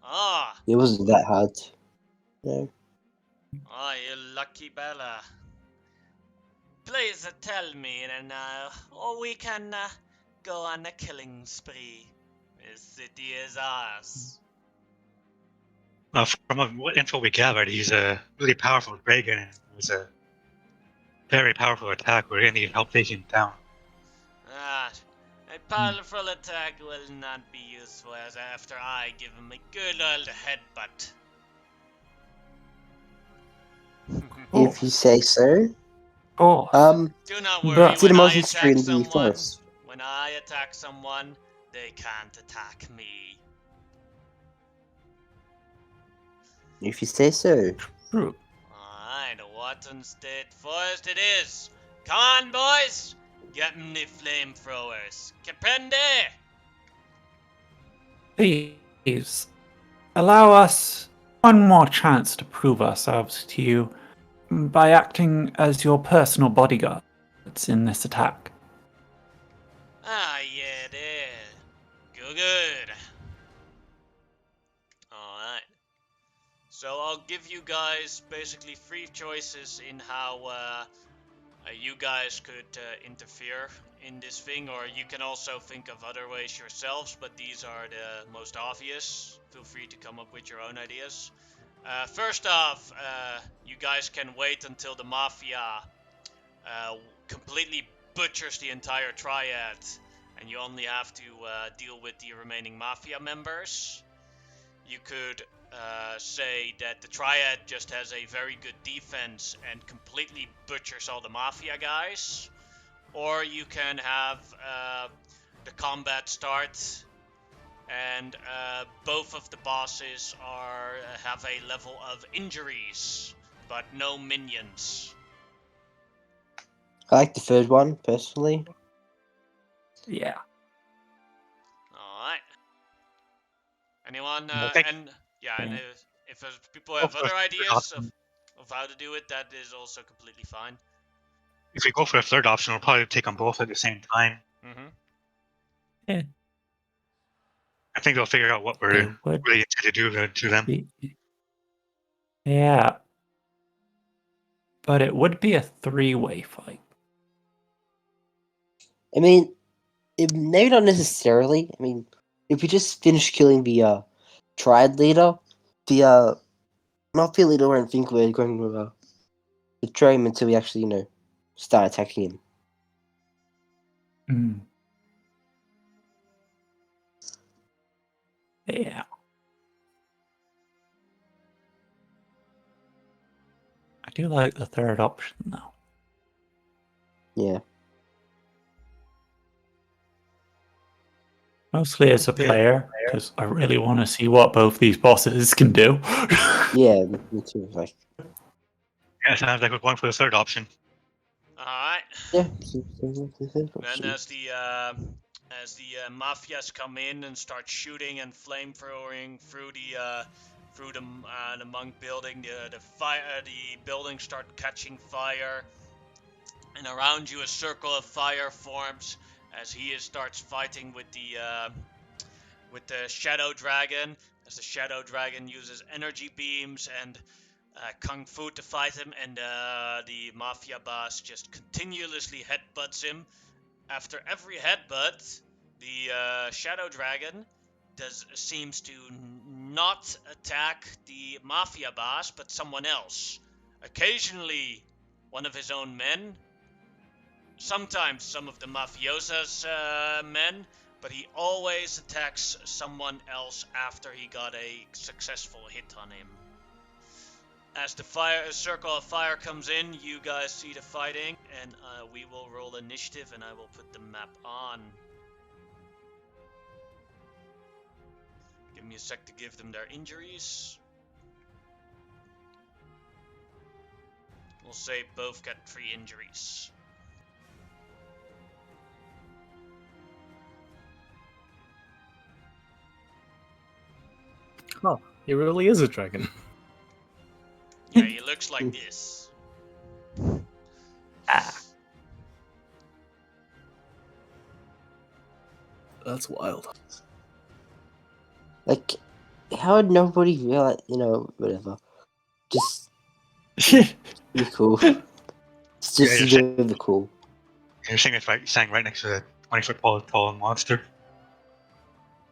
Ah, it wasn't that hard. No. oh, you lucky Bella. Please tell me, and we can go on a killing spree. This city is ours. From what info we gathered, he's a really powerful dragon, and it was a very powerful attack. We're going to need help taking him down. Ah, a powerful attack will not be useful as after I give him a good old headbutt. If you say so. Oh, Do not But- worry, See the when I mountains attack in the someone, forest. when I attack someone, they can't attack me. If you say so. true. Alright, Wharton State Forest it is. Come on, boys! Get me the flamethrowers. Comprende? Please, allow us one more chance to prove ourselves to you by acting as your personal bodyguards in this attack. Ah, yeah, there. Good. Alright. So I'll give you guys basically 3 choices in how you guys could interfere in this thing, or you can also think of other ways yourselves, but these are the most obvious. Feel free to come up with your own ideas. First off, you guys can wait until the maffia completely butchers the entire triad, and you only have to deal with the remaining maffia members. You could say that the triad just has a very good defense and completely butchers all the mafia guys, or you can have the combat start and both of the bosses have a level of injuries but no minions. I like the third one, personally. Yeah. Alright. Anyone? I think- And Yeah. if people have Oh, other third ideas option. of how to do it, that is also completely fine. If we go for a third option, we'll probably take them both at the same time. Mm-hmm. I think they'll figure out what They we're would really intended to do to them. be. Yeah. But it would be a three-way fight. I mean, maybe not necessarily. I mean, if we just finish killing the triad leader, the mafia leader won't think we're going to betray him until we actually, start attacking him. Mm. Yeah. I do like the third option, though. Yeah. Mostly as a player, because I really want to see what both these bosses can do. Yeah, me too. Like, Yeah, sounds like we're going for the third option. All right. yeah. Then as the mafias come in and start shooting and flamethrowing through the monk building, the buildings start catching fire, and around you a circle of fire forms as he starts fighting with the shadow dragon. As the shadow dragon uses energy beams and kung fu to fight him, and the mafia boss just continuously headbutts him. After every headbutt, the shadow dragon seems to not attack the mafia boss, but someone else. Occasionally, one of his own men. Sometimes some of the mafiosa's men, but he always attacks someone else after he got a successful hit on him. As the circle of fire comes in, you guys see the fighting, and we will roll initiative, and I will put the map on. Give me a sec to give them their injuries. We'll say both get 3 injuries. Oh, he really is a dragon. Yeah, he looks like this. That's wild. Like, how would nobody realize, whatever. Just be cool. It's just really cool. You're saying it's standing right next to the 20-foot tall monster.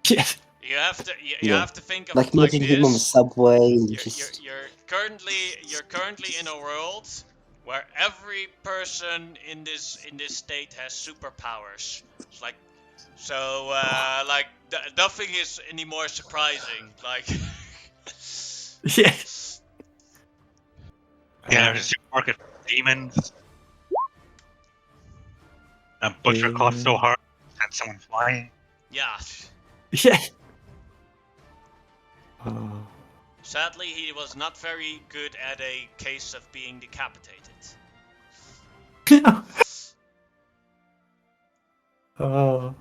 Yes. You have to Yeah. have to think of Like, it like imagine him on the this. subway and You're currently in a world where every person in this state has superpowers. It's like nothing is any more surprising. Like Yes. Yeah, there's a supermarket for demons. A butcher coughs so hard and someone flying. yeah. Yeah. Sadly, he was not very good at a case of being decapitated. Oh.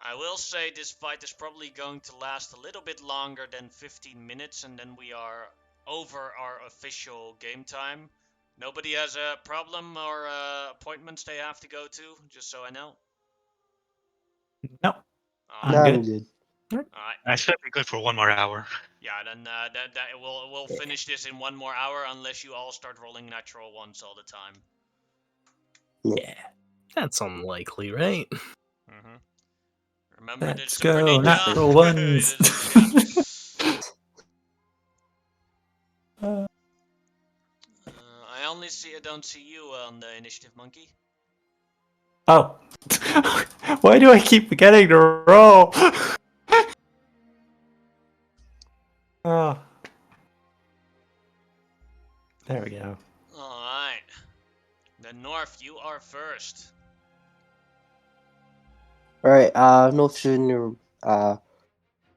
I will say this fight is probably going to last a little bit longer than 15 minutes, and then we are over our official game time. Nobody has a problem or appointments they have to go to, just so I know. No. Alright. No, good. I'm good. Alright. I should be good for 1 more hour. Yeah, then we'll finish this in 1 more hour unless you all start rolling natural ones all the time. Yeah. That's unlikely, right? Mm-hmm. Remember, Let's there's Super go, Ninja. natural ones. Yeah. I don't see you on the initiative, monkey. Oh. Why do I keep forgetting to roll? Oh. There we go. Alright. Then North, you are first. Alright, North Shooting,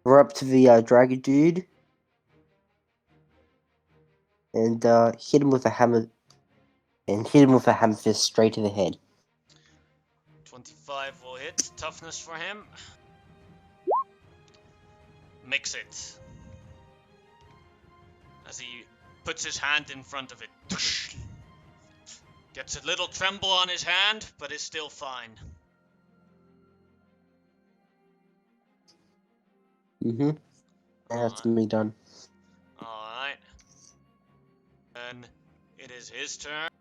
we're up to the dragon dude. And hit him with a hammer. And hit him with a hammer fist straight to the head. 25 will hit. Toughness for him. Mix it. As he puts his hand in front of it. Gets a little tremble on his hand, but is still fine. Mm-hmm. That's me done. Alright. Then it is his turn.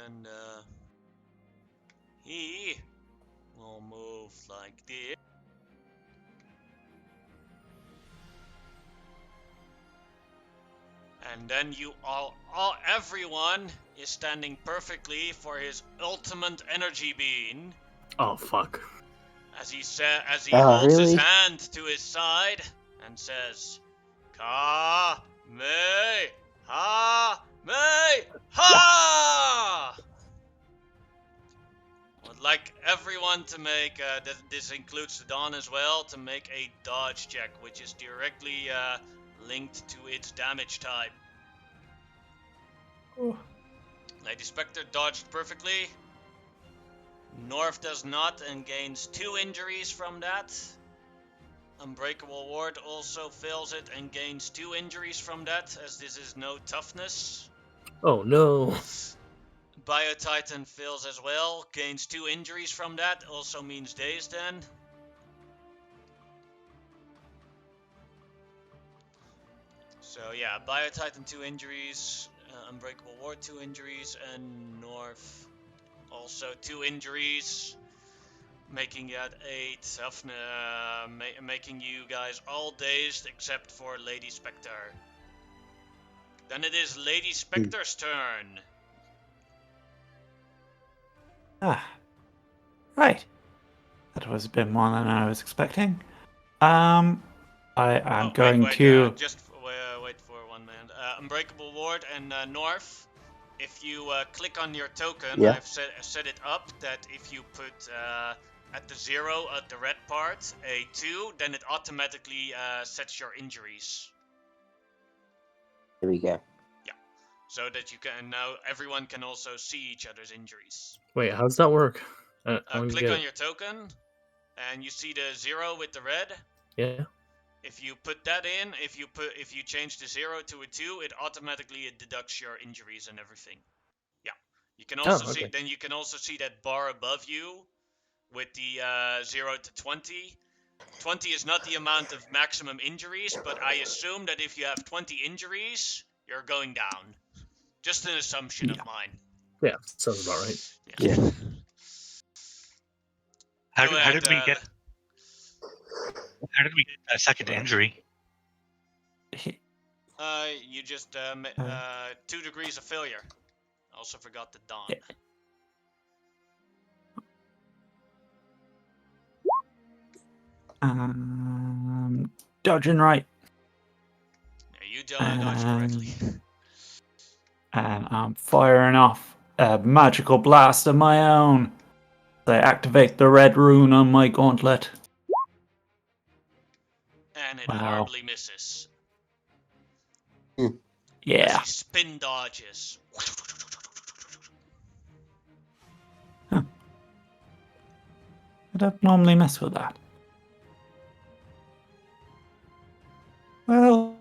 And And he will move like this. And then everyone is standing perfectly for his ultimate energy beam. Oh fuck. As he Oh, holds his really? hand to his side and says, Ka me ha me ha! I would like everyone to make, this includes the Dawn as well, to make a dodge check, which is directly linked to its damage type. Oh. Lady Spectre dodged perfectly. North does not and gains 2 injuries from that. Unbreakable Ward also fails it and gains 2 injuries from that, as this is no toughness. Oh no. Biotitan fails as well, gains 2 injuries from that, also means dazed then. So yeah, Biotitan 2 injuries, Unbreakable Ward 2 injuries, and North also 2 injuries. Making that a toughness, making you guys all dazed except for Lady Spectre. Then it is Lady Spectre's turn. Right. That was a bit more than I was expecting. I'm going to. Just wait for 1 minute. Unbreakable Ward and North. If you click on your token, Yeah. I've set it up that if you put at the 0 at the red part a 2, then it automatically sets your injuries. Here we go. So that you can now everyone can also see each other's injuries. Wait, how does that work? I don't Click get on it. your token, and you see the 0 with the red. Yeah. If you put that in, if you change the 0 to a 2, it automatically deducts your injuries and everything. Yeah. You can also see. Okay. Then you can also see that bar above you with the 0 to 20. 20 is not the amount of maximum injuries, but I assume that if you have 20 injuries, you're going down. Just an assumption of mine. Yeah, sounds about right. Yeah. How did we get a second injury? You just 2 degrees of failure. I also forgot the Dawn. Dodging right. Yeah, you dodged correctly. And I'm firing off a magical blast of my own. I activate the red rune on my gauntlet. And it Wow. horribly misses. Yeah. As he spin dodges. I don't normally mess with that. Well,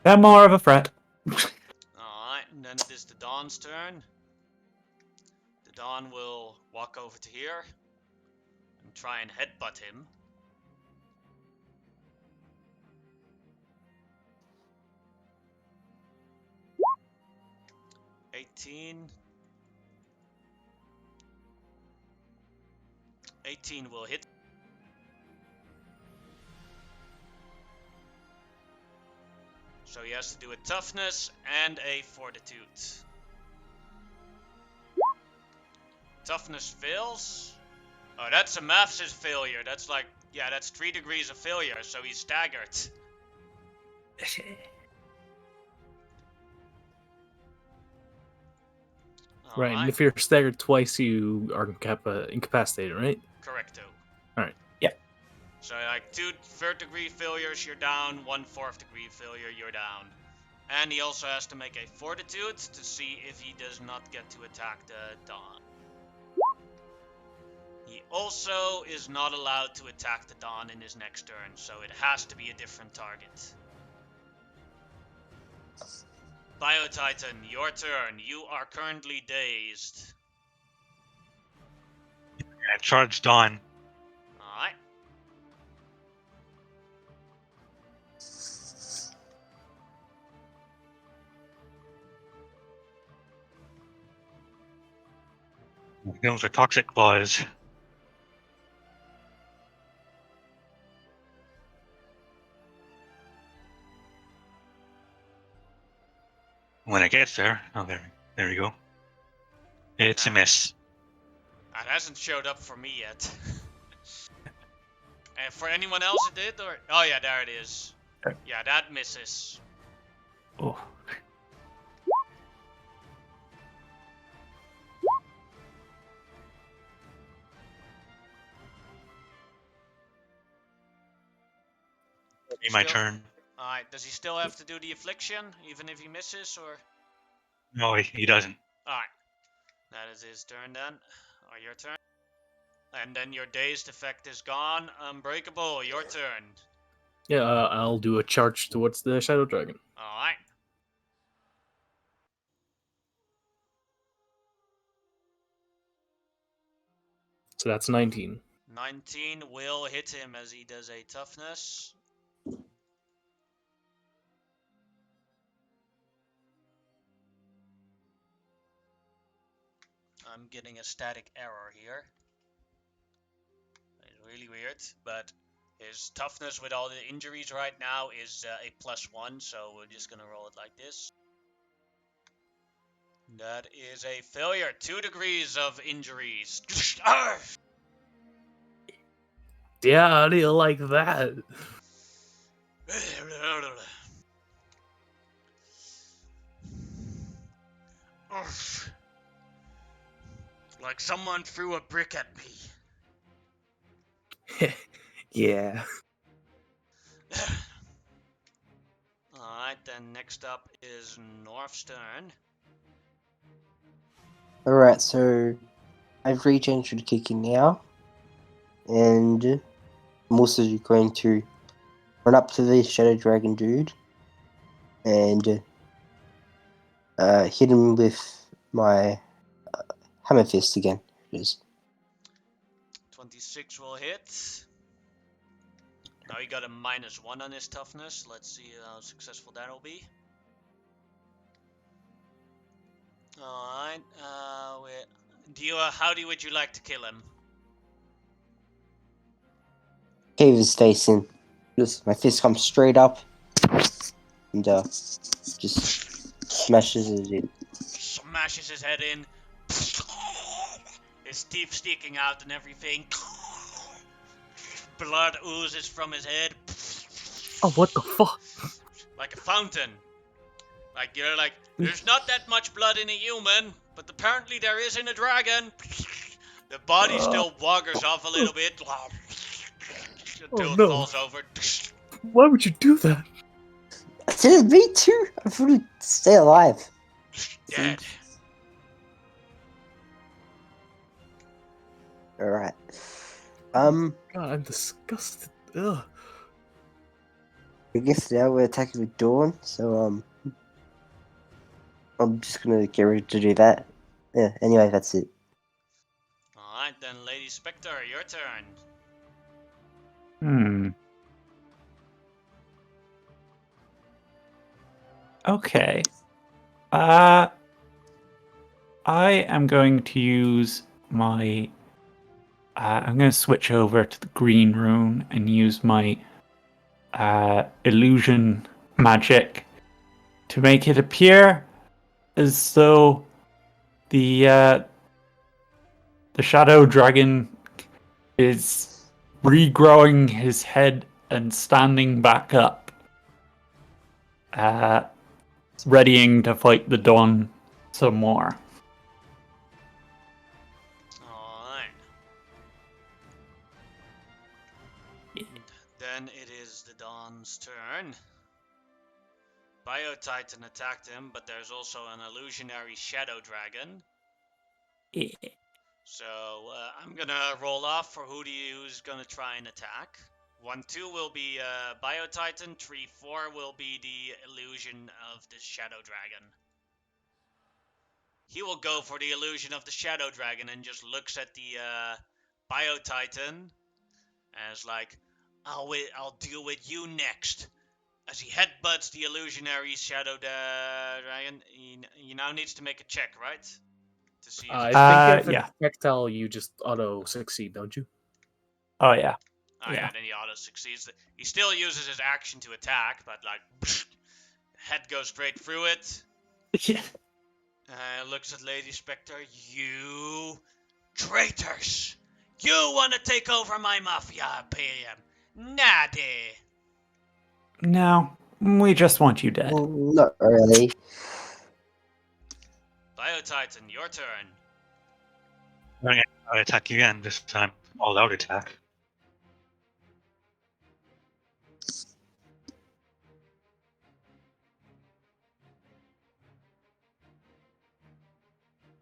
they're more of a threat. Alright, and then it is the Dawn's turn. The Dawn will walk over to here and try and headbutt him. $18 will hit. So he has to do a toughness and a fortitude. Toughness fails. Oh, that's a massive failure. That's like, yeah, that's 3 degrees of failure, so he's staggered. Right, and if you're staggered twice, you are incapacitated, right? Correcto. Alright. Yeah. So like 2 third degree failures, you're down. 1 fourth degree failure, you're down. And he also has to make a fortitude to see if he does not get to attack the Dawn. He also is not allowed to attack the Dawn in his next turn, so it has to be a different target. Biotitan, your turn. You are currently dazed. Yeah, charge Dawn. Alright. Those are toxic claws. When it gets there, oh, there you go. It's a miss. It hasn't showed up for me yet. And for anyone else it did, or... Oh yeah, there it is. Yeah, that misses. Oh. Be my turn. Alright, does he still have to do the affliction, even if he misses, or... No, he doesn't. Alright. That is his turn then. Or your turn. And then your dazed effect is gone. Unbreakable, your turn. Yeah, I'll do a charge towards the Shadow Dragon. Alright. So that's 19. 19 will hit him as he does a toughness. I'm getting a static error here. It's really weird, but his toughness with all the injuries right now is a +1, so we're just gonna roll it like this. That is a failure. 2 degrees of injuries. Yeah, how do you like that? Like someone threw a brick at me. Yeah. Alright, then next up is North's turn. Alright, so I've reached the kicking now, and I'm also going to run up to the Shadow Dragon dude and hit him with my hammer fist again. It is. 26 will hit. Now he got a -1 on his toughness. Let's see how successful that'll be. Alright, would you like to kill him? Cave his face in. Just my fist comes straight up and just smashes it in. Smashes his head in. His teeth sticking out and everything. Blood oozes from his head. Oh, what the fuck? Like a fountain. Like, you're like, there's not that much blood in a human, but apparently there is in a dragon. The body still waggers off a little bit. Until no. it falls over. Why would you do that? Did me too? I thought stay alive. Dead. Alright. God, I'm disgusted. Ugh. I guess now we're attacking with Dawn, so I'm just gonna get ready to do that. Yeah, anyway, that's it. Alright then, Lady Spectre, your turn. Okay. I am going to use my... I'm going to switch over to the green rune and use my illusion magic to make it appear as though the shadow dragon is regrowing his head and standing back up, readying to fight the Dawn some more. Alright. Then it is the Dawn's turn. Biotitan attacked him, but there's also an illusionary shadow dragon. Yeah. So I'm gonna roll off for who's gonna try and attack. 1-2 will be Biotitan, 3-4 will be the illusion of the shadow dragon. He will go for the illusion of the shadow dragon and just looks at the Biotitan as like, I'll deal with you next. As he headbutts the illusionary shadow dragon, he now needs to make a check, right? to see if I he think if yeah. it's projectile, you just auto succeed, don't you? Oh yeah. Oh yeah, then he auto succeeds. He still uses his action to attack, but like head goes straight through it. Yeah. Looks at Lady Spectre. You traitors! You want to take over my maffia, PM? Naddy. No, we just want you dead. Not really. Biotitan, your turn. I attack again, this time all out attack.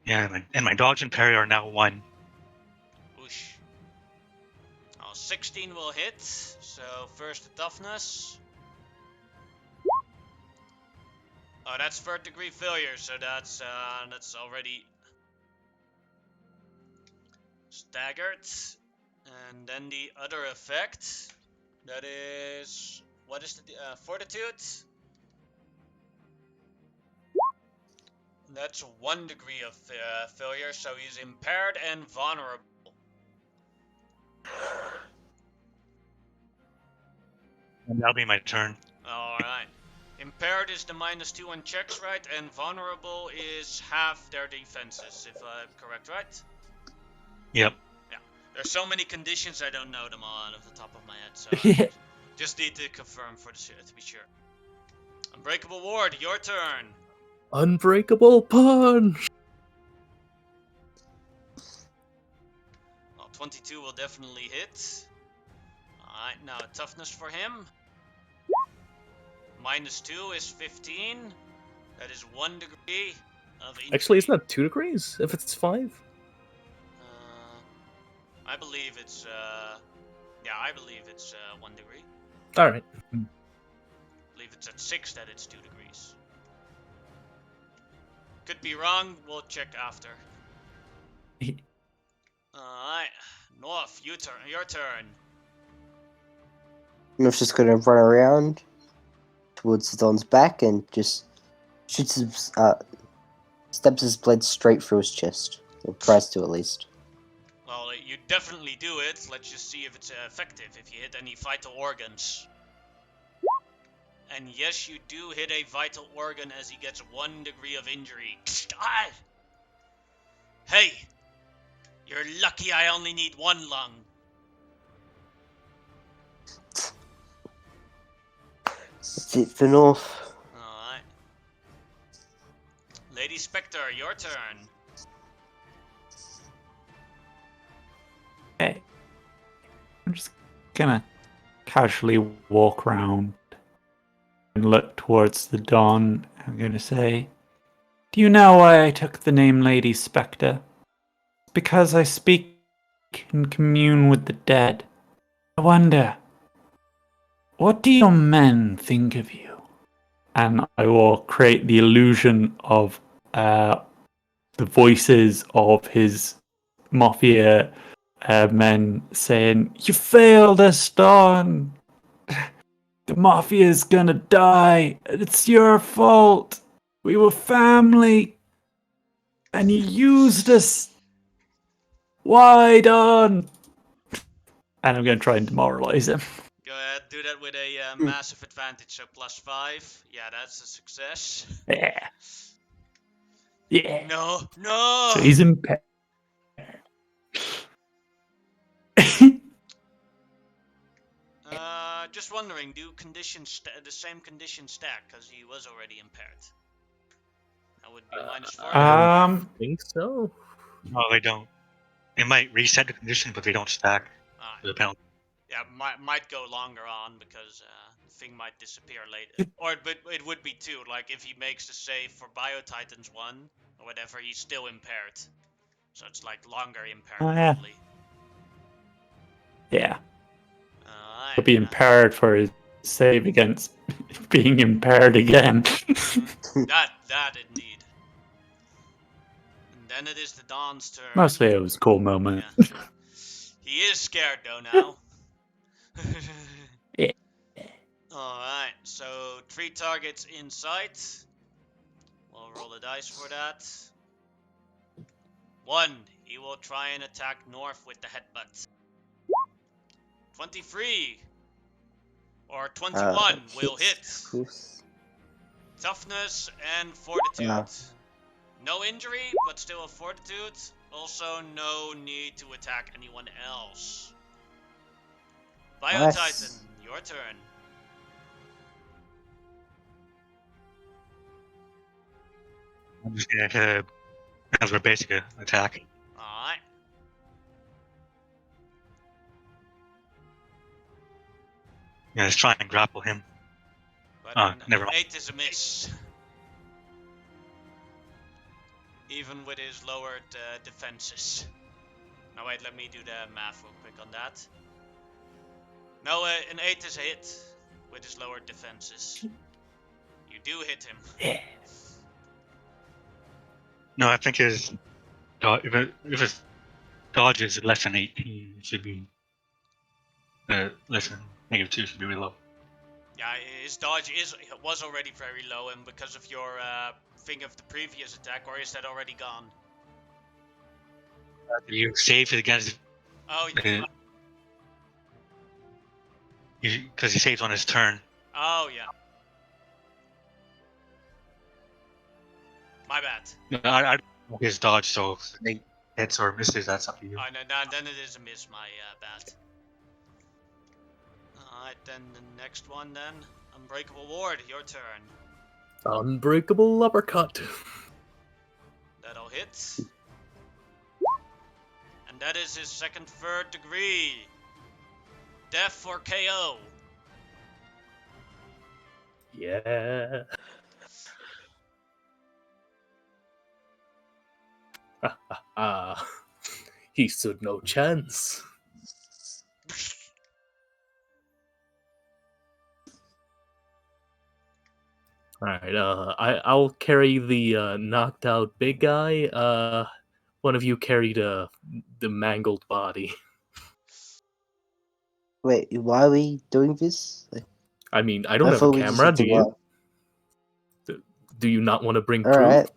Yeah, and my dodge and parry are now 1. Whoosh. Oh, 16 will hit. So first the toughness. Oh, that's third degree failure. So that's already staggered. And then the other effect. That is, what is the fortitude? That's 1 degree of failure, so he's impaired and vulnerable. And that'll be my turn. Alright. Impaired is the -2 on checks, right? And vulnerable is half their defenses, if I'm correct, right? Yep. Yeah. There's so many conditions I don't know them all off the top of my head, so Yeah. just need to confirm to be sure. Unbreakable Ward, your turn. Unbreakable punch. Well, 22 will definitely hit. Alright, now toughness for him. -2 is 15. That is 1 degree of injury. Actually, isn't that 2 degrees if it's 5? I believe it's I believe it's 1 degree. All right. I believe it's at 6 that it's 2 degrees. Could be wrong. We'll check after. Alright, North, your turn. North's just gonna run around towards the Don's back and just shoots his, stabs his blade straight through his chest. Or tries to, at least. Well, you definitely do it. Let's just see if it's effective, if you hit any vital organs. And yes, you do hit a vital organ as he gets 1 degree of injury. Ah! Hey! You're lucky I only need 1 lung. That's it for North. Alright. Lady Spectre, your turn. Okay. I'm just gonna casually walk around and look towards the dawn. I'm gonna say, do you know why I took the name Lady Spectre? Because I speak and commune with the dead. I wonder, what do your men think of you? And I will create the illusion of the voices of his maffia men saying, "You failed us, Don. The mafia's gonna die. It's your fault. We were family. And you used us. Why, Don?" And I'm gonna try and demoralize him. Go ahead, do that with a massive advantage, so +5. Yeah, that's a success. Yeah. Yeah. No, no! So he's impaired. Just wondering, do conditions the same conditions stack? Because he was already impaired. That would be -4. I think so. No, they don't. It might reset the condition, but they don't stack the penalty. Yeah, might go longer on because the thing might disappear later. Or it would be 2. Like if he makes the save for Biotitans 1 or whatever, he's still impaired. So it's like longer impaired yeah. probably. Yeah. Alright. He'll be impaired for his save against being impaired again. That indeed. And then it is the Dawn's turn. Mostly it was a cool moment. Yeah. He is scared though now. Yeah. Alright, so 3 targets in sight. We'll roll a dice for that. 1. He will try and attack north with the headbutt. 23 or 21 will hit. Of course. Toughness and fortitude. Yeah. No injury, but still a fortitude. Also, no need to attack anyone else. Biotitan, Nice. your turn. I'm just gonna hit as a basic attack. Alright. Yeah, let's try and grapple him. But never an mind. 8 is a miss. Even with his lowered defenses. Now wait, let me do the math real quick on that. No, an 8 is a hit with his lowered defenses. You do hit him. Yeah. No, I think his if his dodge is less than 18, it should be less than -2 should be really low. Yeah, his dodge was already very low, and because of your thing of the previous attack, or is that already gone? You save it against Oh, because he saves on his turn. oh yeah. My bad. No, I don't know his dodge, so if he hits or misses, that's up to you. Oh, no, then it is a miss, my bad. Alright, then the next one then. Unbreakable Ward, your turn. Unbreakable uppercut. That'll hit. And that is his second, third degree. Death or KO. Yeah. He stood no chance. Alright, I'll carry the knocked out big guy. One of you carry the mangled body. Wait, why are we doing this? I mean, I don't have a thought we just camera, had to do you? walk. Do you not want to bring All proof? right.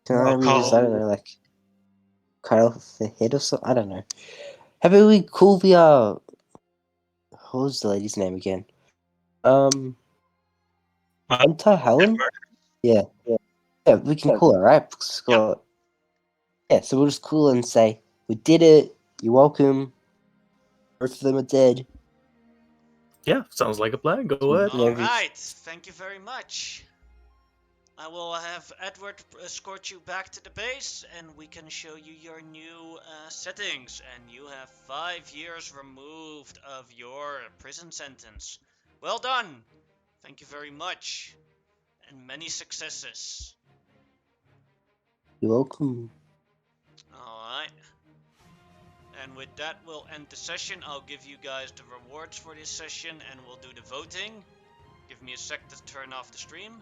Can Well, we just, I don't know, like, cut off the head or something? I don't know. How about we call the, what was the lady's name again? Hunter Helen? Yeah, we can call her, right? Scott. Yeah, so we'll just call her and say, we did it, you're welcome, both of them are dead. Yeah, sounds like a plan. Go ahead. Yeah, Alright, thank you very much. I will have Edward escort you back to the base, and we can show you your new settings. And you have 5 years removed of your prison sentence. Well done! Thank you very much. And many successes. You're welcome. Alright. And with that, we'll end the session. I'll give you guys the rewards for this session, and we'll do the voting. Give me a sec to turn off the stream.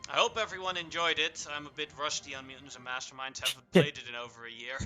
I hope everyone enjoyed it. I'm a bit rusty on Mutants and Masterminds. Haven't played it in over a year.